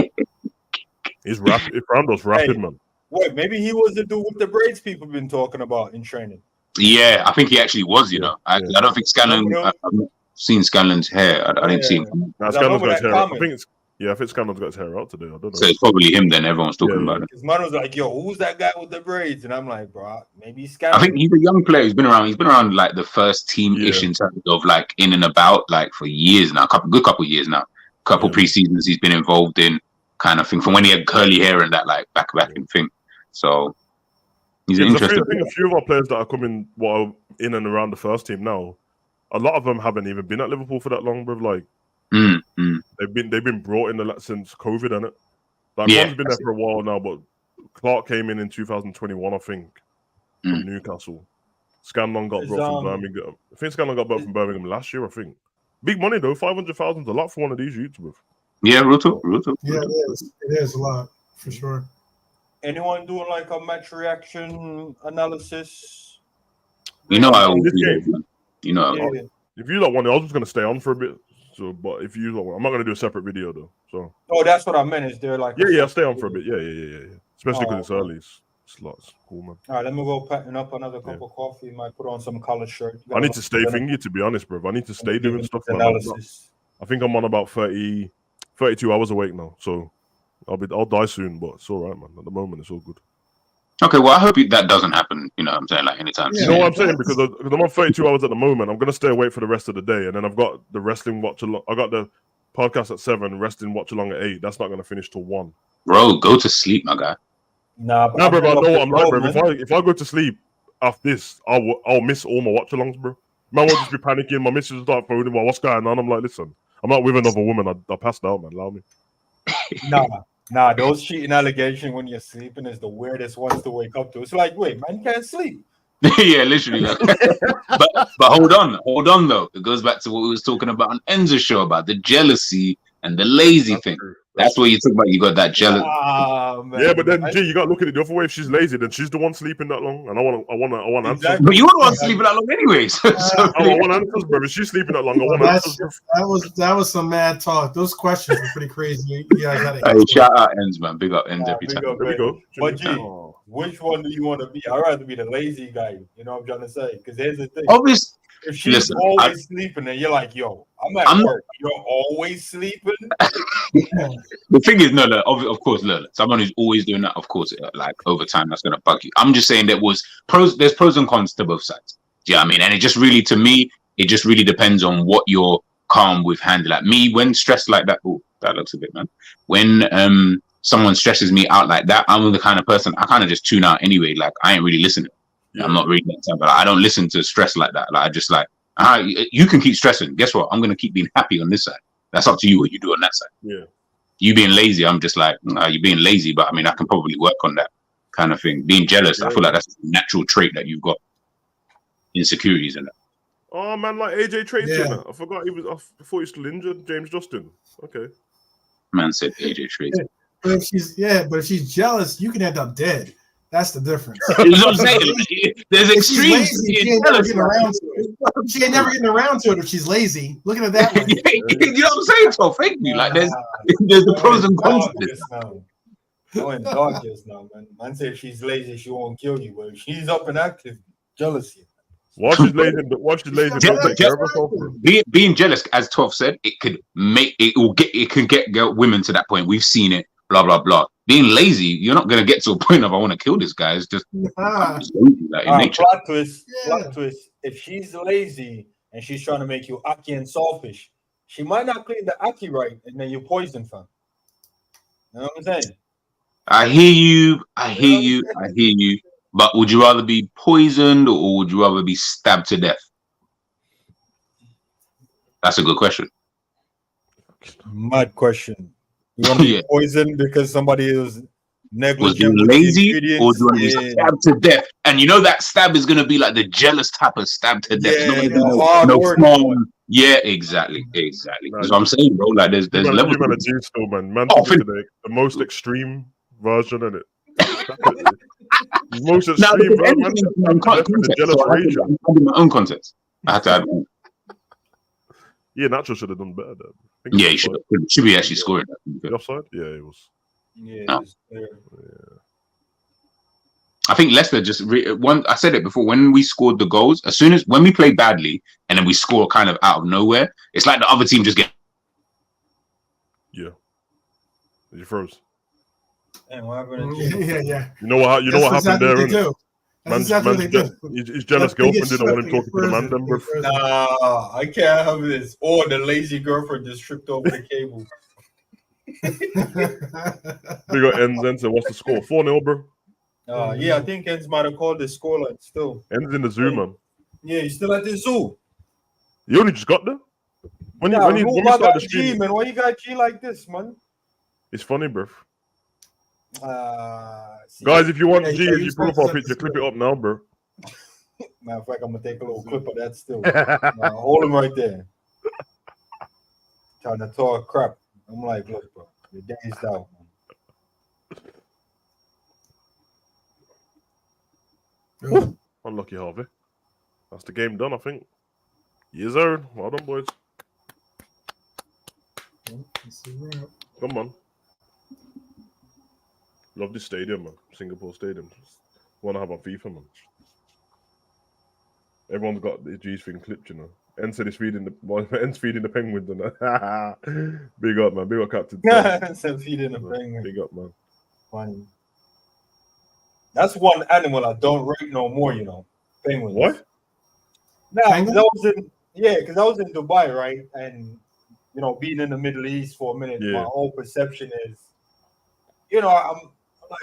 He's rapping. Freindorf's rapping, man. Wait, maybe he was the dude with the braids people been talking about in training. Yeah, I think he actually was, you know. I don't think Scanlon, I've not seen Scanlon's hair. I didn't see him. Nah, Scanlon's got his hair out. I think Scanlon's got his hair out today. I don't know. So it's probably him then. Everyone's talking about it. Because man was like, yo, who's that guy with the braids? And I'm like, bro, maybe Scanlon. I think he's a young player. He's been around like the first team-ish in terms of like in and about like for years now. Good couple years now. Couple pre-seasons he's been involved in, kind of thing, from when he had curly hair and that like back and thing. So he's interesting. I think a few of our players that are coming in and around the first team now, a lot of them haven't even been at Liverpool for that long, bro. Like they've been brought in since COVID, innit? Like one's been there for a while now, but Clark came in 2021, I think, from Newcastle. Scanlon got brought from Birmingham. I think Scanlon got brought from Birmingham last year, I think. Big money though, 500,000 is a lot for one of these youths, bro. Yeah, Ruto. Yeah, it is a lot for sure. Anyone doing like a match reaction analysis? You know I always do. You know. Yeah. If you don't want it, I was just gonna stay on for a bit. So, but if you don't want, I'm not gonna do a separate video though. So. Oh, that's what I meant. Is there like? Yeah, stay on for a bit. Yeah. Especially because it's early. It's lots. Cool, man. All right, let me go packing up another cup of coffee. Might put on some collared shirt. I need to stay thingy, to be honest, bro. I need to stay doing stuff. Analysis. I think I'm on about 32 hours awake now, so I'll die soon, but it's all right, man. At the moment, it's all good. Okay, well, I hope that doesn't happen. You know what I'm saying? Like anytime soon. You know what I'm saying? Because I'm on 32 hours at the moment. I'm going to stay awake for the rest of the day. And then I've got the wrestling watch along. I got the podcast at 7, wrestling watch along at 8. That's not going to finish till 1. Bro, go to sleep, my guy. Nah, bro, I know what I'm like, bro. If I go to sleep after this, I'll miss all my watch alongs, bro. Man will just be panicking. My missus will start phoning, well, what's going on? I'm like, listen, I'm not with another woman. I passed out, man. Allow me. Nah, those cheating allegations when you're sleeping is the weirdest ones to wake up to. It's like, wait, man can't sleep. Yeah, literally. but hold on though. It goes back to what we was talking about on Enzo's show about the jealousy and the lazy thing. That's what you talk about. You got that jealous. Yeah, but then G, you got to look at it the other way. If she's lazy, then she's the one sleeping that long, and I want answers. But you're the one sleeping that long, anyways. I want answers, bro. If she's sleeping that long, I want answers. That was some mad talk. Those questions were pretty crazy. You guys had hey, shout out Enz, man. Big up Enz every time. There we go. But G, which one do you want to be? I'd rather be the lazy guy. You know what I'm trying to say? Because here's the thing. Obviously. If she's always sleeping, and you're like, yo, I'm at work. You're always sleeping. The thing is, no, of course, someone who's always doing that, of course, like over time, that's gonna bug you. I'm just saying there's pros and cons to both sides. Do you know what I mean? And it just really, to me, it just really depends on what you're calm with handling. Like me, when stressed like that, oh, that looks a bit, man. When someone stresses me out like that, I'm the kind of person I kind of just tune out anyway. Like I ain't really listening. I'm not reading that time, but I don't listen to stress like that. Like I just like, you can keep stressing. Guess what? I'm gonna keep being happy on this side. That's up to you what you do on that side. Yeah. You being lazy, I'm just like, you're being lazy, but I mean, I can probably work on that kind of thing. Being jealous, I feel like that's a natural trait that you've got. Insecurities and that. Oh man, like AJ Tracy. Yeah. I forgot he was. I thought he was still injured. James Justin. Okay. Man said AJ Tracy. But if she's jealous, you can end up dead. That's the difference. You know what I'm saying? There's extremes. She ain't never getting around to it. She ain't never getting around to it if she's lazy. Look at it that way. You know what I'm saying? So thank you. Like there's the pros and cons. Going dark just now, man. Man said if she's lazy, she won't kill you. But if she's up and active, jealousy. While she's lazy, don't take care of herself. Being jealous, as 12 said, it can get women to that point. We've seen it. Blah blah blah. Being lazy, you're not gonna get to a point of I want to kill this guy. It's just, lazy, like, in nature. Plot twist. If she's lazy and she's trying to make you aki and selfish, she might not clean the aki right, and then you poison, fam. You know what I'm saying? I hear you. But would you rather be poisoned or would you rather be stabbed to death? That's a good question. Mad question. You want to be poisoned because somebody is negligent, lazy, or do you want to be stabbed to death? And you know that stab is going to be like the jealous type of stab to death. Yeah, exactly. That's what I'm saying, bro. Like there's levels. Still, man the most extreme version of it. Most extreme version. My own context. I had to add. Yeah, Nacho should have done better. Yeah, he should be actually scoring. The offside? Yeah, it was. Yeah. I think Leicester just I said it before, when we scored the goals, as soon as when we play badly and then we score kind of out of nowhere, it's like the other team just get. Yeah. You froze. And what happened? Yeah. You know what happened there? That's exactly what they do. His jealous girlfriend didn't want him talking to the man. Nah, I can't have this. Or the lazy girlfriend just tripped over the cable. We got Enz. What's the score? 4-0, bro. Yeah, I think Enz might have called the scoreline still. Enz in the zoo, man. Yeah, he's still at the zoo. You only just got there? When we started the stream, man. Why you got G like this, man? It's funny, bro. Guys, if you want G as your profile picture, clip it up now, bro. Matter of fact, I'm gonna take a little clip of that still. Hold him right there. Trying to talk crap. I'm like, look, bro, your day's out, man. Unlucky, Harvey. That's the game done, I think. Yes, sir. Well done, boys. Come on. Love this stadium, man. Singapore Stadium. Want to have a FIFA, man. Everyone's got the G's thing clipped, you know. Enz said he's feeding the penguins and that. Big up, man. Big up, Captain. Enz feeding the penguins. Big up, man. Funny. That's one animal I don't rate no more, you know. Penguins. What? Nah, because I was in Dubai, right? And you know, being in the Middle East for a minute, my whole perception is, you know, I'm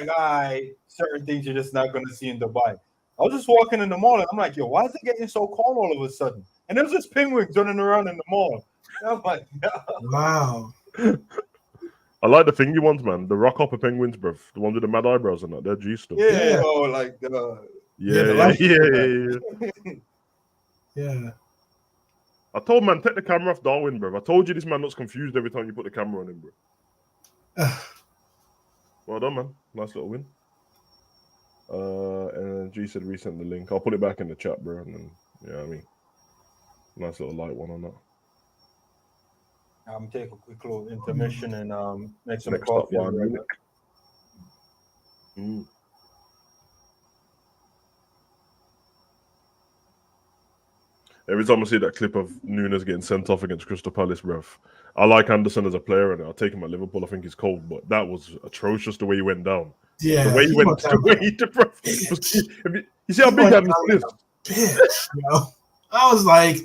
like, certain things you're just not gonna see in Dubai. I was just walking in the mall and I'm like, yo, why is it getting so cold all of a sudden? And there was this penguin running around in the mall. And I'm like, wow. I like the thingy ones, man. The rock hopper penguins, bro. The ones with the mad eyebrows and that. They're G stuff. Yeah. Yeah. I told man, take the camera off Darwin, bro. I told you this man looks confused every time you put the camera on him, bro. Well done, man. Nice little win. And G said resend the link. I'll put it back in the chat, bro. And then, I mean, nice little light one on that. I'm take a quick little intermission and make some coffee. Every time I see that clip of Nunes getting sent off against Crystal Palace, bruv, I like Anderson as a player and I'll take him at Liverpool. I think he's cold, but that was atrocious the way he went down. Yeah, the way he went, you see how big Anderson is? Bitch, yo. I was like,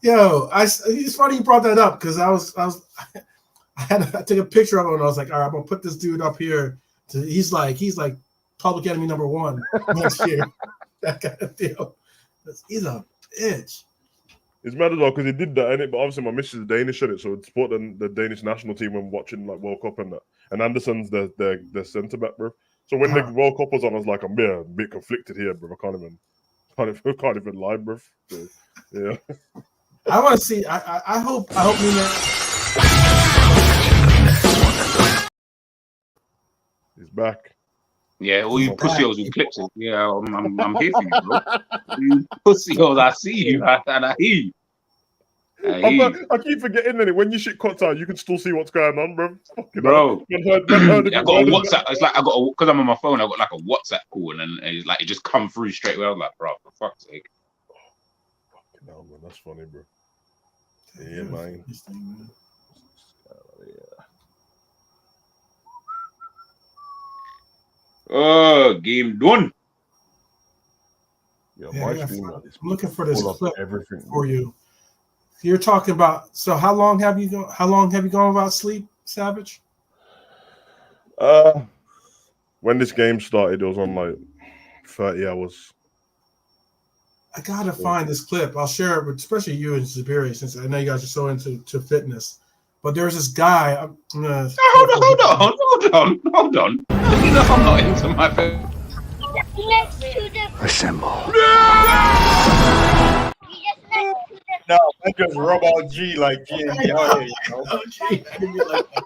yo, it's funny you brought that up because I took a picture of him and I was like, all right, I'm gonna put this dude up here. He's like public enemy number 1 next year. That kind of deal. He's a bitch. It's mad as well because he did that, innit? But obviously my missus is Danish, innit? So it's support the Danish national team when watching like World Cup and that. And Anderson's the centre back, bro. So when the World Cup was on, I was like, I'm a bit conflicted here, bro. I can't even lie, bro. So, yeah. I want to see. I hope he's back. Yeah, all you pussy holes with clips. Yeah, I'm here for you, bro. You pussy holes, I see you, and I hear you. I keep forgetting that when you shit cuts out, you can still see what's going on, bro. Bro, I got a WhatsApp. It's like because I'm on my phone. I got like a WhatsApp call, and then it's like it just come through straight away. I was like, bro, for fuck's sake. That's funny, bro. Yeah, man. Oh, game done. Yeah, Yeah, my yeah. stream is I'm looking for this full of clip everything for you. You're talking about. So how long have you gone without sleep, Savage? When this game started, it was on like 30 hours. I gotta find this clip. I'll share it with, especially you and Zabiri, since I know you guys are so into fitness. But there's this guy. I'm gonna Hold on. You know I'm not into my phone. Assemble. No, I just rub out G like G and G. Oh, yeah, you know. Oh, gee, I didn't like that.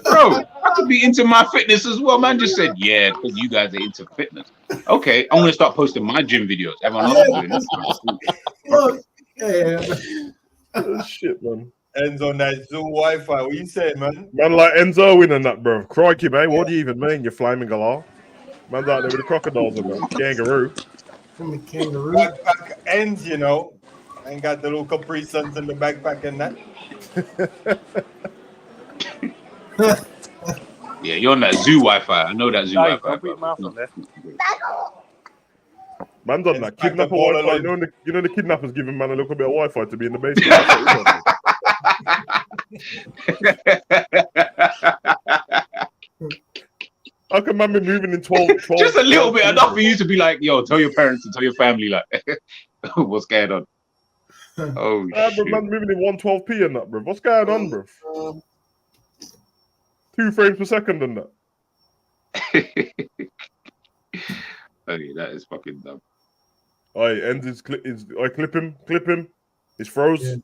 Bro, I could be into my fitness as well. Man just said, yeah, because you guys are into fitness. Okay, I'm gonna start posting my gym videos. Everyone else is doing this. Look, yeah. Oh, shit, man. Ends on that Zoom Wi-Fi. What you say, man? Man, like Enzo winning that, bro. Crikey, man. What do you even mean, you flaming galah? Man's out there with the crocodiles and that. Kangaroo. From the kangaroo. Backpack ends, you know. Ain't got the little Capri Suns in the backpack and that. Yeah, you're on that zoo Wi-Fi. I know that zoo Hey, Wi-Fi. don't put your mouth on there. Man's on that It's back kidnapper to ball Wi-Fi. alone. You know the kidnappers giving man a little bit of Wi-Fi to be in the basement. That's what he's on. How can man be moving in 12? Just a little bit, enough for you to be like, yo, tell your parents and tell your family, like, what's going on? Oh, Bro, shit. man moving in 112p and that, bro. What's going on, bro? 2 frames per second and that. Okay, that is fucking dumb. Alright, ends his clip. Clip him. He's froze. Yeah.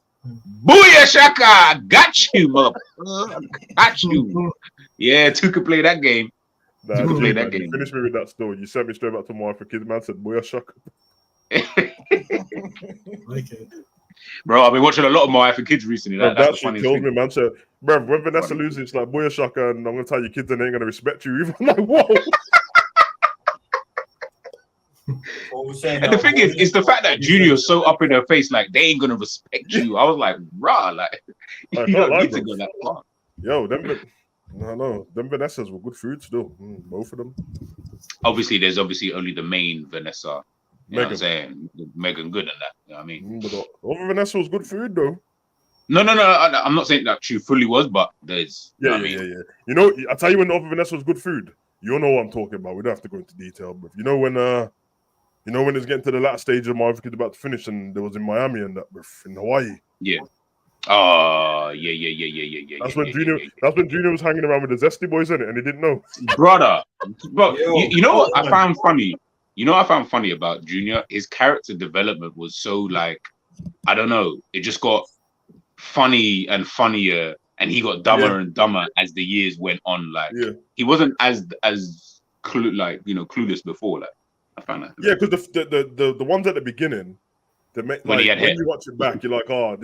Booyah Shaka! Got you, motherfucker. Got you. Yeah, two could play that game. Nah, You can play man, that you game. finished me with that story. You sent me straight back to my for kids. Man said, "Boy, shock." Like it. Bro, I've been watching a lot of my wife and kids recently. Bro, That's that the shit funniest kills thing. me, man. So, bro, when Vanessa loses, it's like, "Boy, shock," and I'm gonna tell your kids and they ain't gonna respect you. Even I'm like, whoa. And the thing is, it's the fact that Junior's so up in her face, like they ain't gonna respect you. I was like, rah, like I you can't don't lie, need to bro. go that far. Yo, them Vanessas were good food still. Both of them. Obviously, there's only the main Vanessa. You know what I'm Megan. saying? Megan Good and that. You know what I mean? But over Vanessa was good food though. No. I'm not saying that she fully was, but there's. Yeah. You know, I tell you when over Vanessa was good food. You know what I'm talking about. We don't have to go into detail, but you know when it's getting to the last stage of my Africa's about to finish, and there was in Miami and that, in Hawaii. Yeah. Oh, yeah. That's when Junior was hanging around with the Zesty boys in it, and he didn't know. Brother. But Yo, you know what I found funny? You know what I found funny about Junior? His character development was so like, I don't know, it just got funny and funnier, and he got dumber and dumber as the years went on. Like he wasn't as clueless before. Like I found that. Yeah, because the ones at the beginning, when you watch it back, you're like, oh,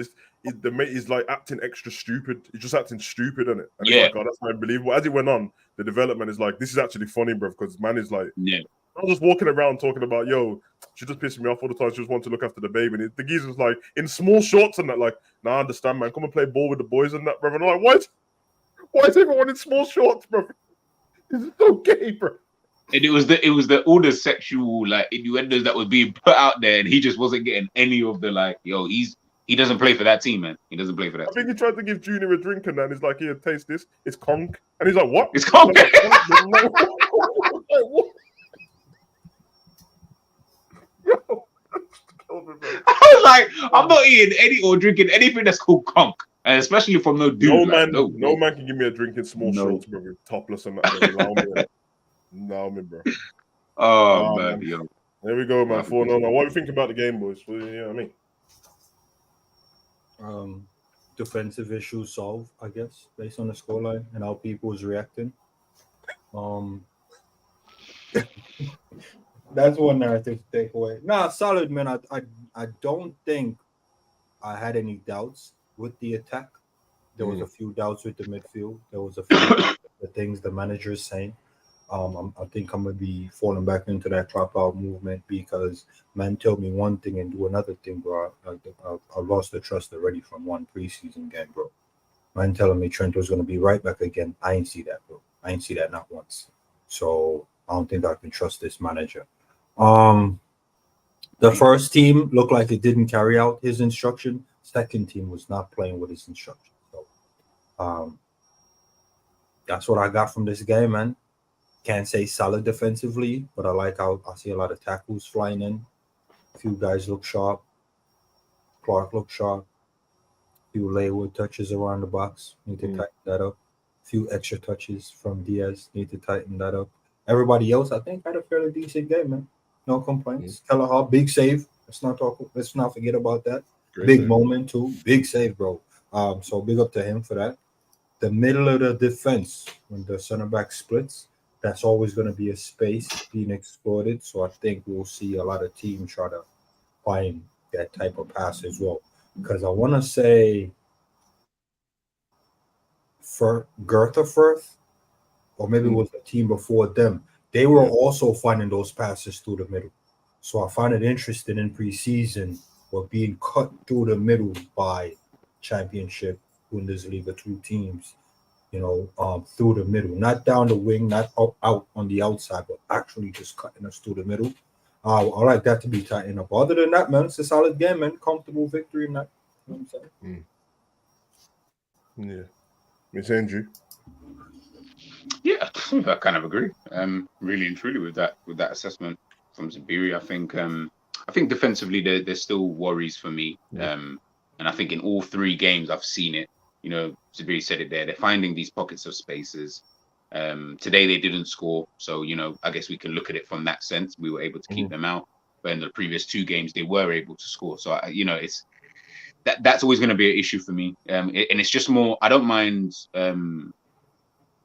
the mate is like acting extra stupid. He's just acting stupid, isn't it? And it's like, oh, that's unbelievable. As it went on, the development is like, this is actually funny, bro, because man is like, I was just walking around talking about, yo, she just pissed me off all the time. She just wanted to look after the baby. And the geezer's like, in small shorts and that, like, nah, I understand, man. Come and play ball with the boys and that, bro. And I'm like, what? Why is everyone in small shorts, bro? This is so gay, bro. And it was all the sexual like innuendos that was being put out there, and he just wasn't getting any of the like, yo, he doesn't play for that team, man. He doesn't play for that. I think he tried to give Junior a drink and then he's like, here, taste this. It's conk. And he's like, what? It's conk. Like, what? I was like, I'm not eating any or drinking anything that's called conk, and especially from no dude. No man can give me a drink in small shorts, bro, topless and that. No, bro. Oh, man, yo. There we go, man. 4-0. Now, what do you think about the game, boys? You know what I mean? Defensive issues solved, I guess, based on the scoreline and how people was reacting. That's one narrative to take away. Nah, solid, man. I don't think I had any doubts with the attack. There was a few doubts with the midfield. There was a few the things the manager is saying. I think I'm gonna be falling back into that drop out movement because man tell me one thing and do another thing, bro. I lost the trust already from one preseason game, bro. Man telling me Trent was gonna be right back again. I ain't see that, bro. I ain't see that not once. So I don't think I can trust this manager. The first team looked like it didn't carry out his instruction. Second team was not playing with his instruction. So that's what I got from this game, man. Can't say solid defensively, but I like how I see a lot of tackles flying in. A few guys look sharp. Clark looked sharp. A few laywood touches around the box. Need to tighten that up. A few extra touches from Diaz. Need to tighten that up. Everybody else, I think, had a fairly decent game, man. No complaints. Kelleher, big save. Let's not forget about that. Great big save. Moment too. Big save, bro. So big up to him for that. The middle of the defense, when the center back splits, that's always going to be a space being exploited. So I think we'll see a lot of teams try to find that type of pass as well. Because I want to say for Goethe Firth, or maybe it was the team before them, they were also finding those passes through the middle. So I find it interesting in preseason we're being cut through the middle by Championship, Bundesliga 2 teams, through the middle, not down the wing, not out on the outside, but actually just cutting us through the middle. I like that to be tightened up. Other than that, man, it's a solid game, man. Comfortable victory in that. You know what I'm saying? Yeah. Miss Andrew. Yeah, I kind of agree. Really and truly with that assessment from Zabiri. I think defensively there's still worries for me. And I think in all 3 games I've seen it. Zabiri said it there. They're finding these pockets of spaces. Today they didn't score, so I guess we can look at it from that sense. We were able to keep them out, but in the previous 2 games they were able to score. So it's that's always going to be an issue for me. And it's just more. I don't mind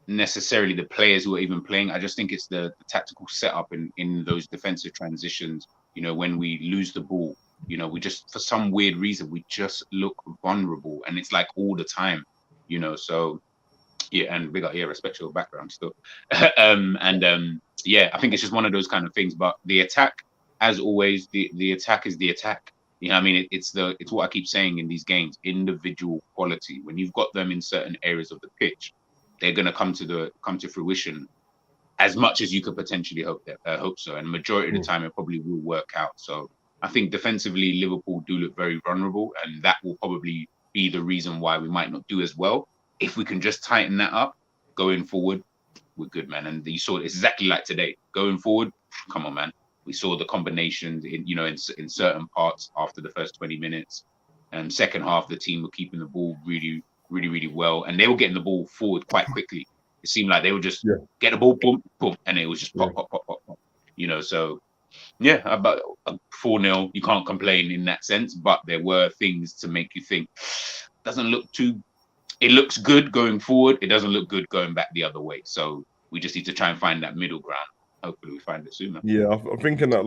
necessarily the players who are even playing. I just think it's the tactical setup in those defensive transitions. When we lose the ball, we just, for some weird reason, we just look vulnerable, and it's like all the time. So yeah, and we got respect your background still. I think it's just one of those kind of things. But the attack, as always, the attack is the attack. It's what I keep saying in these games: individual quality. When you've got them in certain areas of the pitch, they're going to come to fruition as much as you could potentially hope so. And majority of the time, it probably will work out. So I think defensively, Liverpool do look very vulnerable, and that will probably be the reason why we might not do as well. If we can just tighten that up going forward, we're good, man. And you saw it's exactly like today. Going forward, come on, man. We saw the combinations in certain parts after the first 20 minutes. And second half, the team were keeping the ball really, really, really well, and they were getting the ball forward quite quickly. It seemed like they would just get the ball, boom, boom, and it was just pop, pop, pop, pop, pop. So yeah, about 4-0, you can't complain in that sense, but there were things to make you think, it looks good going forward, it doesn't look good going back the other way. So we just need to try and find that middle ground. Hopefully we find it soon, man. Yeah, I'm thinking that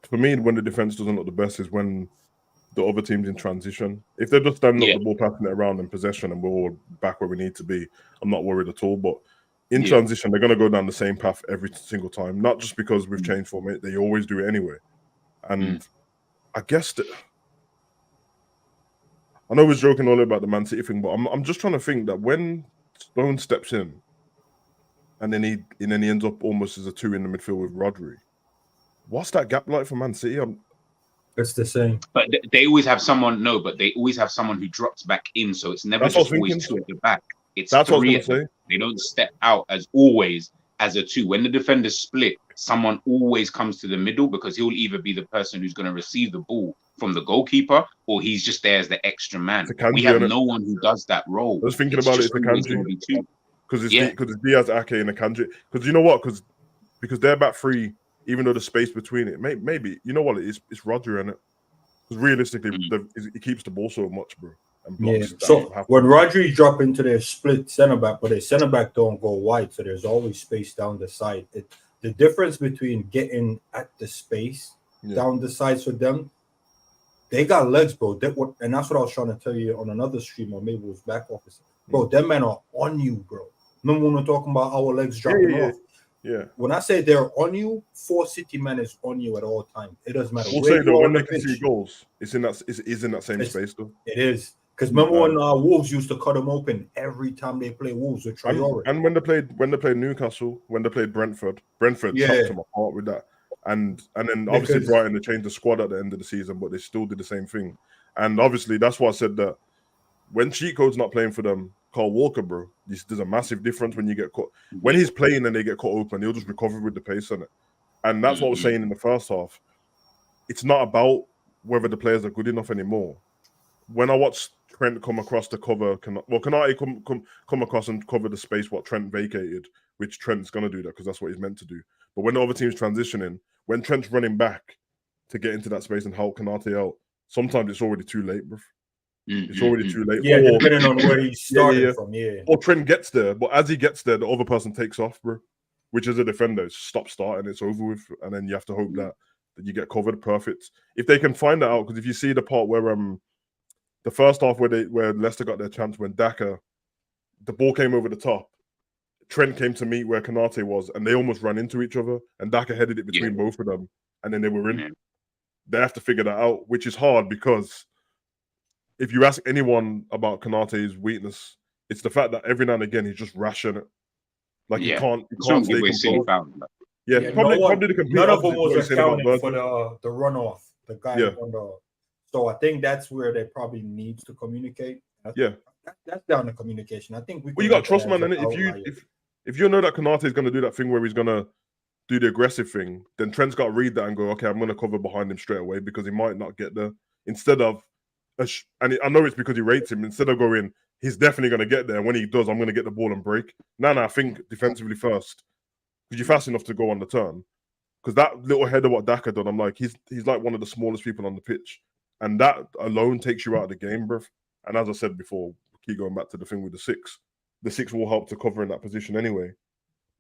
for me, when the defense doesn't look the best is when the other team's in transition. If they're just standing up the ball, passing it around in possession, and we're all back where we need to be, I'm not worried at all. But in transition, they're going to go down the same path every single time. Not just because we've changed formation; they always do it anyway. And I guess I know we're joking all about the Man City thing, but I'm just trying to think that when Stone steps in, and then he ends up almost as a 2 in the midfield with Rodri. What's that gap like for Man City? It's the same. But they always have someone. No, but they always have someone who drops back in, so it's never just always 2 at the back. It's that's 3 what I was They don't step out as always as a 2. When the defenders split, someone always comes to the middle because he'll either be the person who's going to receive the ball from the goalkeeper, or he's just there as the extra man. We have no one who does that role. I was thinking about it. It's because it's Diaz, Ake, and Akanji. Because you know what? Because they're back 3, even though the space between it, maybe you know what it is. It's Rodri in it. Because realistically, he keeps the ball so much, bro. And blocks so when Rodri drop into their split centre back, but their centre back don't go wide, so there's always space down the side. The difference between getting at the space down the sides for them, they got legs, bro. And that's what I was trying to tell you on another stream, or maybe it was back office. Bro, them men are on you, bro. Remember when we're talking about our legs dropping off? Yeah. When I say they're on you, 4 City men is on you at all times. It doesn't matter. We'll where say though, you are when on the they can see pitch. goals, it's in that same It's- space though. It is. Because remember when Wolves used to cut them open every time they play Wolves with Traore. And when they played Newcastle, when they played Brentford Yeah. chopped them apart with that. And then obviously Because- Brighton, they changed the squad at the end of the season, but they still did the same thing. And obviously that's why I said that when cheat code's not playing for them, Carl Walker, bro, there's a massive difference when you get caught. When he's playing and they get caught open, he'll just recover with the pace on it. And that's what I was saying in the first half. It's not about whether the players are good enough anymore. When I watched Trent come across the cover, Konate come across and cover the space what Trent vacated, which Trent's going to do that because that's what he's meant to do. But when the other team's transitioning, when Trent's running back to get into that space and help Konate out, sometimes it's already too late, bro. It's already too late. Yeah, depending on where he started from, yeah. Or Trent gets there, but as he gets there, the other person takes off, bro. Which is a defender, stop starting, it's over with, and then you have to hope that you get covered perfect. If they can find that out, because if you see the part where the first half where Leicester got their chance when Daka, the ball came over the top, Trent came to meet where Konate was, and they almost ran into each other, and Daka headed it between both of them, and then they were in. They have to figure that out, which is hard because if you ask anyone about Konate's weakness, it's the fact that every now and again he's just rashing it. Like he can't stay composed. Yeah, probably the complete none of them opposite was to what you're saying accounting for the runoff. The guy on the. So I think that's where they probably needs to communicate. That's down to communication. I think you got trust, man. And if you know that Konate is going to do that thing where he's going to do the aggressive thing, then Trent's got to read that and go, okay, I'm going to cover behind him straight away because he might not get there. Instead of, and I know it's because he rates him. Instead of going, he's definitely going to get there. And when he does, I'm going to get the ball and break. No, I think defensively first because you're fast enough to go on the turn. Because that little header what Daka done, I'm like, he's like one of the smallest people on the pitch. And that alone takes you out of the game, bruv. And as I said before, keep going back to the thing with the six. The six will help to cover in that position anyway.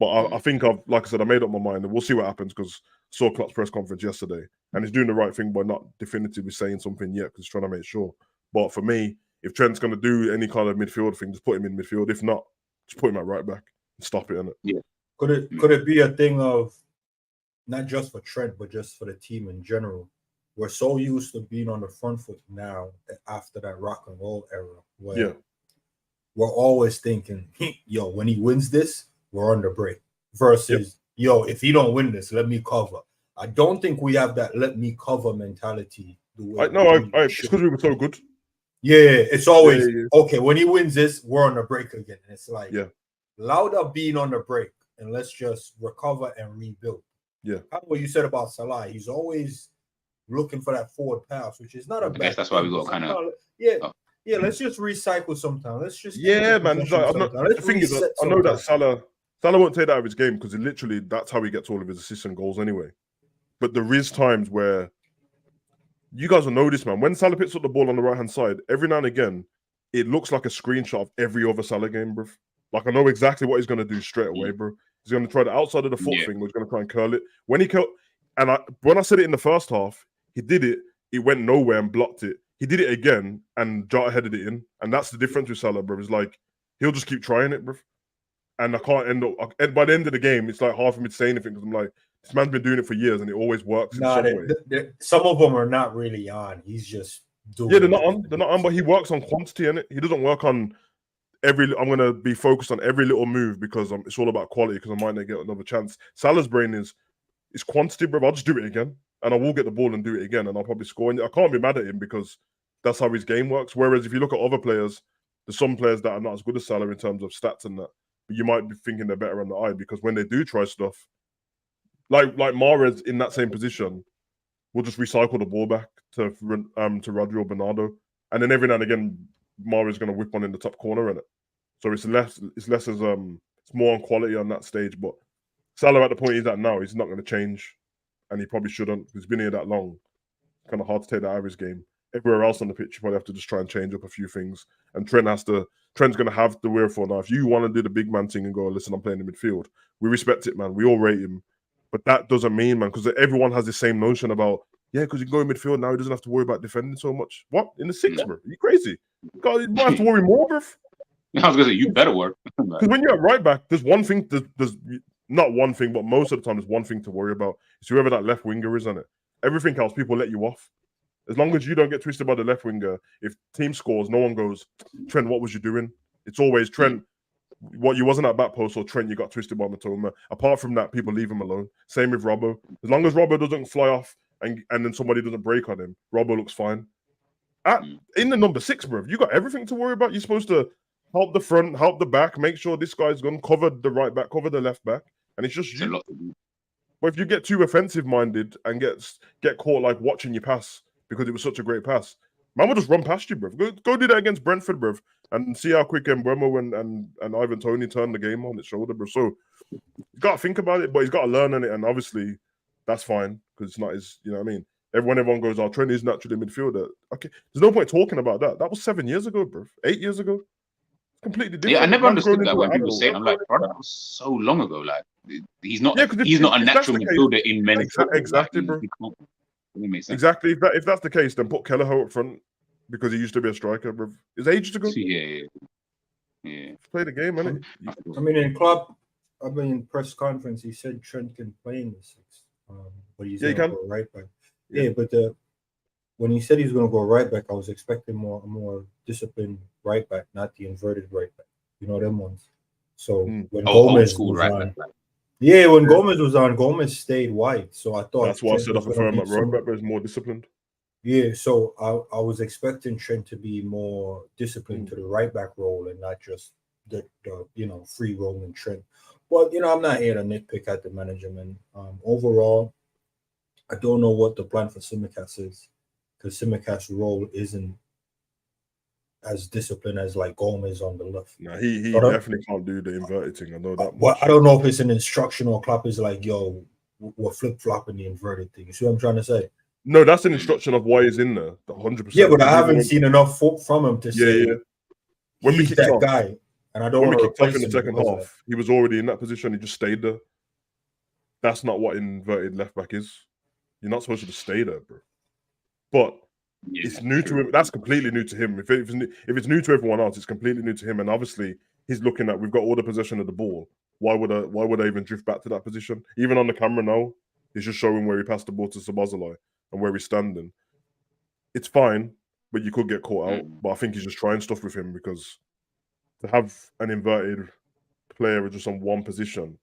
But I think like I said, I made up my mind and we'll see what happens because saw Klopp's press conference yesterday and he's doing the right thing by not definitively saying something yet because he's trying to make sure. But for me, if Trent's going to do any kind of midfield thing, just put him in midfield. If not, just put him at right back and stop it, innit? Yeah. Could it be a thing of not just for Trent, but just for the team in general? We're so used to being on the front foot now after that rock and roll era where we're always thinking, yo, when he wins this, we're on the break. Versus, yo, if he don't win this, let me cover. I don't think we have that let me cover mentality. It's because we were so good. Yeah, it's always, okay, when he wins this, we're on the break again. And it's like, loud up being on the break and let's just recover and rebuild. Yeah. Kind of what you said about Salah. He's always looking for that forward pass, which is not a bad. I guess that's why we got kind of let's just recycle sometimes. Let's just man. The thing is, I know that Salah won't take that out of his game because literally that's how he gets all of his assists and goals anyway. But there is times where you guys will know this, man. When Salah picks up the ball on the right hand side, every now and again, it looks like a screenshot of every other Salah game, bro. Like I know exactly what he's gonna do straight away, bro. He's gonna try the outside of the foot thing, or he's gonna try and curl it. When I said it in the first half, he did it. It went nowhere and blocked it. He did it again and Jota headed it in, and that's the difference with Salah, bro. It's like he'll just keep trying it, bro. And I can't end up. By the end of the game, it's like hard for me to say anything because I'm like, this man's been doing it for years and it always works. Some of them are not really on. He's just doing. Yeah, they're not on. They're not on, but he works on quantity, innit? He doesn't work on I'm gonna be focused on every little move because it's all about quality because I might not get another chance. Salah's brain is quantity, bro. I'll just do it again, and I will get the ball and do it again, and I'll probably score. And I can't be mad at him because that's how his game works. Whereas if you look at other players, there's some players that are not as good as Salah in terms of stats and that, but you might be thinking they're better on the eye because when they do try stuff, like Mahrez in that same position, will just recycle the ball back to Rodri or Bernardo, and then every now and again, Mahrez is going to whip one in the top corner in it. So it's more on quality on that stage. But Salah at the point he's at now, he's not going to change, and he probably shouldn't. He's been here that long. Kind of hard to take that out of his game. Everywhere else on the pitch, you probably have to just try and change up a few things. And Trent's going to have the wherefore now. If you want to do the big man thing and go, listen, I'm playing in midfield, we respect it, man. We all rate him. But that doesn't mean, man, because everyone has the same notion about, because you go in midfield now, he doesn't have to worry about defending so much. What? In the six, bro? Are you crazy? God, you might have to worry more, bro. I was going to say, you better work. Because when you're at right back, there's one thing, there's not one thing, but most of the time, there's one thing to worry about. It's whoever that left winger is, isn't it? Everything else, people let you off. As long as you don't get twisted by the left winger, if team scores, no one goes, Trent, what was you doing? It's always Trent, what you wasn't at back post, or Trent, you got twisted by Matoma. Apart from that, people leave him alone. Same with Robbo. As long as Robbo doesn't fly off and then somebody doesn't break on him, Robbo looks fine. In the number 6, bro, you got everything to worry about. You're supposed to help the front, help the back, make sure this guy's gone, cover the right back, cover the left back, and it's just you. But if you get too offensive-minded and get caught like watching you pass because it was such a great pass, man will just run past you, bro. Go do that against Brentford, bro, and see how quick Mbeumo and Ivan Toney turned the game on its shoulder, bro. So he's got to think about it, but he's got to learn on it, and obviously that's fine because it's not his, you know what I mean? Everyone goes, oh, Trent is naturally a midfielder. Okay, there's no point talking about that. That was 7 years ago, bro. 8 years ago. Completely different. Yeah, I never understood that when people say it. I'm like, bro, that was so long ago. Like, he's not a natural midfielder in many exactly, bro. Exactly. If that's the case, then put Kelleher up front because he used to be a striker, bro. It's ages ago. Yeah. Play the game, innit? I mean, in press conference, he said Trent can play in the 6, but he's going to go right back. Yeah, but when he said he's going to go right back, I was expecting more disciplined right back, not the inverted right back. You know them ones. So when Gomez was on, when Gomez was on, Gomez stayed wide. So I thought that's why I said I prefer him at right back, but he's more disciplined. Yeah, so I was expecting Trent to be more disciplined to the right back role and not just the free rolling Trent. But I'm not here to nitpick at the management. Overall, I don't know what the plan for Tsimikas is, because Tsimikas' role isn't as disciplined as like Gomez on the left. No, he definitely can't do the inverted thing. I know that. Well, I don't know if it's an instruction or Klopp is like, yo, we're flip flopping the inverted thing. You see what I'm trying to say? No, that's an instruction of why he's in there. 100%. Yeah, but I haven't seen enough from him to say when he's that guy. And I don't want to kicked off in the second half, he was already in that position. He just stayed there. That's not what inverted left back is. You're not supposed to just stay there, bro. But it's new to him. That's completely new to him. If it's new to everyone else, it's completely new to him. And obviously, he's looking at, we've got all the possession of the ball. Why would I even drift back to that position? Even on the camera now, he's just showing where he passed the ball to Sabazalai and where he's standing. It's fine, but you could get caught out. But I think he's just trying stuff with him because to have an inverted player just on one position,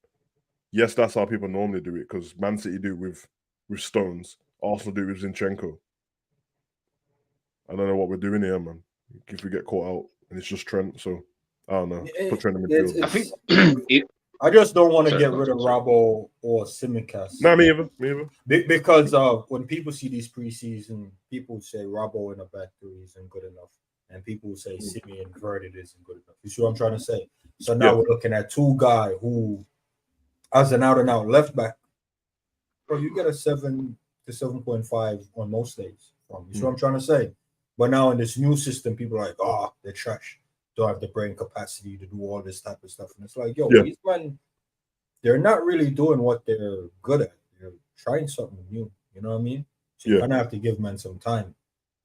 yes, that's how people normally do it because Man City do with Stones. Arsenal do with Zinchenko. I don't know what we're doing here, man. If we get caught out and it's just Trent, so I don't know. Put Trent in midfield. I think I just don't want to get rid of Robbo or Tsimikas. No, me either. Because when people see these preseason, people say Robbo in a back three isn't good enough. And people say Simi inverted isn't good enough. You see what I'm trying to say? So now we're looking at two guys who, as an out-and-out left back, bro, you get a 7 to 7.5 on most days from. You see what I'm trying to say? But now in this new system, people are like, they're trash. Don't have the brain capacity to do all this type of stuff. And it's like, these men, they're not really doing what they're good at. They're trying something new. You know what I mean? So you kind of have to give men some time.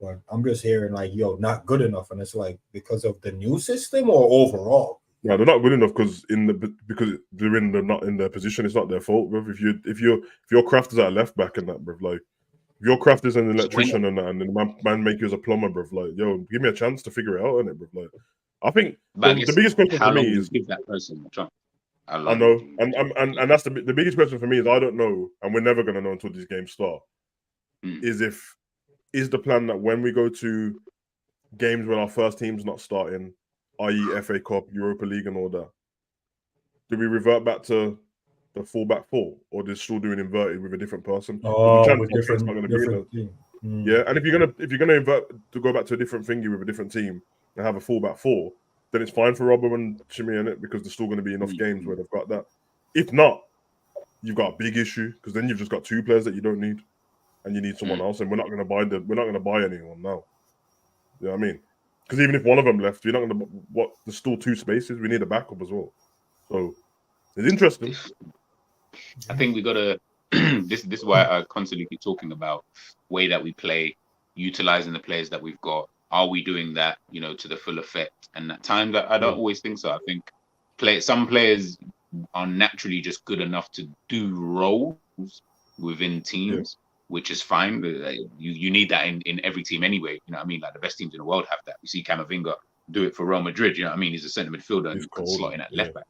But I'm just hearing like, not good enough. And it's like, because of the new system or overall? No, they're not good enough because they're not in their position. It's not their fault, bro. If your craft is at a left back and that, bro, like if your craft is an electrician and that, and then man make you as a plumber, bro, like give me a chance to figure it out, innit, bro. Like I think the biggest question for me is give that person a chance. I know, and that's the biggest question for me is I don't know, and we're never gonna know until these games start. Is the plan that when we go to games when our first team's not starting, i.e. FA Cup, Europa League and all that, do we revert back to the full-back four, or they're still doing inverted with a different person? With different team. Yeah, and if you're gonna invert to go back to a different thingy with a different team and have a full-back four, then it's fine for Robbo and Chimmy in it because there's still going to be enough games where they've got that. If not, you've got a big issue because then you've just got two players that you don't need, and you need someone else. And we're not going to buy anyone now. You know what I mean? Because even if one of them left, you're not going to. There's still two spaces. We need a backup as well. So it's interesting. I think we got to. This is why I constantly keep talking about way that we play, utilizing the players that we've got. Are we doing that, to the full effect? And at times, I don't always think so. I think some players are naturally just good enough to do roles within teams, which is fine. You need that in every team anyway. You know what I mean? Like the best teams in the world have that. You see Camavinga do it for Real Madrid. You know what I mean? He's a centre midfielder and can slot in at left back.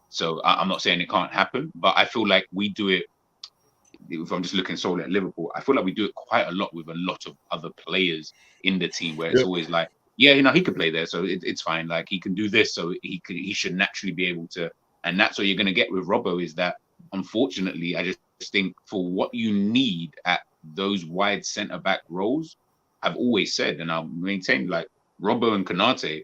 So I'm not saying it can't happen, but I feel like we do it. If I'm just looking solely at Liverpool, I feel like we do it quite a lot with a lot of other players in the team, where it's always like, yeah, you know, he can play there, so it's fine. Like he can do this, so he should naturally be able to. And that's what you're going to get with Robbo, is that unfortunately, I just think for what you need at those wide centre back roles, I've always said, and I'll maintain, like Robbo and Konate,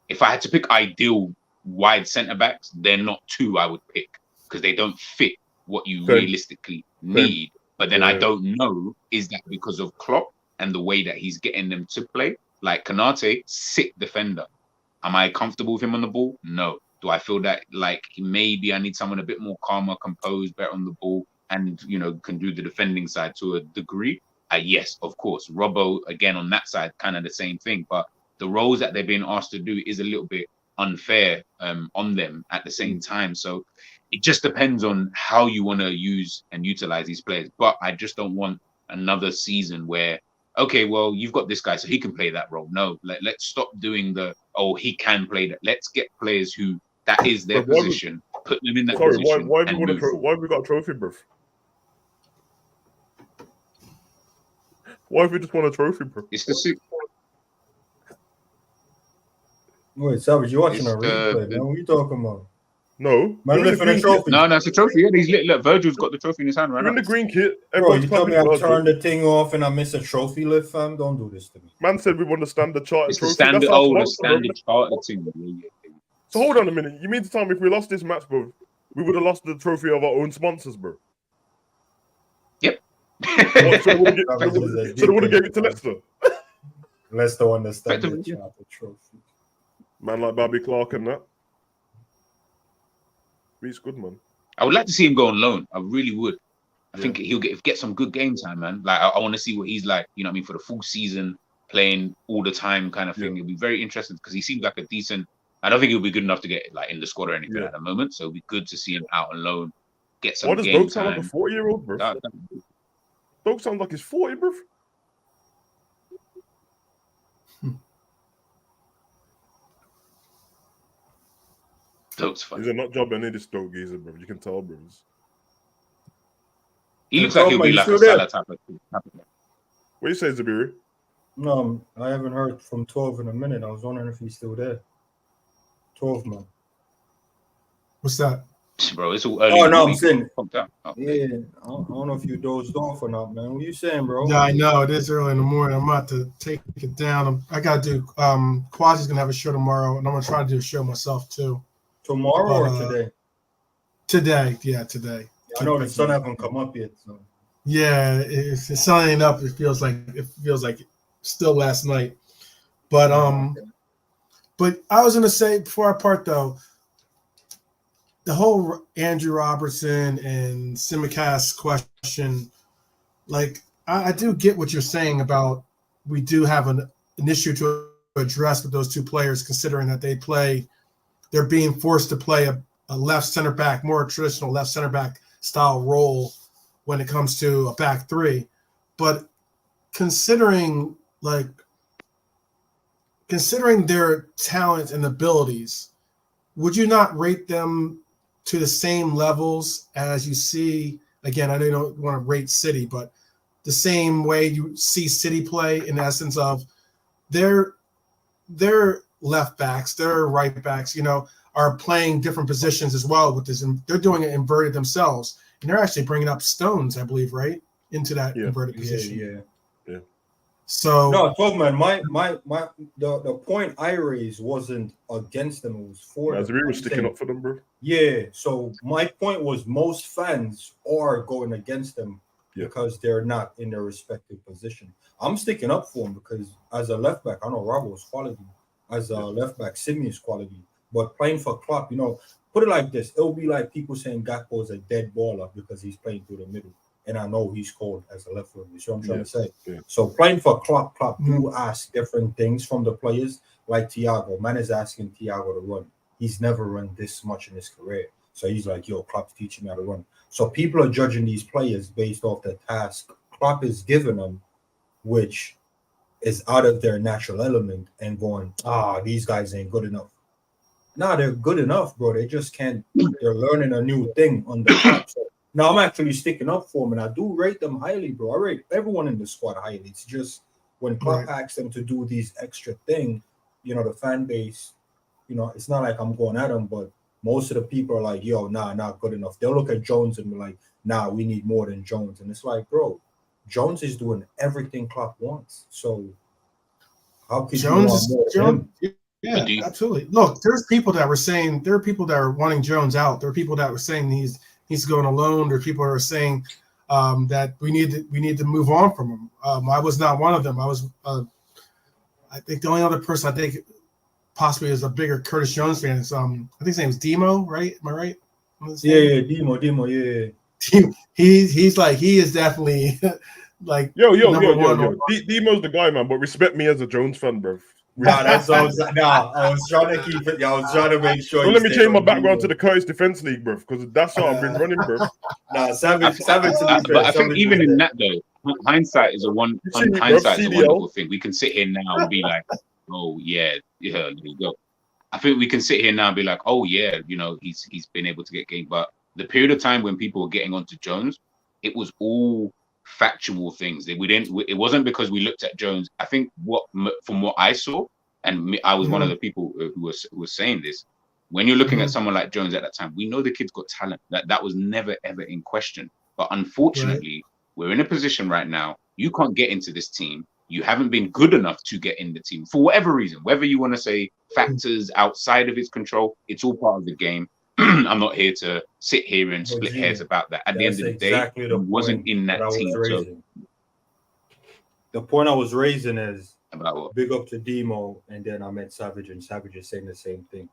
if I had to pick ideal wide centre backs, they're not two I would pick, because they don't fit what you realistically need. But then I don't know, is that because of Klopp and the way that he's getting them to play? Like Konate, sick defender. Am I comfortable with him on the ball? No. Do I feel that like maybe I need someone a bit more calmer, composed, better on the ball, and you know, can do the defending side to a degree? Yes, of course. Robbo, again, on that side, kind of the same thing. But the roles that they're being asked to do is a little bit unfair on them at the same time. So it just depends on how you want to use and utilize these players. But I just don't want another season where, okay, well, you've got this guy, so he can play that role. No, let's stop doing he can play that. Let's get players who that is their position, put them in that position. Why have we got a trophy, bro? Why have we just won a trophy, bro? It's the six. Wait, Savage, you're watching a replay, man. What are you talking about? No. Man, lifting a trophy. No, it's a trophy. Yeah, look, Virgil's got the trophy in his hand right now. You're in the green kit. Bro, you tell me I turned the thing off and I miss a trophy lift, fam? Don't do this to me. Man said we want the standard charter it's trophy. The standard charter thing. So hold on a minute. You mean to tell me if we lost this match, bro, we would have lost the trophy of our own sponsors, bro? Yep. So they would have gave it to Leicester. Leicester won the standard charter trophy. Man like Bobby Clark and that. He's good, man. I would like to see him go on loan. I really would. I think he'll get some good game time, man. Like I want to see what he's like, you know what I mean, for the full season, playing all the time kind of thing. It'll be very interesting because he seems like a decent. I don't think he'll be good enough to get like in the squad or anything at the moment. So it'll be good to see him out on loan, get some game time. What does Doak sound like, a 40-year-old, bro? Doak sounds like he's 40, bro. Doak's funny. He's a not job any of this Doak geezer, bro. You can tell, bro. He looks like he'll be like a Salah type of thing. What do you say, Zabiri? No, I haven't heard from 12 in a minute. I was wondering if he's still there. 12, man. What's that? Bro, it's all early. Oh, no, I'm saying. Yeah, I don't know if you dozed off or not, man. What are you saying, bro? Yeah, I know. It is early in the morning. I'm about to take it down. I got to do, Quasi's going to have a show tomorrow, and I'm going to try to do a show myself, too. Tomorrow or today? Today, yeah, today. I know the sun hasn't come up yet, so. Yeah, if the sun ain't up, it feels like still last night. But but I was gonna say before I part though, the whole Andrew Robertson and Simicast question, like I do get what you're saying about we do have an issue to address with those two players, considering that they're being forced to play a left center back, more traditional left center back style role when it comes to a back three. But considering their talent and abilities, would you not rate them to the same levels as you see? Again, I know you don't want to rate City, but the same way you see City play in the essence of their left backs, their right backs, are playing different positions as well with this, and they're doing it inverted themselves, and they're actually bringing up Stones, I believe, right, into that inverted position. Yeah. So no, 12 man. The point I raised wasn't against them; it was for them. We were sticking up for them, bro. Yeah. So my point was most fans are going against them because they're not in their respective position. I'm sticking up for them because as a left back, I know Robbo's quality. As a left back, Simeon's quality. But playing for Klopp, put it like this: it'll be like people saying Gakpo is a dead baller because he's playing through the middle. And I know he's cold as a left winger. You see what I'm trying to say? Yeah. So playing for Klopp do ask different things from the players, like Thiago. Man is asking Thiago to run. He's never run this much in his career. So he's like, yo, Klopp's teaching me how to run. So people are judging these players based off the task Klopp is giving them, which is out of their natural element, and going, these guys ain't good enough. Nah, they're good enough, bro. They just can't. They're learning a new thing on the Klopp. So now I'm actually sticking up for them, and I do rate them highly, bro. I rate everyone in the squad highly. It's just when Klopp asks them to do these extra things, the fan base, it's not like I'm going at them, but most of the people are like, yo, nah, not good enough. They'll look at Jones and be like, nah, we need more than Jones. And it's like, bro, Jones is doing everything Klopp wants. So how could Jones you want more of him? Yeah, absolutely. Look, there's people that were saying, there are people that are wanting Jones out. There are people that were saying he's going alone. There are people that are saying that we need to move on from him. I was not one of them. I was, I think the only other person I think possibly is a bigger Curtis Jones fan is I think his name is Demo, right? Am I right? Yeah, Demo, yeah. He's like, he is definitely like yo. Demo's the guy, man. But respect me as a Jones fan, bro. Nah, that's what I was trying to keep it. I was trying to make sure. Well, let me change my background to the Curtis Defense League, bro, because that's how I've been running, bro. Nah, Savage. But I think even in that though, hindsight is a wonderful thing. We can sit here now and be like, oh yeah, there you go. I think we can sit here now and be like, oh yeah, he's been able to get game. But the period of time when people were getting onto Jones, it was all factual things. It wasn't because we looked at Jones. I think from what I saw, and I was one of the people who was saying this. When you're looking at someone like Jones at that time, we know the kid's got talent. That was never ever in question. But unfortunately, we're in a position right now. You can't get into this team. You haven't been good enough to get in the team for whatever reason. Whether you want to say factors outside of his control, it's all part of the game. I'm not here to sit here and split hairs about that. At the end of the day, he wasn't in that team. So the point I was raising is about what? Big up to Demo, and then I met Savage, and Savage is saying the same thing.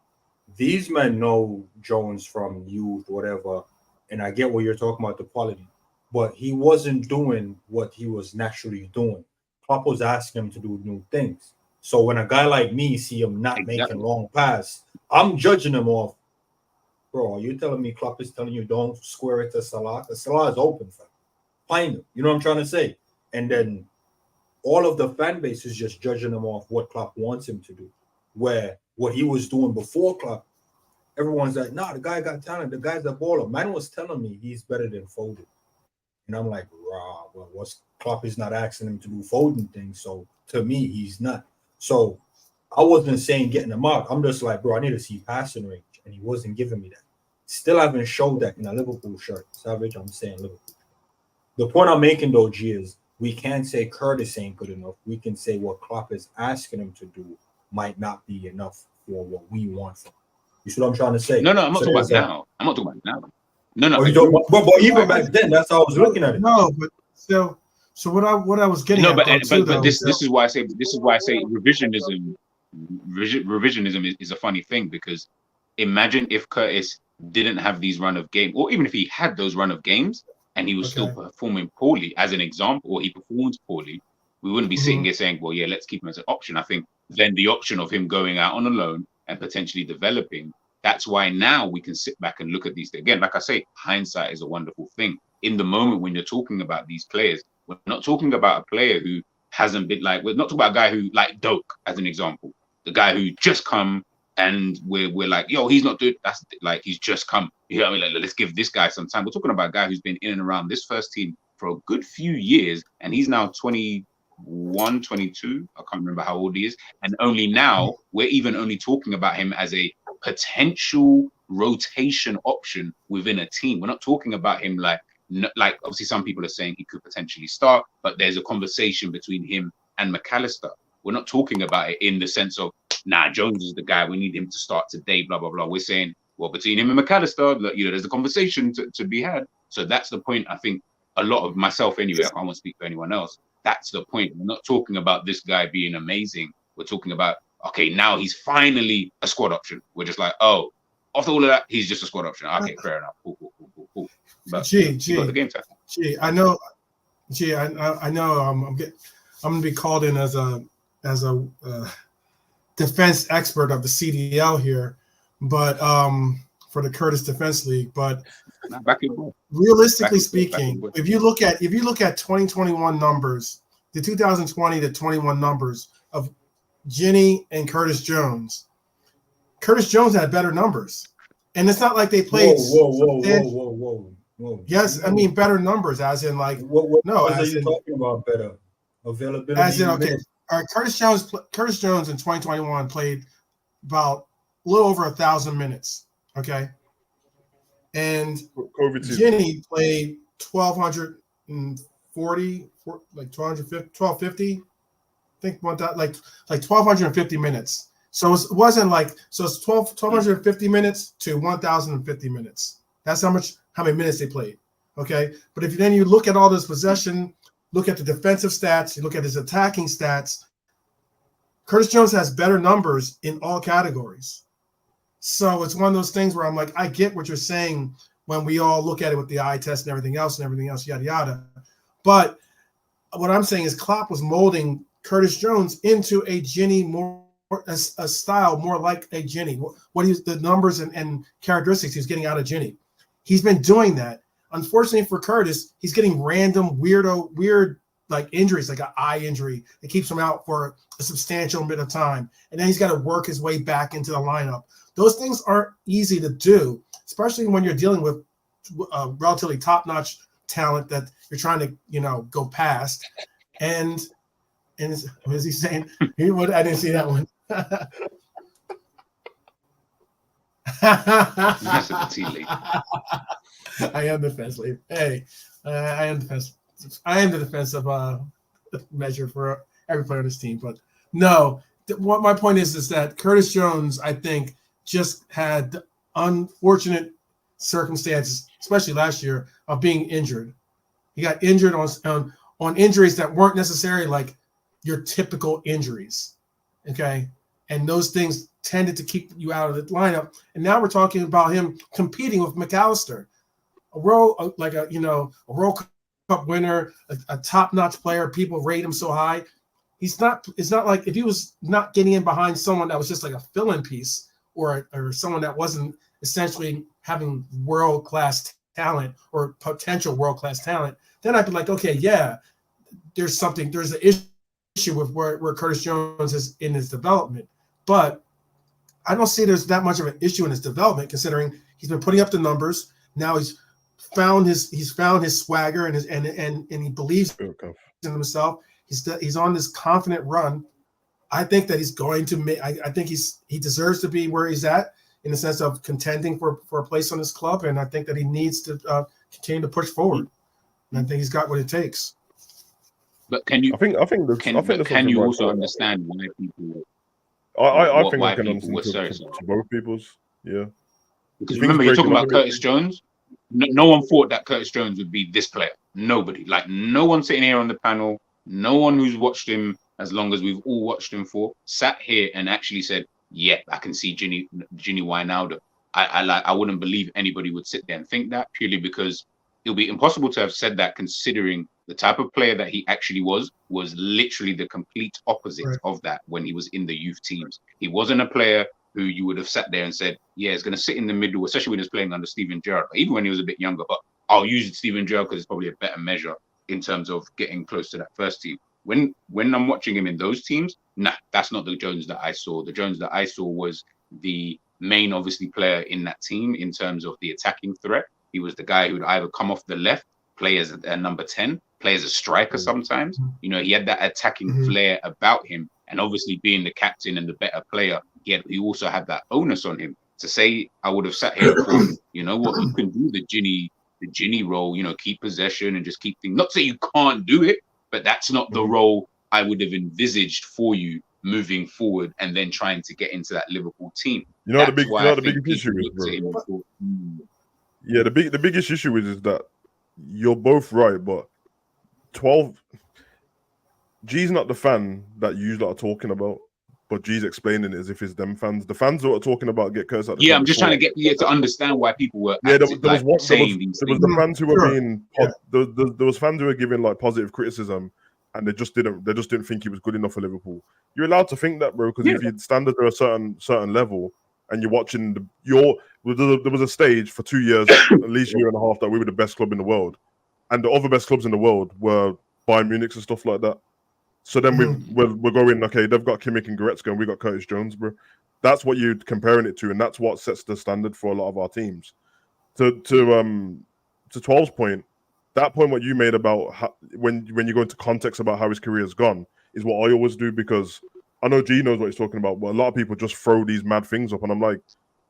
These men know Jones from youth, whatever, and I get what you're talking about, the quality, but he wasn't doing what he was naturally doing. Klopp was asking him to do new things. So when a guy like me see him not making long pass, I'm judging him off. Bro, are you telling me Klopp is telling you don't square it to Salah? Because Salah is open, fam. Find him. You know what I'm trying to say? And then all of the fan base is just judging him off what Klopp wants him to do. Where what he was doing before Klopp, everyone's like, nah, the guy got talent. The guy's a baller. Man was telling me he's better than Foden. And I'm like, rah, well, Klopp is not asking him to do Foden things. So to me, he's not. So I wasn't saying getting him out. I'm just like, bro, I need to see passing range. And he wasn't giving me that. Still haven't showed that in a Liverpool shirt. Savage, I'm saying Liverpool. The point I'm making, though, G, is we can't say Curtis ain't good enough. We can say what Klopp is asking him to do might not be enough for what we want from him. You see what I'm trying to say? No, I'm not talking about now. I'm not talking about now. No. But even back then, that's how I was looking at it. No, but so what I was getting at. But this is why I say revisionism. Revisionism is a funny thing, because imagine if Curtis didn't have these run of games, or even if he had those run of games and he was still performing poorly, as an example, or he performs poorly, we wouldn't be sitting here saying, well, yeah, let's keep him as an option. I think then the option of him going out on a loan and potentially developing, that's why now we can sit back and look at these. Again, like I say, hindsight is a wonderful thing. In the moment when you're talking about these players, we're not talking about a player who hasn't been we're not talking about a guy who, like Doak, as an example, the guy who just come and we're like, yo, he's not good. That's like, he's just come. You know what I mean? Like, let's give this guy some time. We're talking about a guy who's been in and around this first team for a good few years, and he's now 21, 22. I can't remember how old he is. And only now we're even only talking about him as a potential rotation option within a team. We're not talking about him like obviously some people are saying he could potentially start, but there's a conversation between him and McAllister. We're not talking about it in the sense of, nah, Jones is the guy, we need him to start today, blah, blah, blah. We're saying, well, between him and McAllister, there's a conversation to be had. So that's the point. I think a lot of myself anyway, I won't speak for anyone else. That's the point. We're not talking about this guy being amazing. We're talking about, okay, now he's finally a squad option. We're just like, oh, after all of that, he's just a squad option. Okay, fair enough. Cool. But the game time. I know I'm gonna be called in as a defense expert of the CDL here, but for the Curtis Defense League, but Back in ball. realistically Back in speaking, ball. if you look at 2021 numbers, the 2020 to 21 numbers of Ginny and Curtis Jones had better numbers, and it's not like they played. Whoa. Yes, I mean better numbers, as in like What no, are as you in talking about? Better availability. as in okay. All right, Curtis Jones in 2021 played about a little over 1,000 minutes. Okay, and COVID season. Ginny played 1,240, like 1,250. I think like 1,250 minutes. So it wasn't like it's 1,250 minutes to 1,050 minutes. That's how many minutes they played. Okay, but if then you look at all this possession, look at the defensive stats, you look at his attacking stats. Curtis Jones has better numbers in all categories. So it's one of those things where I'm like, I get what you're saying when we all look at it with the eye test and everything else, yada, yada. But what I'm saying is Klopp was molding Curtis Jones into a Ginny a style more like a Ginny. What he's the numbers and characteristics he's getting out of Ginny. He's been doing that. Unfortunately for Curtis, he's getting random weird like injuries, like an eye injury that keeps him out for a substantial bit of time. And then he's got to work his way back into the lineup. Those things aren't easy to do, especially when you're dealing with relatively top-notch talent that you're trying to, go past. And what is he saying? I didn't see that one. That's a tea league. I am defensive. Hey, I am defensive. I am the defensive measure for every player on this team. But no, what my point is that Curtis Jones, I think, just had unfortunate circumstances, especially last year, of being injured. He got injured on injuries that weren't necessarily like your typical injuries. Okay. And those things tended to keep you out of the lineup. And now we're talking about him competing with McAllister, a World Cup winner, a top-notch player. People rate him so high. It's not like if he was not getting in behind someone that was just like a fill-in piece or someone that wasn't essentially having world-class talent or potential world-class talent, then I'd be like, okay, yeah, there's an issue with where Curtis Jones is in his development. But I don't see there's that much of an issue in his development, considering he's been putting up the numbers. Now he's found his swagger and he believes in himself. He's on this confident run. I think that he's going to make. I think he deserves to be where he's at in the sense of contending for a place on this club, and I think that he needs to continue to push forward. And I think he's got what it takes. But can you? Can you also understand why people? I think I can understand to both people's. Yeah. Because remember, you're talking about Curtis Jones. No one thought that Curtis Jones would be this player. Nobody. Like, no one sitting here on the panel, no one who's watched him as long as we've all watched him for, sat here and actually said, yeah, I can see Ginny Wijnaldum. I wouldn't believe anybody would sit there and think that, purely because it'll be impossible to have said that, considering the type of player that he actually was literally the complete opposite of that when he was in the youth teams. He wasn't a player who you would have sat there and said, yeah, he's going to sit in the middle, especially when he was playing under Steven Gerrard, even when he was a bit younger. But I'll use Steven Gerrard because it's probably a better measure in terms of getting close to that first team. When I'm watching him in those teams, nah, that's not the Jones that I saw. The Jones that I saw was the main, obviously, player in that team in terms of the attacking threat. He was the guy who would either come off the left, play as a number 10, play as a striker sometimes. He had that attacking flair about him. And obviously being the captain and the better player, yet he also had that onus on him to say, I would have sat here and thought, you know what, you can do the Ginny role, keep possession and just keep things. Not say you can't do it, but that's not the role I would have envisaged for you moving forward and then trying to get into that Liverpool team. The biggest issue is, bro. Yeah, the biggest issue is that you're both right, but 12 G's not the fan that you lot are talking about, but G's explaining it as if it's them fans. The fans that are talking about get cursed at the I'm just trying to get to understand why people were there was the fans who were being there was fans who were giving like positive criticism, and they just didn't think he was good enough for Liverpool. You're allowed to think that, bro, because if your standards are a certain level and you're watching there was a stage for 2 years, at least a year and a half, that we were the best club in the world, and the other best clubs in the world were Bayern Munich and stuff like that. So then we're going, okay, they've got Kimmich and Goretzka, and we got Curtis Jones, bro. That's what you're comparing it to, and that's what sets the standard for a lot of our teams. To 12's point, that point what you made about when you go into context about how his career has gone is what I always do, because I know G knows what he's talking about, but a lot of people just throw these mad things up, and I'm like,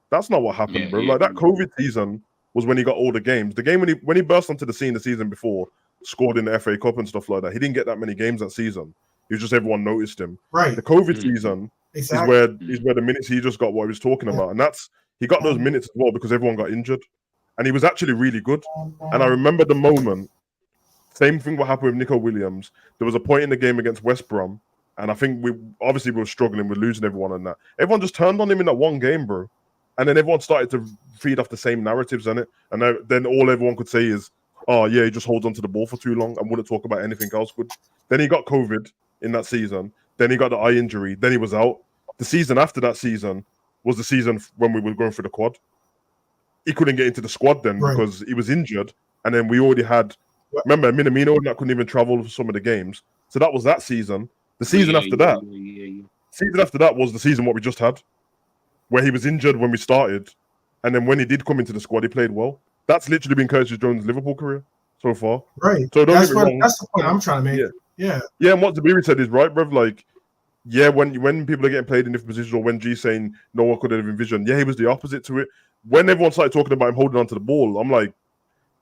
that's not what happened, bro. Like that COVID season was when he got all the games. The game when he burst onto the scene the season before, scored in the FA Cup and stuff like that. He didn't get that many games that season. It was just everyone noticed him. Right. The COVID season is where the minutes he just got what he was talking about, and he got those minutes as well because everyone got injured, and he was actually really good. And I remember the moment. Same thing what happened with Nico Williams. There was a point in the game against West Brom, and I think we were struggling with losing everyone on that. Everyone just turned on him in that one game, bro. And then everyone started to feed off the same narratives on it. And then all everyone could say is, oh, yeah, he just holds onto the ball for too long and wouldn't talk about anything else good. Then he got COVID in that season. Then he got the eye injury. Then he was out. The season after that season was the season when we were going through the quad. He couldn't get into the squad then because he was injured. And then we already had, remember, Minamino that couldn't even travel for some of the games. So that was that season. The season after that, season after that was the season what we just had, where he was injured when we started, and then when he did come into the squad, he played well. That's literally been Curtis Jones' Liverpool career so far. Right. So that's the point I'm trying to make. Yeah. And what Zabiri said is right, bruv. Like, yeah, when people are getting played in different positions, or when G's saying no one could have envisioned, he was the opposite to it. When everyone started talking about him holding onto the ball, I'm like,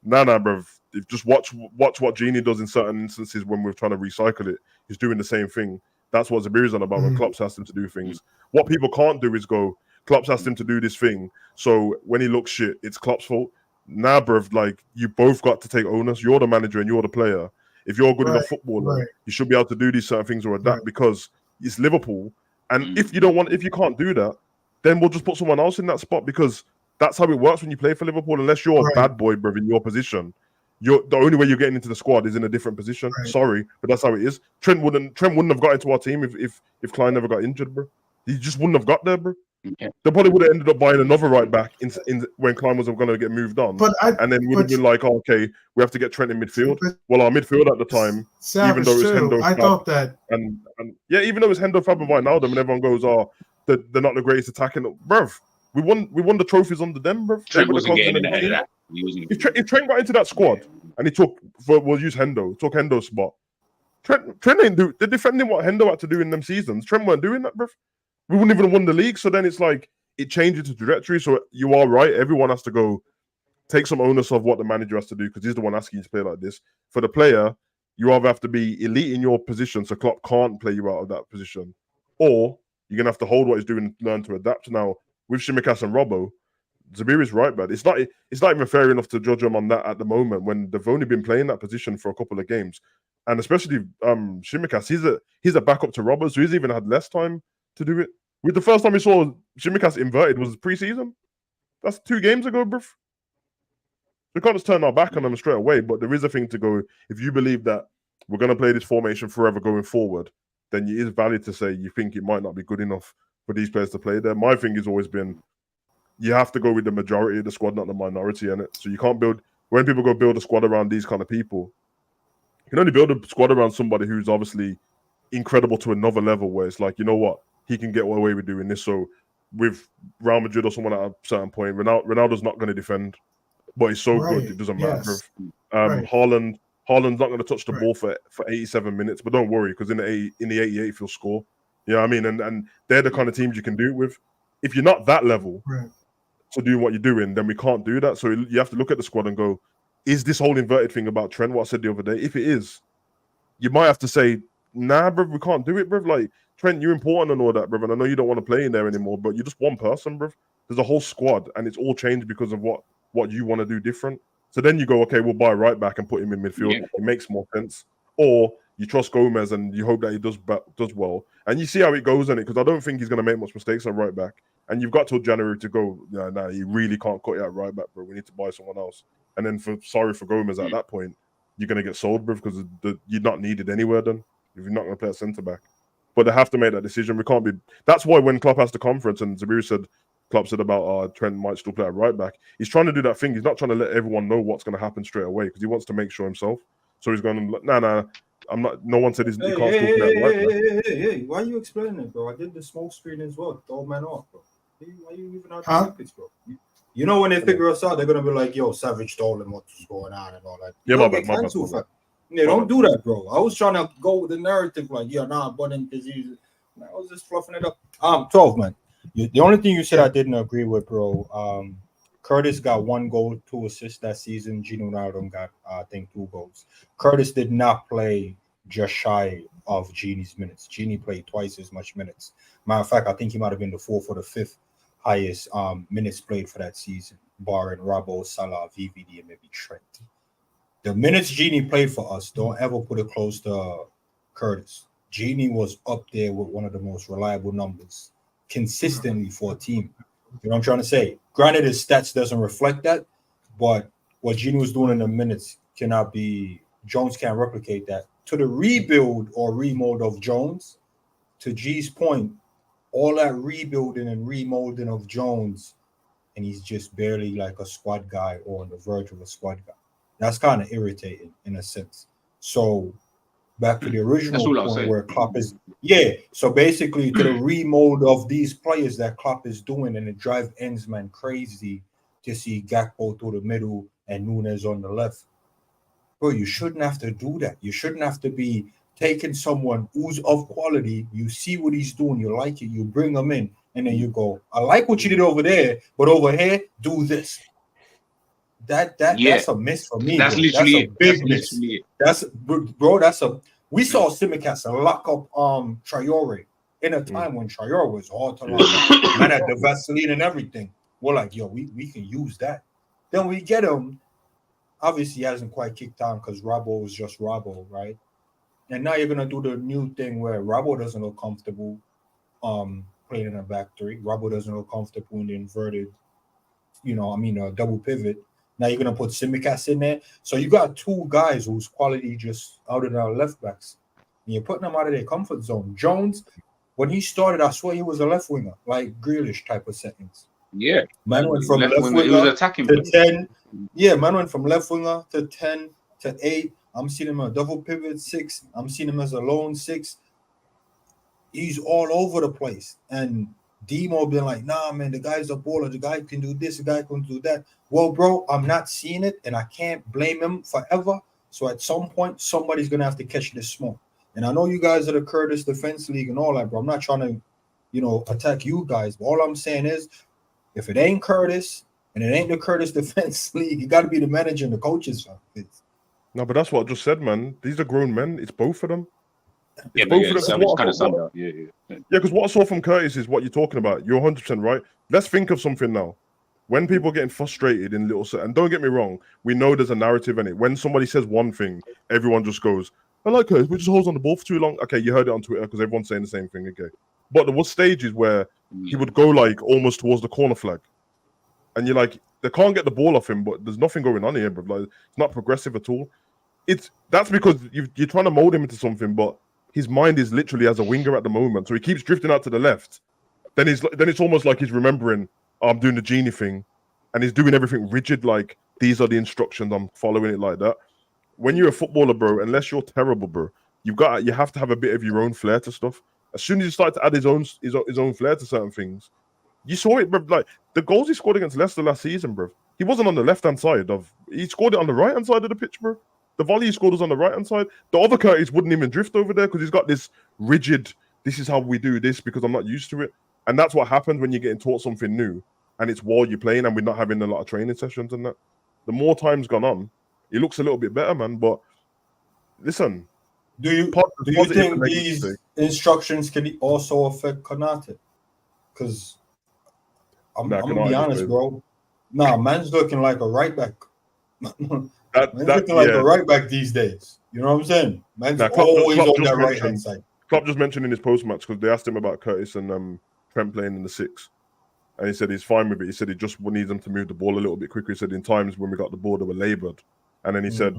nah, bruv. Just watch what Genie does in certain instances when we're trying to recycle it. He's doing the same thing. That's what Zabiri's on about when Klopp's asked him to do things. What people can't do is go, Klopp's asked him to do this thing, so when he looks shit, it's Klopp's fault. Nah, bruv, like, you both got to take onus. You're the manager and you're the player. If you're a good enough footballer, you should be able to do these certain things or adapt because it's Liverpool. And if you can't do that, then we'll just put someone else in that spot, because that's how it works when you play for Liverpool. Unless you're a bad boy, bruv, in your position, the only way you're getting into the squad is in a different position. Sorry, but that's how it is. Trent wouldn't have got into our team if Klein never got injured, bro. He just wouldn't have got there, bro. They probably would have ended up buying another right back in when Klein was going to get moved on, and then would have been like, okay, we have to get Trent in midfield. Well, our midfield at the time, even though it was Hendo, I thought that, and even though it was Hendo, Fab, and Wijnaldum, and everyone goes, oh, they're not the greatest attacking, bruv. We won the trophies under them, bruv. Trent wasn't getting in that. If Trent got into that squad and he we'll use Hendo, took Hendo's spot. Trent ain't they're defending what Hendo had to do in them seasons. Trent weren't doing that, bruv. We wouldn't even have won the league. So then it's like it changes the trajectory. So you are right. Everyone has to go take some onus of what the manager has to do, because he's the one asking you to play like this. For the player, you either have to be elite in your position so Klopp can't play you out of that position, or you're gonna have to hold what he's doing and learn to adapt. Now with Tsimikas and Robbo, Zabir is right, but it's not even fair enough to judge him on that at the moment when they've only been playing that position for a couple of games, and especially Tsimikas, he's a backup to Robbo, so he's even had less time to do it. With the first time we saw Tsimikas inverted was pre-season. That's 2 games ago, bruv. We can't just turn our back on them straight away, but there is a thing to go. If you believe that we're going to play this formation forever going forward, then it is valid to say you think it might not be good enough for these players to play there. My thing has always been, you have to go with the majority of the squad, not the minority in it. So you can't when people go build a squad around these kind of people, you can only build a squad around somebody who's obviously incredible to another level where it's like, you know what, he can get away with doing this. So with Real Madrid or someone at a certain point, Ronaldo's not going to defend, but he's so good, it doesn't matter. Haaland's not going to touch the ball for 87 minutes, but don't worry, because in the 88th he'll score. You know what I mean? And they're the kind of teams you can do it with. If you're not that level to do what you're doing, then we can't do that. So you have to look at the squad and go, is this whole inverted thing about Trent what I said the other day? If it is, you might have to say, nah, bro, we can't do it, bro. Like, Trent, you're important and all that, bro. And I know you don't want to play in there anymore, but you're just one person, bro. There's a whole squad, and it's all changed because of what you want to do different. So then you go, okay, we'll buy right back and put him in midfield. Yeah. It makes more sense. Or you trust Gomez and you hope that he does well. And you see how it goes in it, because I don't think he's going to make much mistakes on right back. And you've got till January to go, nah, you really can't cut it out right back, bro. We need to buy someone else. And then sorry for Gomez at that point, you're going to get sold, bro, because you're not needed anywhere then if you're not going to play a centre-back. But they have to make that decision. We can't be... That's why when Klopp has the conference and Zabir said, Klopp said about Trent might still play at right back. He's trying to do that thing. He's not trying to let everyone know what's going to happen straight away because he wants to make sure himself. So he's going, nah, I'm not. No one said he can't still play at right back. Hey, why are you explaining it, bro? I did the smoke screen as well. Throw man off, bro. Why you even out the secrets, bro? You know when they figure us out, they're gonna be like, "Yo, Savage told him what's going on and all that." Yeah, my bad. Yeah, don't do that, bro. I was trying to go with the narrative, like, "Yeah, nah, abundant disease." I was just fluffing it up. 12, man. The only thing you said I didn't agree with, bro. Curtis got 1 goal, 2 assists that season. Gino Ronaldo got, I think, 2 goals. Curtis did not play just shy of Genie's minutes. Genie played twice as much minutes. Matter of fact, I think he might have been the 4th or the 5th highest minutes played for that season, barring Robbo, Salah, VVD, and maybe Trent. The minutes Genie played for us, don't ever put it close to Curtis. Genie was up there with one of the most reliable numbers consistently for a team. You know what I'm trying to say? Granted, his stats doesn't reflect that, but what Genie was doing in the minutes cannot be, Jones can't replicate that. To the rebuild or remold of Jones, to G's point, all that rebuilding and remolding of Jones, and he's just barely like a squad guy or on the verge of a squad guy. That's kind of irritating in a sense. So back to the original point where Klopp is, so basically to the remold of these players that Klopp is doing, and it drives Ensman crazy to see Gakpo through the middle and Nunes on the left. Bro, you shouldn't have to do that. You shouldn't have to be taking someone who's of quality, you see what he's doing, you like it, you bring him in, and then you go, I like what you did over there, but over here, do this. That's a miss for me. That's bro. literally That's a big miss. That's we saw Simicast lock up Traore in a time when Traore was hard to lock up. Man had the Vaseline and everything. We're like, yo, we can use that. Then we get him. Obviously, he hasn't quite kicked on because Robbo was just Robbo, right? And now you're gonna do the new thing where Robbo doesn't look comfortable playing in a back three. Robbo doesn't look comfortable in the inverted, double pivot. Now you're gonna put Simicast in there. So you got 2 guys whose quality just out of our left backs. And you're putting them out of their comfort zone. Jones, when he started, I swear he was a left winger, like Grealish type of settings. Yeah. Man went from left winger he was attacking to 10. Yeah, man went from left winger to 10 to 8. I'm seeing him a double pivot 6. I'm seeing him as a lone 6. He's all over the place. And Demo been like, nah, man, the guy's a baller. The guy can do this. The guy can do that. Well, bro, I'm not seeing it, and I can't blame him forever. So at some point, somebody's going to have to catch this smoke. And I know you guys are the Curtis Defense League and all that, bro. I'm not trying to, attack you guys. But all I'm saying is, if it ain't Curtis and it ain't the Curtis Defense League, you got to be the manager and the coaches. No, but that's what I just said, man. These are grown men. It's both of them. Yeah, Because what I saw from Curtis is what you're talking about. You're 100% right. Let's think of something now. When people are getting frustrated in little set, and don't get me wrong, we know there's a narrative in it. When somebody says one thing, everyone just goes, I like Curtis, we just holds on the ball for too long. Okay, you heard it on Twitter because everyone's saying the same thing, okay. But there was stages where he would go like almost towards the corner flag. And you're like, they can't get the ball off him, but there's nothing going on here, bro. Like, it's not progressive at all. That's because you're trying to mold him into something, but his mind is literally as a winger at the moment. So he keeps drifting out to the left. Then it's almost like he's remembering, I'm doing the Genie thing, and he's doing everything rigid, like these are the instructions, I'm following it like that. When you're a footballer, bro, unless you're terrible, bro, you have to have a bit of your own flair to stuff. As soon as you start to add his own flair to certain things, you saw it, bro. Like the goals he scored against Leicester last season, bro. He wasn't on the left-hand side he scored it on the right-hand side of the pitch, bro. The volley he scored was on the right-hand side. The other Curtis wouldn't even drift over there because he's got this rigid, this is how we do this because I'm not used to it. And that's what happens when you're getting taught something new and it's while you're playing and we're not having a lot of training sessions and that. The more time's gone on, it looks a little bit better, man. But listen. Do you think these instructions can also affect Konate? Because I'm going to be honest, bro. Nah, man's looking like a right back. Man's looking like a right back these days. You know what I'm saying? Man's always on that right hand side. Klopp just mentioned in his post match because they asked him about Curtis and Trent playing in the 6, and he said he's fine with it. He said he just needs them to move the ball a little bit quicker. He said in times when we got the ball, they were laboured, and then he said,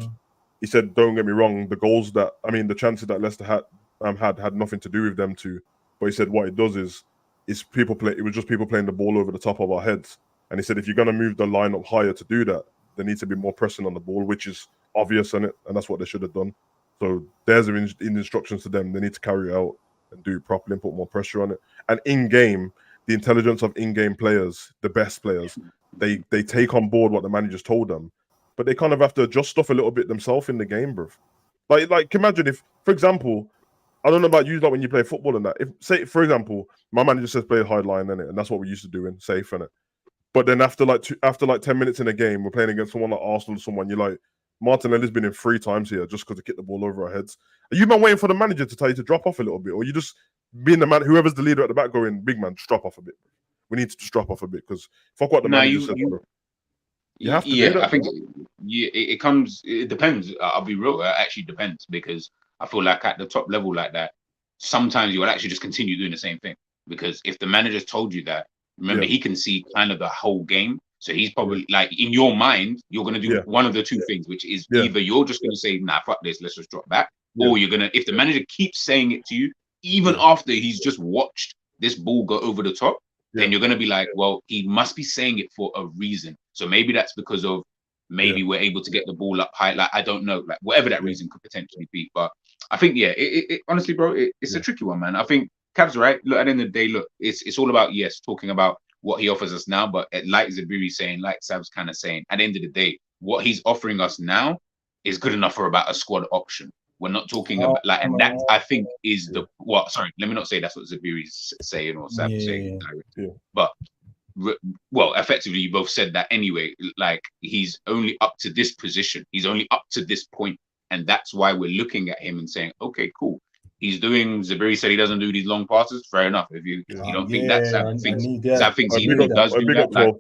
don't get me wrong, the chances that Leicester had nothing to do with them two, but he said what it does is it's people play. It was just people playing the ball over the top of our heads. And he said, if you're going to move the line up higher to do that, there needs to be more pressing on the ball, which is obvious in it, and that's what they should have done. So there's in instructions to them. They need to carry it out and do it properly and put more pressure on it. And in game, the intelligence of in-game players, the best players, they take on board what the managers told them, but they kind of have to adjust stuff a little bit themselves in the game, bro. Like imagine if, for example, I don't know about you, like when you play football and that. If, say, for example, my manager says play a hard line in it, and that's what we used to do in safe in it. But then after 10 minutes in a game, we're playing against someone like Arsenal or someone, you're like, Martinelli's been in 3 times here just because to kick the ball over our heads. Are you man waiting for the manager to tell you to drop off a little bit? Or you just being the man, whoever's the leader at the back going, big man, just drop off a bit. We need to just drop off a bit because fuck what the manager says. You have to do that. I think it comes, it depends. I'll be real, it actually depends because I feel like at the top level like that, sometimes you will actually just continue doing the same thing. Because if the manager's told you that, remember, he can see kind of the whole game. So he's probably like in your mind, you're going to do one of the 2 things, which is either you're just going to say, nah, fuck this, let's just drop back. Or you're going to, if the manager keeps saying it to you, even after he's just watched this ball go over the top, then you're going to be like, well, he must be saying it for a reason. So maybe that's because of maybe we're able to get the ball up high. Like, I don't know, like whatever that reason could potentially be. But I think, it honestly, bro, it's a tricky one, man. I think Cav's right. Look, at the end of the day, look, it's all about, talking about what he offers us now. But like Zabiri saying, like Sav's kind of saying, at the end of the day, what he's offering us now is good enough for about a squad option. We're not talking about like, and that I think is the sorry, let me not say that's what Zabiri's saying or Sav's saying, but well, effectively, you both said that anyway. Like, he's only up to this position, he's only up to this point, and that's why we're looking at him and saying, okay, cool. He's doing. Zabiri said he doesn't do these long passes. Fair enough. If you don't think that, Sav thinks he does do that. Like,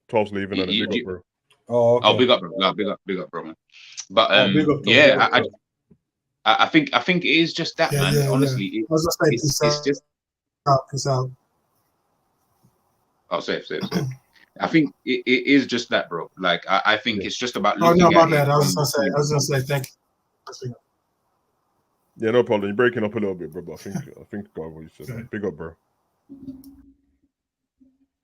12's leaving and big up, bro. Oh, okay. Big up, bro, man. But I think it is just that, man. Honestly, it's just. Peace out. I'll say it. I think it is just that, bro. Like, I think it's just about. Oh no, my bad. I was gonna say thank you. Yeah, no problem. You're breaking up a little bit, bro. But I think God, what you said. Okay. Big up, bro.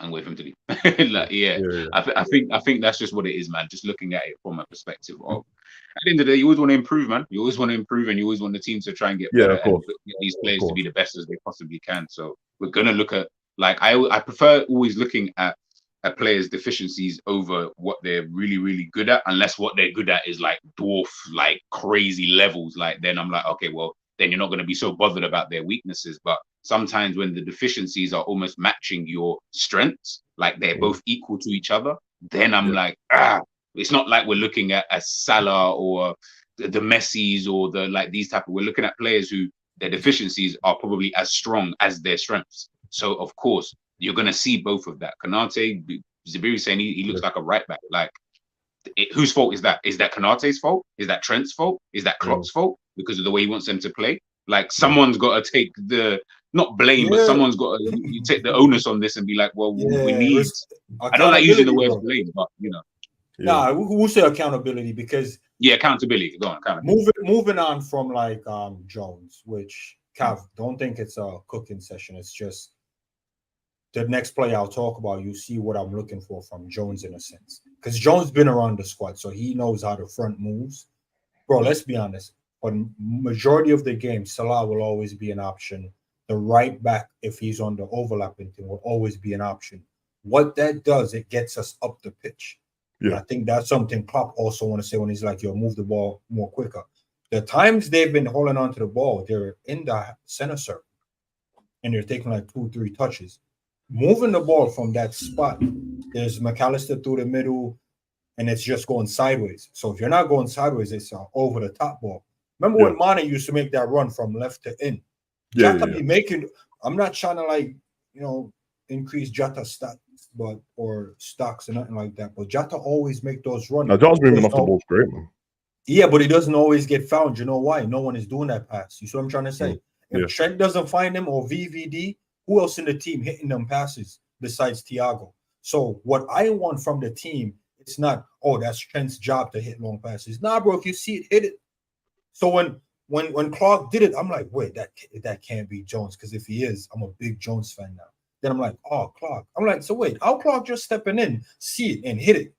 And wait for him to leave. I think that's just what it is, man. Just looking at it from a perspective of, at the end of the day, you always want to improve, man. You always want to improve, and you always want the team to try and get better and get these players to be the best as they possibly can. So we're gonna look at, like, I prefer always looking at players' deficiencies over what they're really, really good at, unless what they're good at is like dwarf, like crazy levels. Like, then I'm like, okay, well, then you're not going to be so bothered about their weaknesses. But sometimes when the deficiencies are almost matching your strengths, like they're both equal to each other, then I'm like, it's not like we're looking at a Salah or the Messis or the, like, these type of, we're looking at players who their deficiencies are probably as strong as their strengths. So of course you're going to see both of that. Kanate, Zabiri saying he looks like a right back. Like, whose fault is that? Is that Kanate's fault? Is that Trent's fault? Is that Klopp's fault because of the way he wants them to play? Like, someone's got to take the, not blame, but someone's got to, you take the onus on this and be like, well, we need. I don't like using the word blame, but you know. Nah, we'll say accountability because accountability. Go on, accountability. Moving on from like Jones, which Cav, don't think it's a cooking session. It's just the next player I'll talk about. You see what I'm looking for from Jones in a sense, because Jones been around the squad, so he knows how the front moves. Bro, let's be honest. But majority of the game, Salah will always be an option. The right back, if he's on the overlapping thing, will always be an option. What that does, it gets us up the pitch. Yeah. And I think that's something Klopp also want to say when he's like, yo, move the ball more quicker. The times they've been holding on to the ball, they're in the center circle and they're taking like 2-3 touches. Moving the ball from that spot, there's McAllister through the middle, and it's just going sideways. So if you're not going sideways, it's an over the top ball. Remember when Mane used to make that run from left to in? Jota be making. I'm not trying to, like, you know, increase Jota stats, but or stocks or nothing like that. But Jota always make those runs. Now Jota's moving off the ball's great, man. Yeah, but he doesn't always get found. You know why? No one is doing that pass. You see what I'm trying to say? If Trent doesn't find him or VVD, who else in the team hitting them passes besides Thiago? So what I want from the team, it's not, oh, that's Trent's job to hit long passes. Nah, bro, if you see it, hit it. So when when Clark did it, I'm like, wait, that can't be Jones, because if he is, I'm a big Jones fan now. Then I'm like, oh, Clark. I'm like, so wait, how Clark just stepping in, see it and hit it?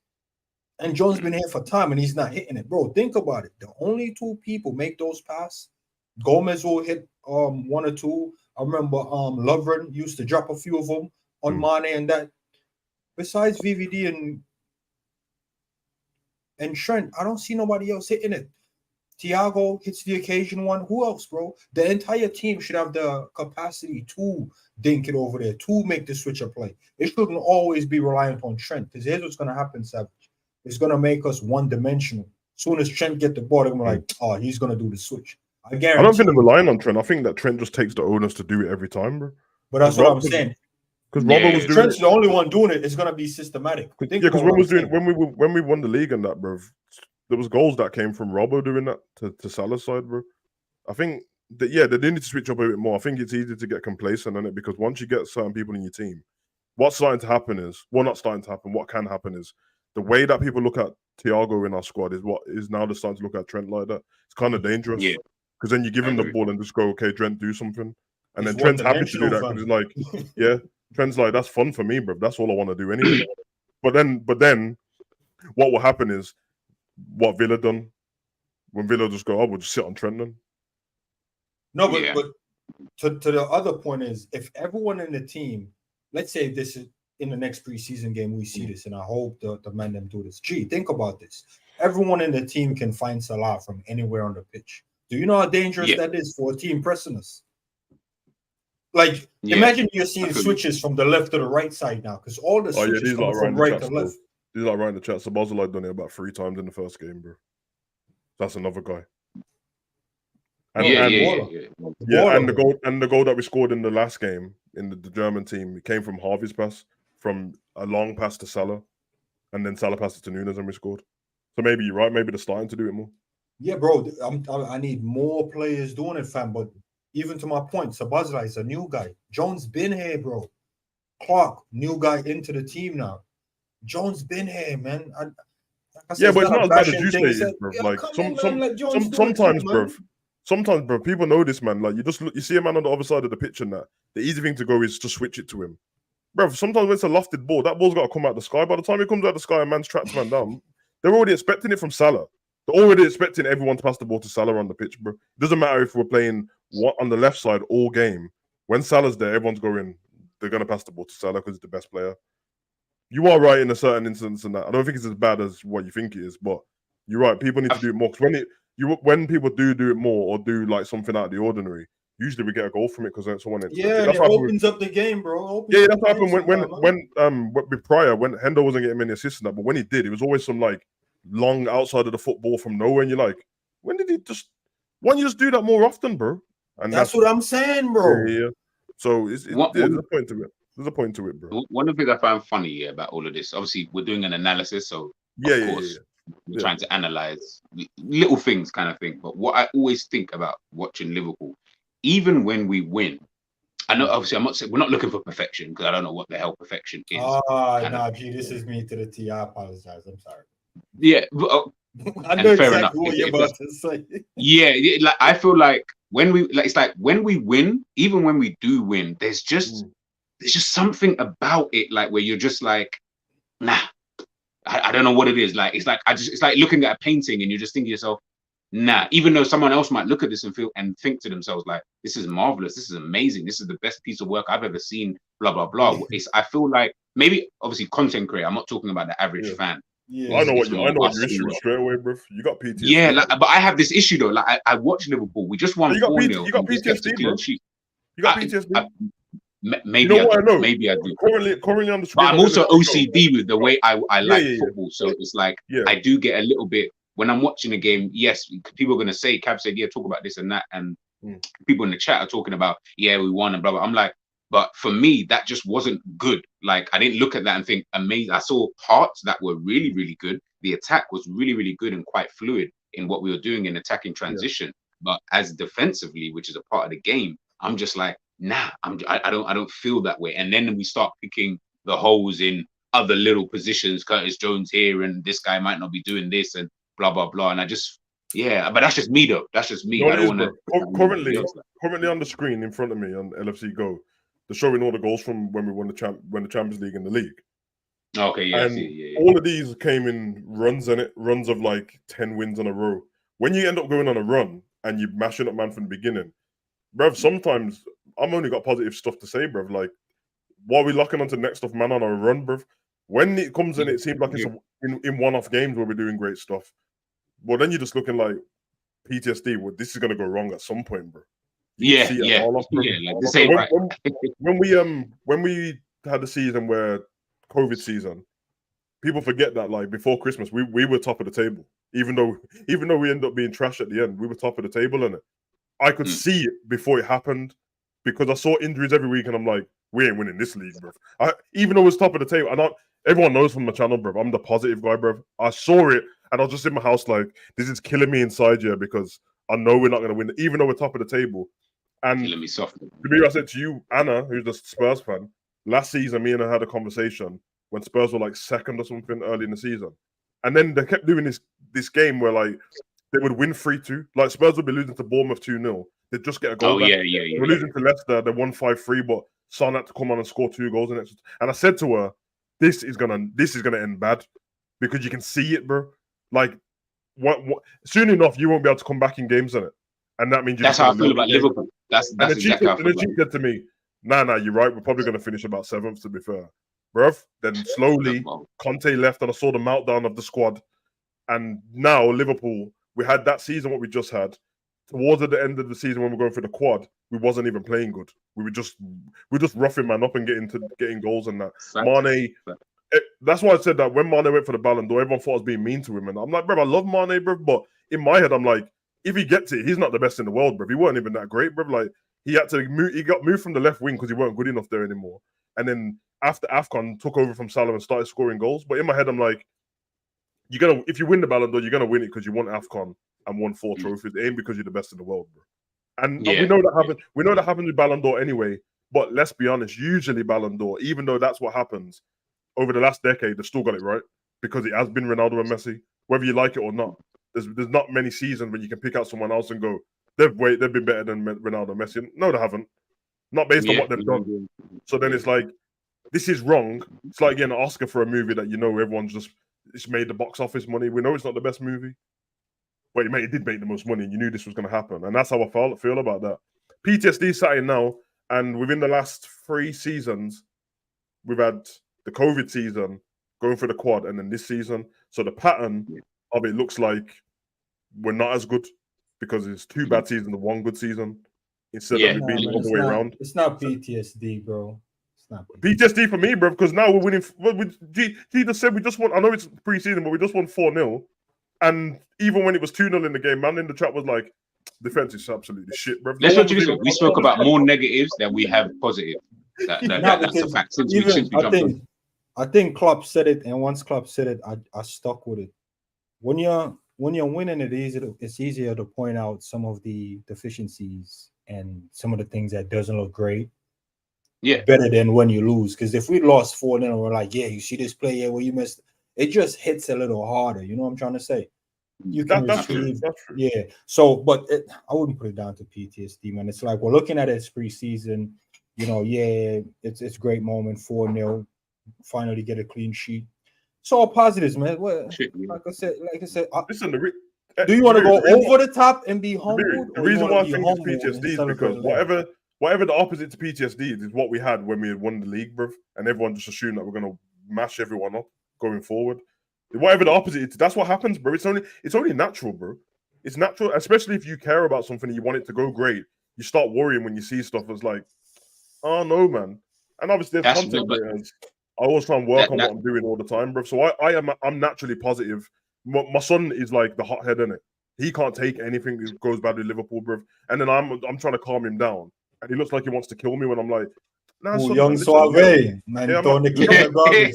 And Jones been here for time and he's not hitting it, bro. Think about it. The only two people make those passes. Gomez will hit one or two. I remember Lovren used to drop a few of them on Mane and that. Besides VVD and Trent, I don't see nobody else hitting it. Thiago hits the occasion one. Who else, bro? The entire team should have the capacity to dink it over there, to make the switcher play. It shouldn't always be reliant on Trent, because here's what's going to happen, Savage. It's going to make us one-dimensional. As soon as Trent get the ball, they're going to be like, oh, he's going to do the switch. I guarantee. I don't think they're relying on Trent. I think that Trent just takes the onus to do it every time, bro. But that's what I'm saying. Because Robert was doing Trent's the only one doing it. It's going to be systematic. Yeah, because when we won the league and that, bro, there was goals that came from Robbo doing that to Salah's side, bro. I think that, yeah, they do need to switch up a bit more. I think it's easy to get complacent on it, because once you get certain people in your team, what's starting to happen is, well, not starting to happen, what can happen is, the way that people look at Thiago in our squad is what is now they're starting to look at Trent like that. It's kind of dangerous. Yeah. Because then you give him the ball and just go, okay, Trent, do something. And then Trent's happy to do that because he's like, yeah, Trent's like, that's fun for me, bro. That's all I want to do anyway. But then what will happen is what Villa done. When Villa just go, we'll just sit on Trent then. No, but to the other point is, if everyone in the team, let's say this is in the next preseason game, we see this, and I hope the men them do this. Gee, think about this. Everyone in the team can find Salah from anywhere on the pitch. Do you know how dangerous that is for a team pressing us? Like, imagine you're seeing switches from the left to the right side now, because all the switches come from right to left. These are right in the chat. So Basil done it about 3 times in the first game, bro. That's another guy. And the goal that we scored in the last game in the German team, it came from Harvey's pass, from a long pass to Salah, and then Salah passed it to Nunes and we scored. So maybe you're right. Maybe they're starting to do it more. Yeah, bro. I need more players doing it, fam. But even to my point, Sabazla is a new guy. Jones been here, bro. Clark, new guy into the team now. Jones been here, man. But it's not as bad as you say it is, bro. Like sometimes, bro. Sometimes, bro, people know this, man. Like, you see a man on the other side of the pitch and that. The easy thing to go is to switch it to him. Bro, sometimes when it's a lofted ball, that ball's got to come out the sky. By the time it comes out the sky and man's traps man down, they're already expecting it from Salah. They're already expecting everyone to pass the ball to Salah on the pitch, bro. It doesn't matter if we're playing on the left side all game. When Salah's there, everyone's going, they're going to pass the ball to Salah because he's the best player. You are right in a certain instance in that. I don't think it's as bad as what you think it is, but you're right. People need to do it more. Because when people do it more or do like something out of the ordinary, usually we get a goal from it because someone. It opens up the game, bro. That's what happened when Pryor, when Hendo wasn't getting many assists and that, but when he did, it was always some like long outside of the football from nowhere, and you're like, why don't you just do that more often, bro? And that's what I'm saying, bro. Yeah. So there's a point to it. There's a point to it, bro. One of the things I found funny about all of this, obviously, we're doing an analysis, so of course, we're trying to analyze little things, kind of thing. But what I always think about watching Liverpool, even when we win, I know obviously we're not looking for perfection because I don't know what the hell perfection is. This is me to the T. I apologize. I'm sorry. Yeah, I know exactly what you're about to say. Yeah, like I feel like when we win, even when we do win, there's just something about it, like where you're just like, nah, I don't know what it is. Like it's like looking at a painting and you're just thinking to yourself, nah. Even though someone else might look at this and think to themselves like, this is marvelous, this is amazing, this is the best piece of work I've ever seen. Blah blah blah. I feel like maybe obviously content creator. I'm not talking about the average fan. Yeah, I know what your issue is straight away, bro. You got PTSD. Yeah, but I have this issue though. Like I watch Liverpool. We just won 4-0. You got PTSD, bro. You got PTSD. Maybe you know I know. Maybe I do. Currently on the screen. But I'm also OCD with the way I like football. So it's like I do get a little bit when I'm watching a game. Yes, people are gonna say, Cav said, yeah, talk about this and that, and people in the chat are talking about, yeah, we won and blah blah. I'm like, but for me, that just wasn't good. Like I didn't look at that and think amazing. I saw parts that were really, really good. The attack was really, really good and quite fluid in what we were doing in attacking transition. But as defensively, which is a part of the game, I'm just like, nah, I don't feel that way. And then we start picking the holes in other little positions. Curtis Jones here, and this guy might not be doing this, and blah blah blah. And I just Yeah, but that's just me though. That's just me. You know I what it don't is, want bro? to. Currently on the screen in front of me on LFC Go, they're showing all the goals from when we won the Champions League and the league. Okay, yeah, I And see. Yeah. all of these came in runs runs of like 10 wins in a row. When you end up going on a run and you mashing up man from the beginning, bruv, sometimes I'm only got positive stuff to say, bruv. Like, while we locking onto next stuff, man, on our run, bruv. When it comes in, it seems like it's in one-off games where we're doing great stuff. Well, then you're just looking like PTSD. Well, this is gonna go wrong at some point, bro. Yeah. Like this ain't right. When we had the season where COVID season, people forget that like before Christmas we were top of the table. Even though we ended up being trash at the end, we were top of the table, and I could see it before it happened because I saw injuries every week, and I'm like, we ain't winning this league, bro. Even though it was top of the table, and everyone knows from my channel, bro, I'm the positive guy, bro. I saw it, and I was just in my house like, this is killing me inside here because I know we're not going to win, even though we're top of the table. And killing me softly. To me, I said to you, Anna, who's the Spurs fan, last season, me and her had a conversation when Spurs were like second or something early in the season. And then they kept doing this game where like they would win 3-2. Like Spurs would be losing to Bournemouth 2-0. They'd just get a goal. Yeah. They were losing to Leicester. They won 5-3, but Son had to come on and score 2 goals in it. And I said to her, this is gonna end bad because you can see it, bro. Like, what soon enough you won't be able to come back in games in it, and that means that's how I feel about Liverpool. That's exactly how I feel. And the chief said to me, "Nah, you're right. We're probably gonna finish about 7th, to be fair, bruv." Then slowly, Conte left, and I saw the meltdown of the squad. And now Liverpool, we had that season what we just had. Towards the end of the season when we're going for the quad, we wasn't even playing good. We were just roughing man up and getting goals and that. Mane, that's why I said that when Mane went for the Ballon d'Or, everyone thought I was being mean to him. And I'm like, bro, I love Mane, bro. But in my head, I'm like, if he gets it, he's not the best in the world, bro. He weren't even that great, bro. Like, he got moved from the left wing because he weren't good enough there anymore. And then after AFCON, took over from Salah and started scoring goals. But in my head, I'm like, if you win the Ballon d'Or, you're gonna win it because you won AFCON and won 4 trophies. It ain't because you're the best in the world, bro. And we know that happens. We know that happens with Ballon d'Or anyway. But let's be honest, usually Ballon d'Or, even though that's what happens over the last decade, they've still got it right because it has been Ronaldo and Messi, whether you like it or not. There's not many seasons when you can pick out someone else and go, they've been better than Ronaldo and Messi. No, they haven't. Not based on what they've done. So then it's like, this is wrong. It's like getting an Oscar for a movie that you know everyone's just it's made the box office money. We know it's not the best movie. But it did make the most money, and you knew this was going to happen. And that's how I feel about that. PTSD sat in now, and within the last 3 seasons, we've had the COVID season, going for the quad, and then this season. So the pattern of it looks like we're not as good because it's 2 bad seasons and 1 good season instead of it being all the way around. It's not PTSD, bro. It's not PTSD for me, bro, because now we're winning. G just said we just won. I know it's pre-season, but we just won 4-0. And even when it was 2-0 in the game, man in the chat was like, defense is absolutely shit, bro. Let's what you we spoke about more negatives than we have positive. That's a fact. I think Klopp said it, and once Klopp said it, I stuck with it. When you're winning, it's easier to point out some of the deficiencies and some of the things that doesn't look great. Yeah, better than when you lose. Because if we lost 4-0, we're like, yeah, you see this play here where you missed. It just hits a little harder. You know what I'm trying to say? You can retrieve, yeah. So, but I wouldn't put it down to PTSD, man. It's like we're looking at it as preseason. You know, yeah, it's a great moment. 4-0, finally get a clean sheet. It's all positives, man. Well, like I said, listen, do you want to go over the top and be humbled? The reason why I think it's PTSD is because whatever the opposite to PTSD is what we had when we had won the league, bro, and everyone just assumed that we're gonna mash everyone up going forward. Whatever the opposite is, that's what happens, bro. It's only natural, bro. It's natural, especially if you care about something and you want it to go great. You start worrying when you see stuff that's like, oh no, man. And obviously, there's content creators. I always try and work on what I'm doing all the time, bro. So I'm naturally positive. My son is like the hothead, innit? He can't take anything that goes bad with Liverpool, bro. And then I'm trying to calm him down, and he looks like he wants to kill me when I'm like, nah, son, young Suave, man. The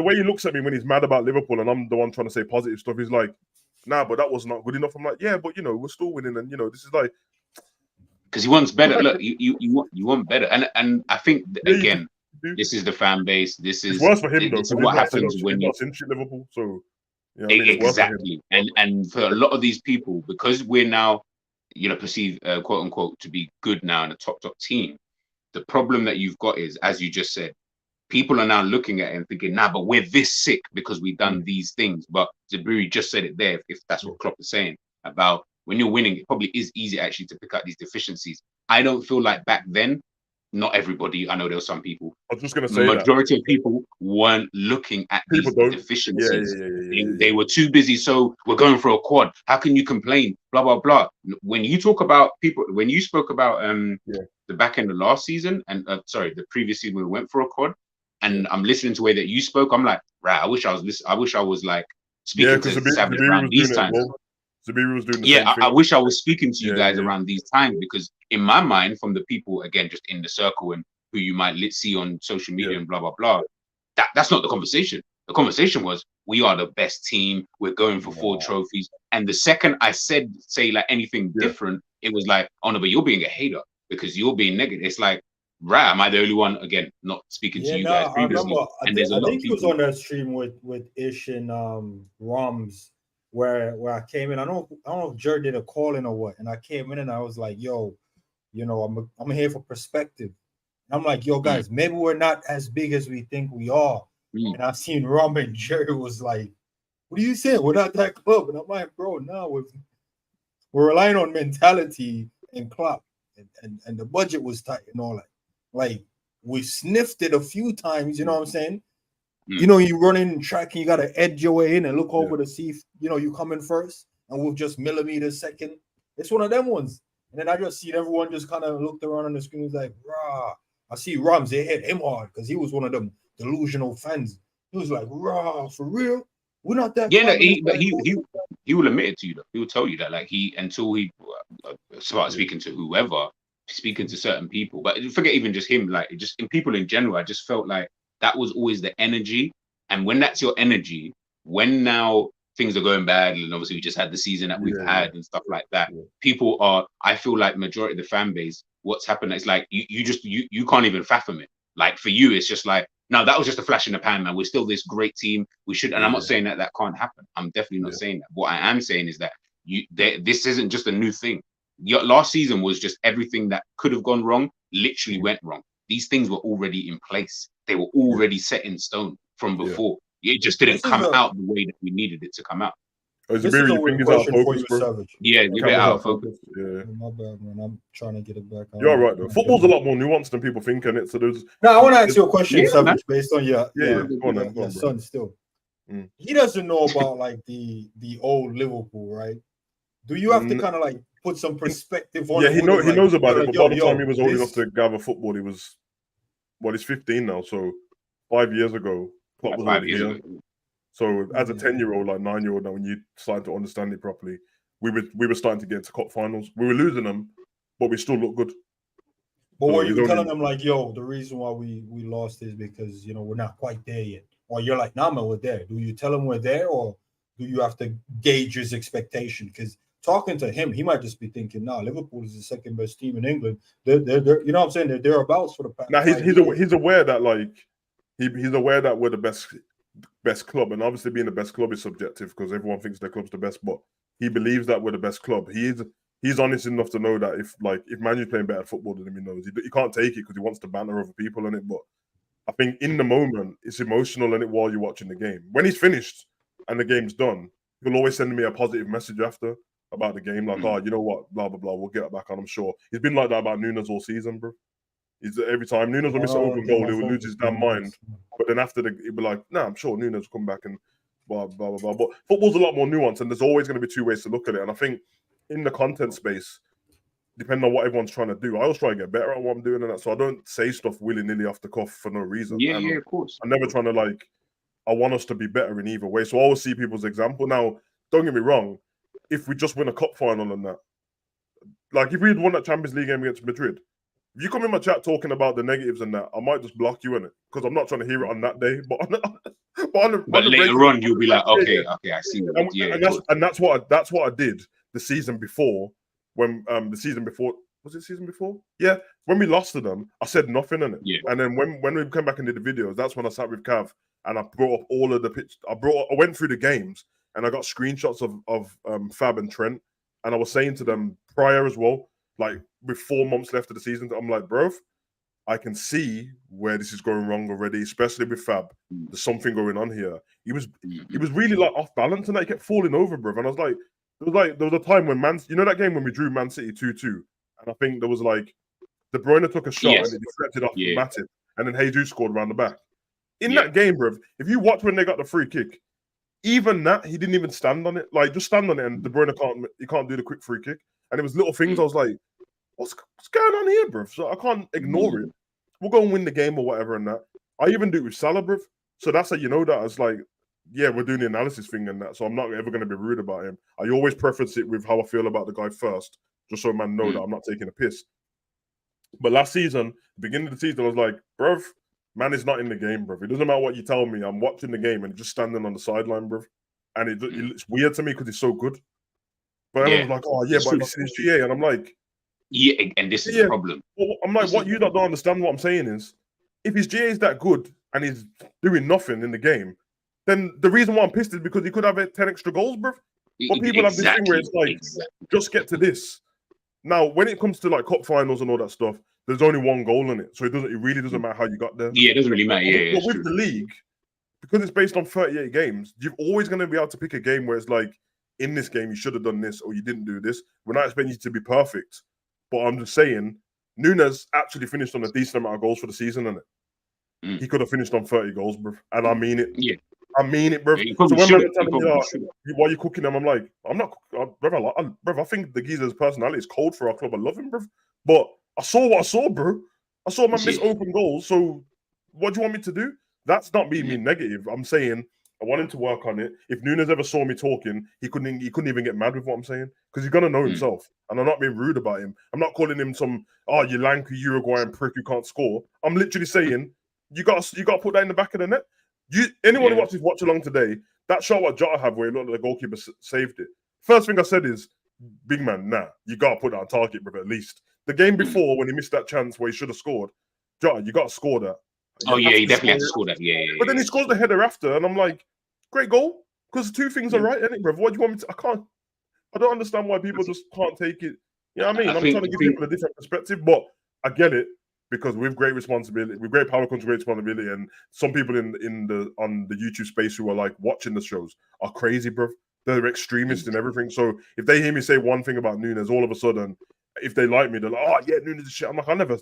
way he looks at me when he's mad about Liverpool, and I'm the one trying to say positive stuff, he's like, nah, but that was not good enough. I'm like, yeah, but we're still winning, and this is like, because he wants better. Look, you want better, and I think again, this is the fan base. This is it's worse for him though. This is what happens when you in Liverpool. So You know what I mean? It's worth it. Exactly. And for a lot of these people, because we're now, perceived quote unquote to be good now in a top team, the problem that you've got is, as you just said, people are now looking at it and thinking, nah, but we're this sick because we've done these things. But Zabiri just said it there, if that's what Klopp is saying, about when you're winning, it probably is easy actually to pick out these deficiencies. I don't feel like back then, not everybody, I know there were some people, I was just going to say majority of people weren't looking at these deficiencies. They were too busy. So we're going for a quad. How can you complain? Blah, blah, blah. When you talk about people, when you spoke about the back end of last season and the previous season, we went for a quad, and I'm listening to the way that you spoke. I'm like, right, I wish I was like speaking to Savage around these times. Zabiri was doing the same thing. I wish I was speaking to you guys around these times, because in my mind, from the people, again, just in the circle and who you might see on social media and blah, blah, blah, that's not the conversation. The conversation was, we are the best team. We're going for 4 trophies. And the second I say like anything different, it was like, oh no, but you're being a hater because you're being negative. It's like, right, am I the only one, again, not speaking to you guys previously? I think he was on that stream with Ish and Roms, where I came in. I don't know if Jared did a call in or what, and I came in and I was like, yo, I'm here for perspective. And I'm like, yo, guys, maybe we're not as big as we think we are. And I've seen Rom and Jerry was like, what are you saying? We're not that club. And I'm like, bro, no, we're relying on mentality and clock, and the budget was tight and all that. Like, we sniffed it a few times, you know what I'm saying? You run in track and you got to edge your way in and look over to see if, you come in first, and we'll just millimeters second. It's one of them ones. And then I just see everyone just kind of looked around on the screen, was like, rah. I see Rams, they hit him hard because he was one of them delusional fans. He was like, rah, for real? We're not that. Yeah, he will admit it to you, though. He will tell you that, like, until he started speaking to whoever, speaking to certain people, but forget even just him, like, just in people in general, I just felt like that was always the energy. And when that's your energy, when now things are going bad, and obviously we just had the season that we've had and stuff like that, people are, I feel like majority of the fan base, what's happened, it's like you can't even fathom it. Like, for you, it's just like, no, that was just a flash in the pan, man. We're still this great team. We should, and I'm not saying that can't happen. I'm definitely not saying that. What I am saying is that this isn't just a new thing. Your last season was just everything that could have gone wrong literally went wrong. These things were already in place. They were already set in stone from before. It just didn't come out the way that we needed it to come out. This is a weird question for you, Savage. Yeah, you're a bit out of focus. Yeah. My bad, man. I'm trying to get it back. You're all right, though. Football's a lot more nuanced than people think, and so there's. No, I want to ask you a question, Savage, based on your son still. He doesn't know about like the old Liverpool, right? Do you have to kind of like put some perspective on? Yeah, he knows about it, but by the time he was old enough to gather football, he's 15 now, so 5 years ago, Klopp was already here. So as a 10-year-old, like 9-year-old, now when you started to understand it properly, we were starting to get into cup finals. We were losing them, but we still look good. But were you telling them like, yo, the reason why we lost is because we're not quite there yet? Or you're like, nah, man, we're there. Do you tell him we're there, or do you have to gauge his expectation? Because talking to him, he might just be thinking, nah, Liverpool is the second best team in England. They're you know what I'm saying? They're thereabouts for the past. Now he's aware that like he's aware that we're the best club, and obviously being the best club is subjective because everyone thinks their club's the best, but he believes that we're the best club. He's honest enough to know that if Man U's playing better football than him, he knows he can't take it because he wants to banter other people on it. But I think in the moment it's emotional in it while you're watching the game. When he's finished and the game's done, he'll always send me a positive message after about the game, like, oh, you know what, blah blah blah, we'll get it back on. I'm sure he's been like that about Nunes all season, bro. He's every time Nunes will miss an open goal, he will lose his damn mind. But then after he'll be like, nah, I'm sure Nunes will come back and blah blah blah blah. But football's a lot more nuanced, and there's always going to be two ways to look at it. And I think in the content space, depending on what everyone's trying to do, I always try to get better at what I'm doing, and that. So I don't say stuff willy-nilly off the cuff for no reason. Yeah, of course. I'm never trying to I want us to be better in either way. So I always see people's example. Now, don't get me wrong, if we just win a cup final and that, like if we had won that Champions League game against Madrid, if you come in my chat talking about the negatives and that, I might just block you in it because I'm not trying to hear it on that day. But later on, you'll be like, okay, I see that. And that's what I did the season before. When was it season before? Yeah, when we lost to them, I said nothing in it. Yeah. And then when we came back and did the videos, that's when I sat with Cav and I brought up all of the pitch. I went through the games and I got screenshots of Fab and Trent, and I was saying to them prior as well, like with 4 months left of the season, I'm like, bro, I can see where this is going wrong already, especially with Fab. There's something going on here. He was really like off balance, and he kept falling over, bro. And I was like, there was a time when that game when we drew Man City 2-2, and I think there was like De Bruyne took a shot and it deflected off Matip, and then Jesus scored around the back. In that game, bro, if you watch when they got the free kick, even that he didn't even stand on it. Like just stand on it, and De Bruyne can't do the quick free kick. And it was little things. I was like, what's going on here, bro? So I can't ignore it. We'll go and win the game or whatever and that. I even do it with Salah, bro. So that's how you know that. It's like, yeah, we're doing the analysis thing and that. So I'm not ever going to be rude about him. I always preference it with how I feel about the guy first, just so man know that I'm not taking a piss. But last season, beginning of the season, I was like, bro, man is not in the game, bro. It doesn't matter what you tell me. I'm watching the game and just standing on the sideline, bro. And it's weird to me because he's so good. But everyone's like, oh, yeah, but it's GA. And I'm like, yeah, and this is the problem. Well, I'm like, what you don't understand what I'm saying is, if his GA is that good and he's doing nothing in the game, then the reason why I'm pissed is because he could have 10 extra goals, bro. But people have this thing where it's like, just get to this. Now, when it comes to like cup finals and all that stuff, there's only 1 goal in it. So it really doesn't matter how you got there. Yeah, it doesn't really matter. But with the league, because it's based on 38 games, you're always going to be able to pick a game where it's like, in this game, you should have done this or you didn't do this. We're not expecting you to be perfect. But I'm just saying, Nunes actually finished on a decent amount of goals for the season, innit? He could have finished on 30 goals, bro. And I mean it. Yeah. I mean it, bro. So when they're telling me, why are you cooking them? I'm like, I'm not, bro. I think the geezer's personality is cold for our club. I love him, bro. But I saw what I saw, bro. I saw man miss open goals. So what do you want me to do? That's not being negative. I'm saying I want him to work on it. If Nunes ever saw me talking, he couldn't even get mad with what I'm saying because he's gonna know himself. And I'm not being rude about him. I'm not calling him some you lanky Uruguayan prick who can't score. I'm literally saying you got to put that in the back of the net. Anyone who watches Watch Along today, that shot what Jota had where he looked like the goalkeeper saved it. First thing I said is, big man, you got to put that on target, bro, at least. The game before, when he missed that chance where he should have scored, Jota, you got to score that. He definitely had to score that. Yeah. But then he scores the header after, and I'm like, great goal. Because the two things are right, innit, bro? What do you want me to... I don't understand why people just can't take it. You know what I mean? I'm trying to give people a different perspective, but I get it. Because with great responsibility, with great power comes great responsibility, and some people on the YouTube space who are like watching the shows are crazy, bro. They're extremists and everything. So if they hear me say one thing about Nunes, all of a sudden, if they like me, they're like, "Oh yeah, Nunes is shit." I'm like, I never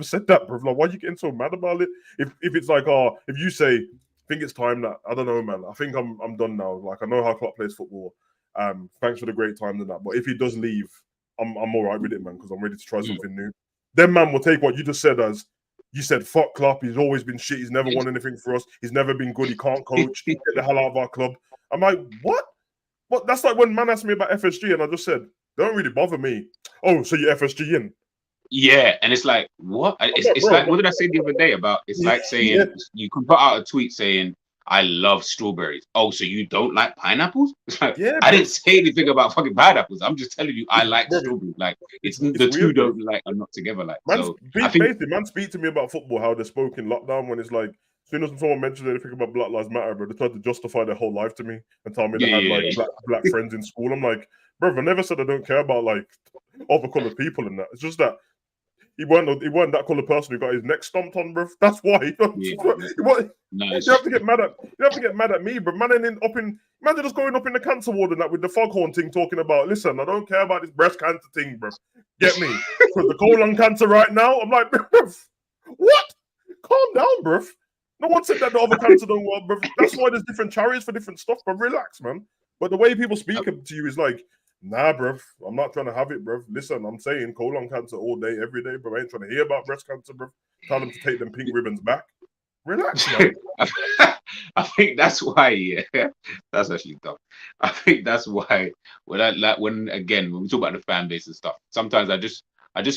said that, bro. Like, why are you getting so mad about it? If it's like, if you say, I think it's time that I don't know, man. I think I'm done now. Like I know how Klopp plays football. Thanks for the great time and that. But if he does leave, I'm all right with it, man, because I'm ready to try something new. Then man will take what you just said as, you said, fuck Klopp, he's always been shit, he's never won anything for us, he's never been good, he can't coach, get the hell out of our club. I'm like, what? What? That's like when man asked me about FSG and I just said, don't really bother me. Oh, so you're FSG in? Yeah, and it's like, what? It's like, what did I say the other day about, it's like saying, you can put out a tweet saying, I love strawberries. Oh, so you don't like pineapples? It's like, I didn't say anything about fucking pineapples. I'm just telling you, I like strawberries. Like, it's the weird, two don't like are not together. Like, so basically, man, speak to me about football. How they spoke in lockdown when it's like, as soon as someone mentioned anything about Black Lives Matter, bro, they tried to justify their whole life to me and tell me they had like black friends in school. I'm like, bro, I never said I don't care about like other colored people and that. It's just that. He wasn't that colour person who got his neck stomped on, bro. That's why. You have to get mad at me, bro. Man ain't imagine just going up in the cancer ward and that with the foghorn thing talking about, listen, I don't care about this breast cancer thing, bro. Get me? Because the colon cancer right now, I'm like, bro, what? Calm down, bro. No one said that the other cancer don't work, bro. That's why there's different chariots for different stuff, bro. Relax, man. But the way people speak to you is like, nah, bruv, I'm not trying to have it, bruv. Listen, I'm saying colon cancer all day, every day, but I ain't trying to hear about breast cancer, bruv. Tell them to take them pink ribbons back. Relax, man. I think that's why, that's actually dumb. I think that's why when we talk about the fan base and stuff, sometimes I just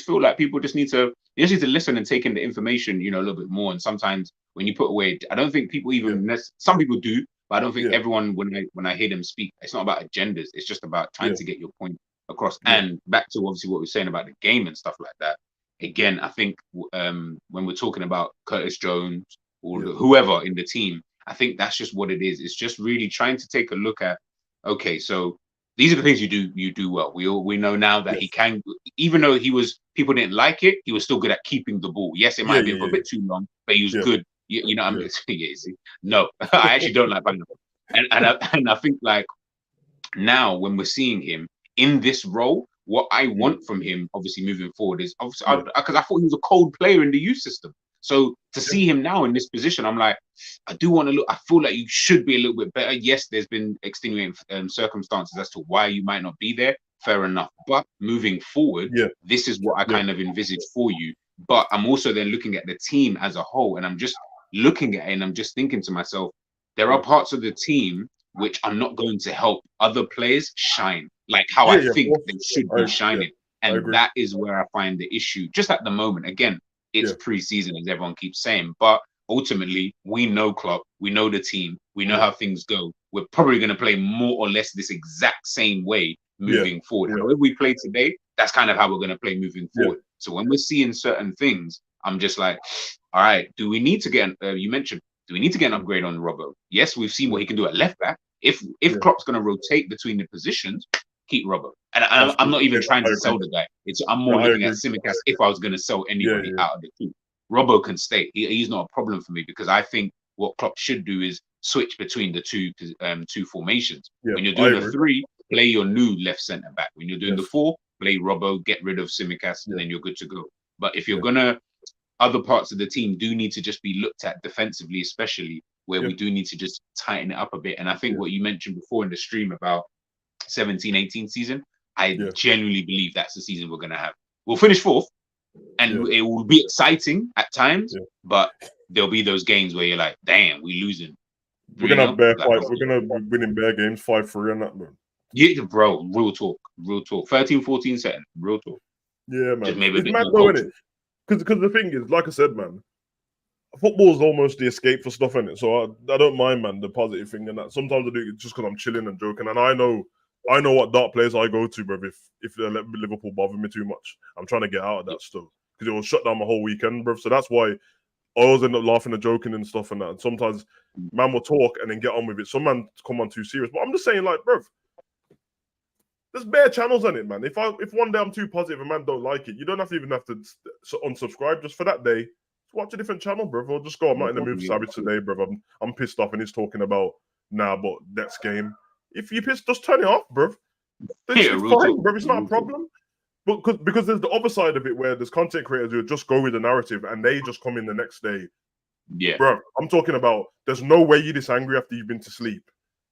feel like people just need to listen and take in the information, a little bit more. And sometimes when you put away, I don't think people even some people do. But I don't think everyone, when I hear them speak, it's not about agendas. It's just about trying to get your point across. And back to obviously what we're saying about the game and stuff like that. Again, I think when we're talking about Curtis Jones or whoever in the team, I think that's just what it is. It's just really trying to take a look at, okay, so these are the things you do well. We know now that he can, even though people didn't like it, he was still good at keeping the ball. Yes, it might have been for a bit too long, but he was good. You know, no, I actually don't like pineapple. And I think like now when we're seeing him in this role, what I want from him, obviously moving forward, is obviously because I thought he was a cold player in the youth system. So to see him now in this position, I'm like, I do want to look. I feel like you should be a little bit better. Yes, there's been extenuating circumstances as to why you might not be there. Fair enough. But moving forward, this is what I kind of envisage for you. But I'm also then looking at the team as a whole, and I'm just looking at it, and I'm just thinking to myself, there are parts of the team which are not going to help other players shine like how I think they should be shining. And that is where I find the issue. Just at the moment, again, it's pre-season, as everyone keeps saying, but ultimately, we know Klopp, we know the team, we know how things go. We're probably going to play more or less this exact same way moving forward. And if we play today, that's kind of how we're going to play moving forward. So when we're seeing certain things, I'm just like, all right, do we need to get, you mentioned, do we need to get an upgrade on Robbo? Yes, we've seen what he can do at left back. If Klopp's going to rotate between the positions, keep Robbo. And I'm not even trying to sell the guy. I'm more looking at Tsimikas if I was going to sell anybody out of the two. Robbo can stay. He's not a problem for me because I think what Klopp should do is switch between the two formations. When you're doing the 3, play your new left centre back. When you're doing the 4, play Robbo, get rid of Tsimikas, and then you're good to go. But if you're gonna, other parts of the team do need to just be looked at defensively, especially where we do need to just tighten it up a bit. And I think what you mentioned before in the stream about 17-18 season, I genuinely believe that's the season we're gonna have. We'll finish 4th, and it will be exciting at times, but there'll be those games where you're like, damn, we losing. We're gonna have bear fight. We're gonna be winning bear games 5-3 on that, man. Yeah, bro, real talk. 13-14 setting, real talk. Yeah, man. Just maybe it's mad though, innit? Because the thing is, like I said, man, football's almost the escape for stuff, innit? So I don't mind, man, the positive thing and that. Sometimes I do it just because I'm chilling and joking, and I know what dark places I go to, bro. If they let Liverpool bother me too much, I'm trying to get out of that stuff because it will shut down my whole weekend, bro. So that's why I always end up laughing and joking and stuff and that. And sometimes man will talk and then get on with it. Some man come on too serious, but I'm just saying, like, bro, there's bare channels on it, man. If one day I'm too positive and man don't like it, you don't even have to unsubscribe. Just for that day, watch a different channel, bro. Or just go, I'm not in the mood for Savage today, bro. I'm pissed off and he's talking about but next game. If you pissed, just turn it off, bro. It's fine, bro. It's not a problem. But because there's the other side of it where there's content creators who just go with the narrative and they just come in the next day. Yeah, bro. I'm talking about there's no way you're this angry after you've been to sleep.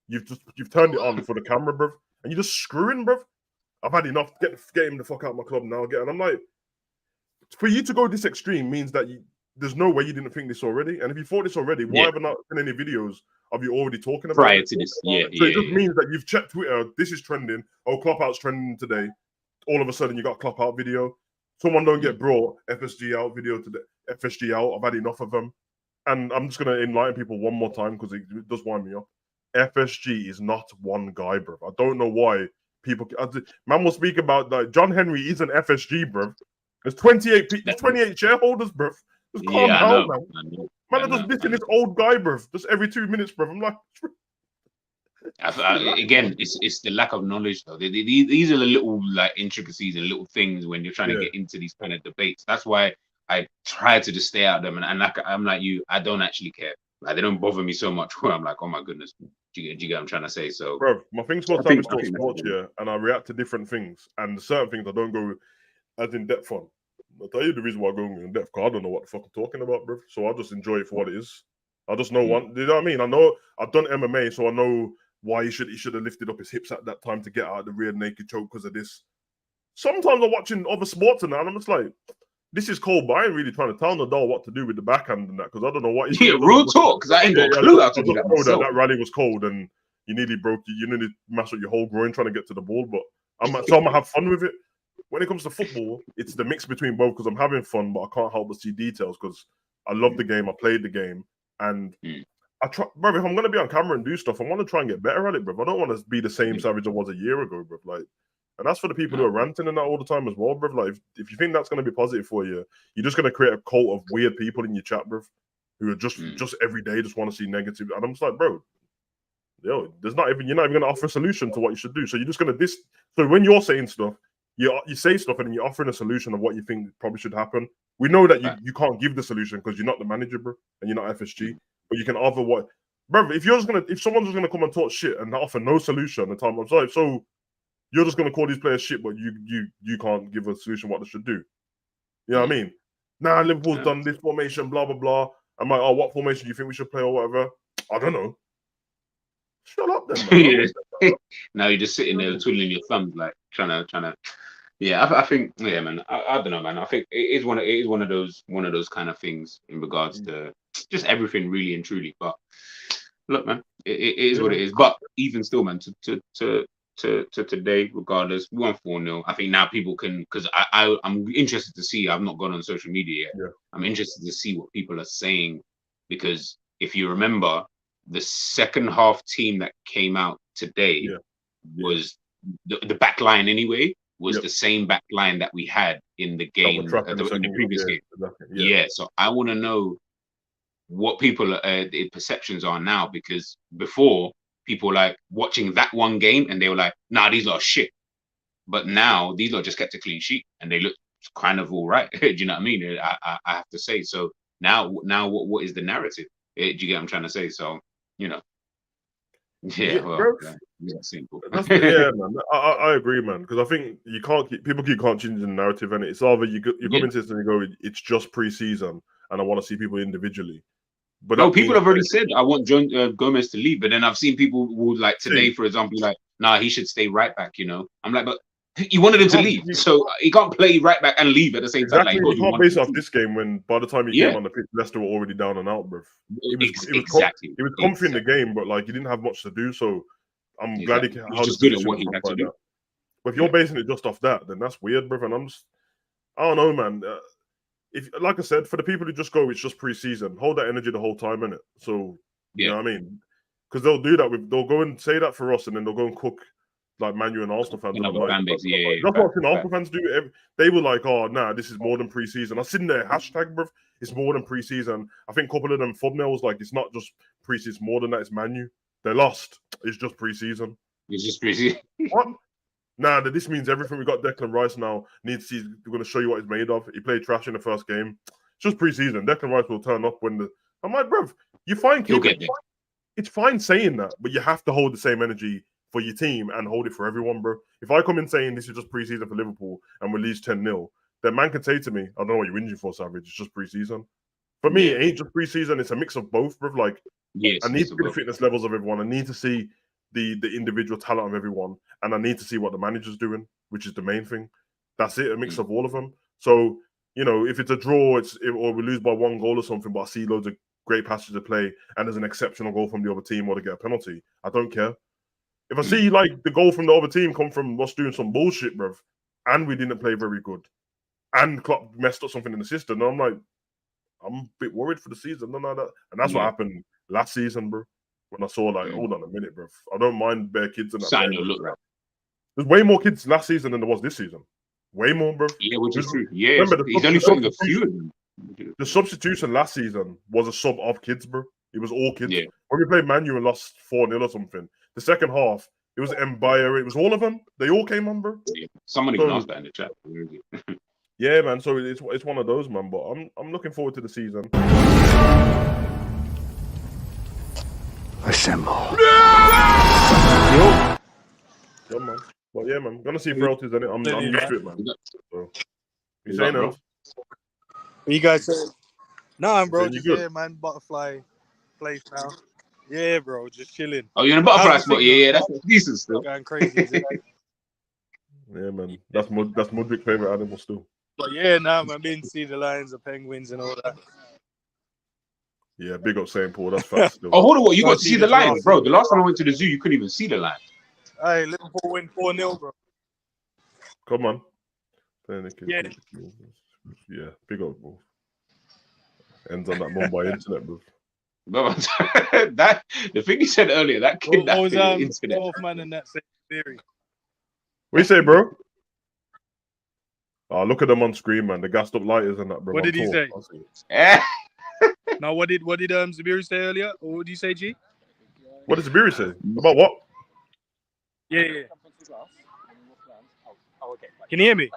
You've turned it on for the camera, bro, and you're just screwing, bro. I've had enough. Get him the fuck out of my club now. And I'm like, for you to go this extreme means that there's no way you didn't think this already. And if you thought this already, why have I not seen any videos of you already talking about prior to this? So it just means that you've checked Twitter. This is trending. Oh, Klopp out's trending today. All of a sudden, you got Klopp out video. Someone don't get brought FSG out video today. FSG out. I've had enough of them. And I'm just going to enlighten people one more time because it does wind me up. FSG is not one guy, bro. I don't know why people... Man will speak about like John Henry is an FSG, bro. There's 28 shareholders, bro. Just calm down, man. Man, I'm just missing this old guy, bro. Just every 2 minutes, bro. I'm like... Again, it's the lack of knowledge, though. These are the little like intricacies and little things when you're trying to get into these kind of debates. That's why I try to just stay out of them. And like, I'm like you, I don't actually care. Like, they don't bother me so much where I'm like, oh my goodness, do you get what I'm trying to say? So, bro, my thing's got Savage Talk Sports, and I react to different things. And certain things I don't go as in depth on. I'll tell you the reason why I go in depth, because I don't know what the fuck I'm talking about, bro. So I just enjoy it for what it is. I just know one. You know what I mean? I know I've done MMA, so I know why he should have lifted up his hips at that time to get out of the rear naked choke because of this. Sometimes I'm watching other sports and that, and I'm just like, this is cold, but I ain't really trying to tell Nadal what to do with the backhand and that because I don't know what he's doing. Real talk, because I ain't got a clue how to do that myself. That rally was cold and you nearly broke you nearly mashed up your whole groin trying to get to the ball, but I'm gonna have fun with it. When it comes to football, it's the mix between both because I'm having fun, but I can't help but see details because I love the game, I played the game, and I try, bro. If I'm gonna be on camera and do stuff, I want to try and get better at it, bro. I don't want to be the same Savage I was a year ago, bro. Like, and that's for the people who are ranting and that all the time as well, bro. Like, if you think that's gonna be positive for you, you're just gonna create a cult of weird people in your chat, bro, who are just every day just want to see negative. And I'm just like, bro, yo, you're not even going to offer a solution to what you should do. So you're just going to So when you're saying stuff, you say stuff and then you're offering a solution of what you think probably should happen. We know that you can't give the solution because you're not the manager, bro, and you're not FSG. But you can offer what, bro. If someone's just gonna come and talk shit and offer no solution, the time I'm sorry, so you're just gonna call these players shit, but you can't give a solution what they should do. You know what I mean? Nah, Liverpool's done this formation, blah blah blah. I'm like, oh, what formation do you think we should play or whatever? I don't know. Shut up, then. Man. Now you're just sitting there twiddling your thumbs, like trying to. Yeah, I think. Yeah, man. I don't know, man. I think it is one of those kind of things in regards to just everything, really and truly. But look, man, it is what it is. But even still, man, to today, regardless, we won 4-0. I think now people can, because I'm interested to see. I've not gone on social media yet. Yeah. I'm interested to see what people are saying, because if you remember, the second half team that came out today was the back line anyway. Was the same back line that we had in the game, in the previous game. Exactly. Yeah, so I want to know what people the perceptions are now, because before people were like watching that one game and they were like, nah, these are shit. But now these are just kept a clean sheet and they look kind of all right. Do you know what I mean? I have to say. So now what is the narrative? Do you get what I'm trying to say? So, you know. Simple. Man. I agree, man. Because I think people can't change the narrative, and it's either you come into this and you go, it's just pre-season, and I want to see people individually. But no, people have already said I want John Gomez to leave, but then I've seen people who, like today, for example, like, nah, he should stay right back. You know, I'm like, but you wanted him to leave, so he can't play right back and leave at the same time. Like, you can't base off this game when by the time he came on the pitch, Leicester were already down and out, bro. He was comfy in the game, but like he didn't have much to do. So I'm glad he was just good at what he had to do. But if you're basing it just off that, then that's weird, bro. And I don't know, man. If, like I said, for the people who just go, it's just pre-season. Hold that energy the whole time, innit? So you know what I mean? Because they'll do that. They'll go and say that for us, and then they'll go and cook like Man U and Arsenal fans. That's what Arsenal fans do. They were like, "Oh, nah, this is more than pre-season." I seen their hashtag, bro. It's more than pre-season. I think a couple of them thumbnails like, "It's not just pre-season. It's more than that. It's Man U. They lost. It's just pre-season." It's just pre-season. What? Nah, this means everything. We got Declan Rice now. We're going to show you what he's made of. He played trash in the first game. It's just pre-season. Declan Rice will turn up when I'm like, bro, you fine. It's fine saying that, but you have to hold the same energy for your team and hold it for everyone, bro. If I come in saying this is just pre-season for Liverpool and we lose 10-0, then man can say to me, I don't know what you're whinging for, Savage. It's just pre-season. For me, it ain't just pre-season. It's a mix of both, bro. Like, I need to see the fitness levels of everyone. I need to see the individual talent of everyone, and I need to see what the manager's doing, which is the main thing. That's it, a mix of all of them. So, you know, if it's a draw, or we lose by 1 goal or something, but I see loads of great passes to play and there's an exceptional goal from the other team or to get a penalty, I don't care. If I see like the goal from the other team come from us doing some bullshit, bruv, and we didn't play very good, and Klopp messed up something in the system, I'm like, I'm a bit worried for the season. And that's what happened last season, bro. When I saw like, hold on a minute, bruv. I don't mind bare kids in that. There's way more kids last season than there was this season. Way more, bro. Yeah, which is true. Yeah, he's only showing a few of them. The substitution last season was a sub of kids, bro. It was all kids. Yeah. When we played Man U and lost 4-0 or something, the second half, it was Mbaye. It was all of them. They all came on, bro. Yeah. Someone can ask that in the chat. Yeah, man. So it's one of those, man. But I'm looking forward to the season. Assemble. Yo, man. But yeah, man. Gonna see frailties in it. I'm used to it, man. So, you saying else? You guys say? Nah, bro. Just here, man. Butterfly place now. Yeah, bro. Just chilling. Oh, you're in a butterfly spot? Yeah, that's decent still. Going crazy. Yeah, man. That's Mudrik's favorite animal still. But yeah, nah, man. Been see the lions, the penguins, and all that. Yeah, big up St. Paul. That's fact still. Oh, hold on. What? You got to see the lions, bro. The last time I went to the zoo, you couldn't even see the lions. Hey, Liverpool win 4-0, bro. Come on. Yeah. Yeah, big up, bro. Ends on that Mumbai internet, bro. That the thing you said earlier, that kid that was internet. Fourth man in that same theory. What you say, bro? Oh, look at them on screen, man. The gassed up lighters and that, bro. What did he say? Now, what did Zabiri say earlier? Or what did you say, G? What does Zabiri say? About what? Yeah. Can you hear me?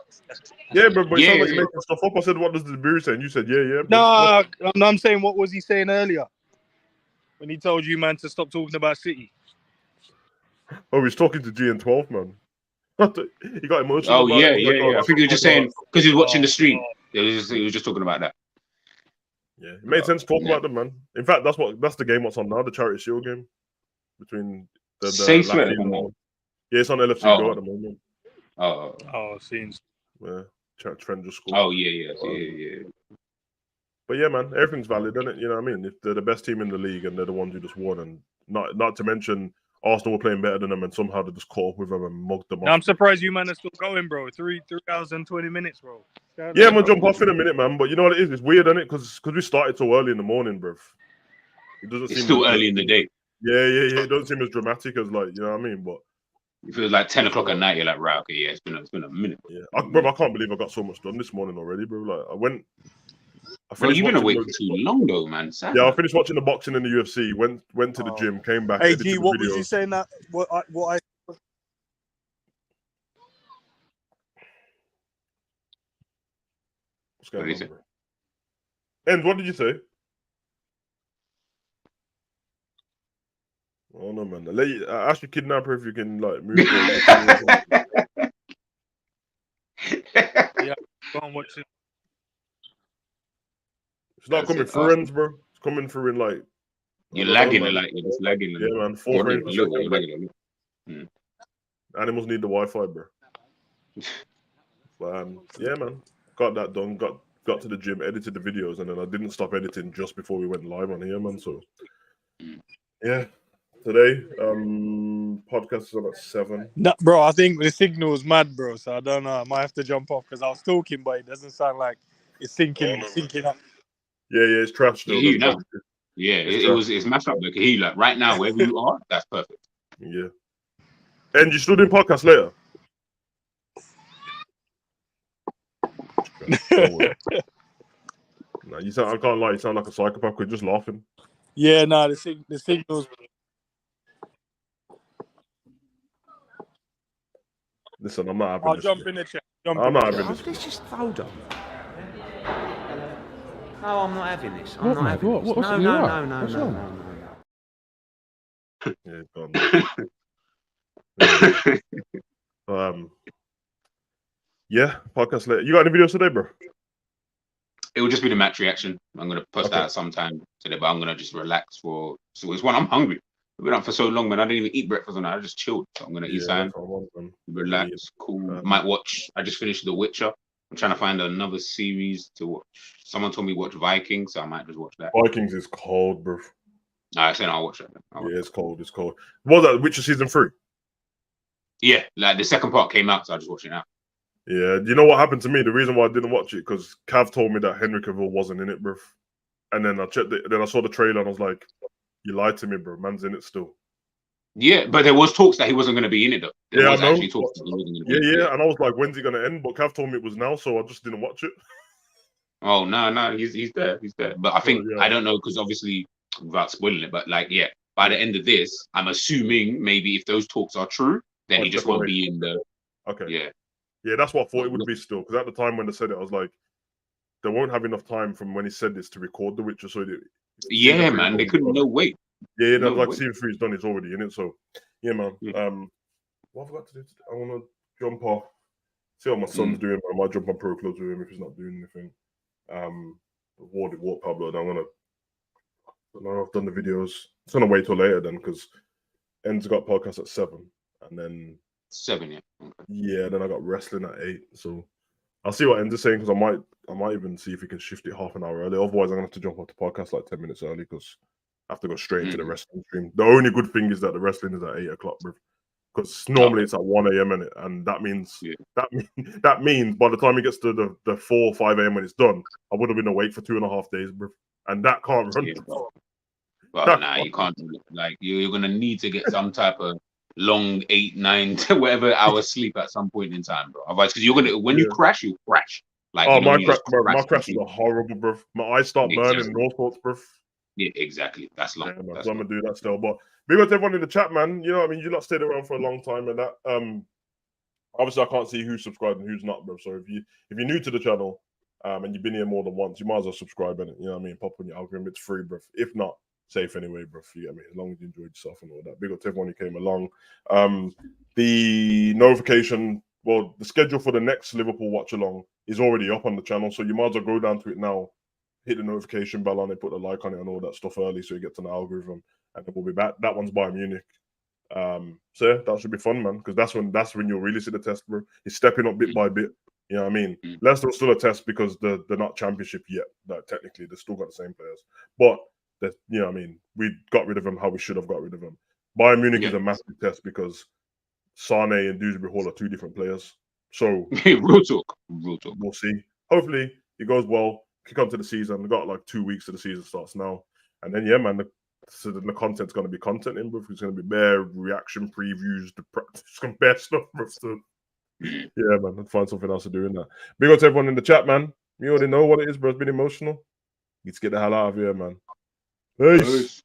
Yeah, bro, but it sounds like Yeah. you're making stuff up. I said, what does Zabiri say? And you said, yeah. Bro. No, I'm saying, what was he saying earlier? When he told you, man, to stop talking about City. Oh, he's talking to GN12, man. He got emotional. Oh about yeah, it. yeah. I think he was just saying because he was watching the stream. He was just talking about that. Yeah, it made sense to talk about them, man. In fact, that's the game what's on now, the Charity Shield game between the Safe Latvia sweat, and yeah, it's on LFC Go at the moment. Oh, seems. Yeah, Trent just scored. Oh yeah. But yeah, man, everything's valid, isn't it? You know what I mean? If they're the best team in the league and they're the ones who just won, and not to mention Arsenal were playing better than them, and somehow they just caught up with them and mugged them off. I'm surprised you man are still going, bro. 3 hours and 20 minutes, bro. Yeah, I'm gonna jump off in a minute, man. But you know what it is? It's weird, isn't it? Because we started so early in the morning, bro. It doesn't It's seem still early in the day. Yeah. It doesn't seem as dramatic as like, you know what I mean? But if it was like 10 o'clock at night, you're like, right, okay, yeah, it's been a minute. Yeah, I can't believe I got so much done this morning already, bro. Like Bro, you've been awake for too long, though, man. Sad. Yeah, I finished watching the boxing and the UFC. Went to the gym, came back. Hey, G, what was you saying that? What I What's going on, bro? And what did you say? Oh no, man. Ask your kidnapper if you can like move. Yeah, go and watch it. It's not coming through ends, bro. It's coming through in like. You're lagging a lot. You're just lagging. Yeah, man. 4 frames per second. Animals need the Wi-Fi, bro. But yeah, man. Got that done. Got to the gym, edited the videos, and then I didn't stop editing just before we went live on here, man. So yeah. Today, podcast is on at 7. No, bro, I think the signal is mad, bro. So I don't know. I might have to jump off because I was talking, but it doesn't sound like it's sinking up. Yeah, it's trash. Though, you know. Yeah, it's mashed up. Like, he like right now, wherever you are, that's perfect. Yeah. And you still doing podcast later? No, I can't lie. You sound like a psychopath. We're just laughing. Yeah, no, the signals. Listen, I'm not having I'll this. jump in the chat. I'm not having this. Let's just hold on. No, I'm not having this. I'm not having this. No. Yeah, podcast later. You got any videos today, bro? It will just be the match reaction. I'm gonna post that sometime today, but I'm gonna just relax so it's one. I'm hungry. We've been up for so long, man. I didn't even eat breakfast on. I just chilled. So I'm gonna eat something. Relax, cool. Might watch. I just finished The Witcher. I'm trying to find another series to watch. Someone told me watch Vikings, so I might just watch that. Vikings is cold, bro. I said I'll watch it. It's cold. It's cold. What was that? Witcher season 3? Yeah, like the second part came out, so I just watched it now. Yeah, you know what happened to me? The reason why I didn't watch it because Cav told me that Henry Cavill wasn't in it, bro. And then I checked it. Then I saw the trailer and I was like, "You lied to me, bro. Man's in it still." Yeah, but there was talks that he wasn't going to be in it, though. Yeah, I know. Yeah, and I was like, "When's he going to end?" But Cav told me it was now, so I just didn't watch it. Oh no, he's there. But I think I don't know because obviously without spoiling it, but like by the end of this, I'm assuming maybe if those talks are true, then he just won't be in the. Okay. Yeah, that's what I thought it would be still. Because at the time when they said it, I was like, they won't have enough time from when he said this to record The Witcher. So yeah, man, they couldn't. No way. Yeah, like season 3 is done. It's already in it. So yeah, man. What have I got to do today? I want to jump off. See what my son's doing. I might jump on Pro Clubs with him if he's not doing anything. Walk Pablo. And I'm gonna. I've done the videos. It's gonna wait till later then because En's got podcast at 7, and then 7, yeah. Okay. Yeah, then I got wrestling at 8. So I'll see what En's saying because I might even see if we can shift it half an hour early. Otherwise, I'm gonna have to jump off the podcast like 10 minutes early because I have to go straight into the wrestling stream. The only good thing is that the wrestling is at 8 o'clock, bro. Because normally it's at 1 a.m. and that means that means by the time it gets to the 4 or 5 a.m. when it's done, I would have been awake for 2.5 days, bro. And that can't run. Yeah, well, nah, you can't. Like you're gonna need to get some type of long 8, 9 to whatever hours sleep at some point in time, bro. Otherwise, because you're gonna when you crash, you crash. Like Oh, you know my when you just my crash crashes into are horrible, bro. My eyes start burning exactly. and all sorts, bro. Yeah, exactly. That's Yeah, long. man. That's So I'm long. gonna do that still. But big up to everyone in the chat, man. You know what I mean? You lot stayed around for a long time and that. Obviously I can't see who's subscribed and who's not, bro. So if you're new to the channel, and you've been here more than once, you might as well subscribe in it. You know what I mean? Pop on your algorithm, it's free, bro. If not, safe anyway, bro. You get me? As long as you enjoyed yourself and all that. Big up to everyone who came along. The notification, well, the schedule for the next Liverpool watch along is already up on the channel, so you might as well go down to it now, hit the notification bell on it, put the like on it and all that stuff early so you get to the algorithm, and then we'll be back. That one's Bayern Munich. So yeah, that should be fun, man, because that's when you'll really see the test, bro. It's stepping up bit by bit. You know what I mean? Leicester's still a test because they're not championship yet. Like, technically, they've still got the same players. But you know what I mean? We got rid of them how we should have got rid of them. Bayern Munich is a massive test because Sane and Dewsbury Hall are two different players. So real talk. We'll see. Hopefully it goes well. Kick on to the season. We've got like 2 weeks to the season starts now. And then yeah, man, the content's gonna be content in, bro. It's gonna be bare reaction previews, some bare stuff, bro. So, yeah, man, let's find something else to do in that. Big up to everyone in the chat, man. You already know what it is, bro. It's been emotional. Let's get the hell out of here, man. Peace.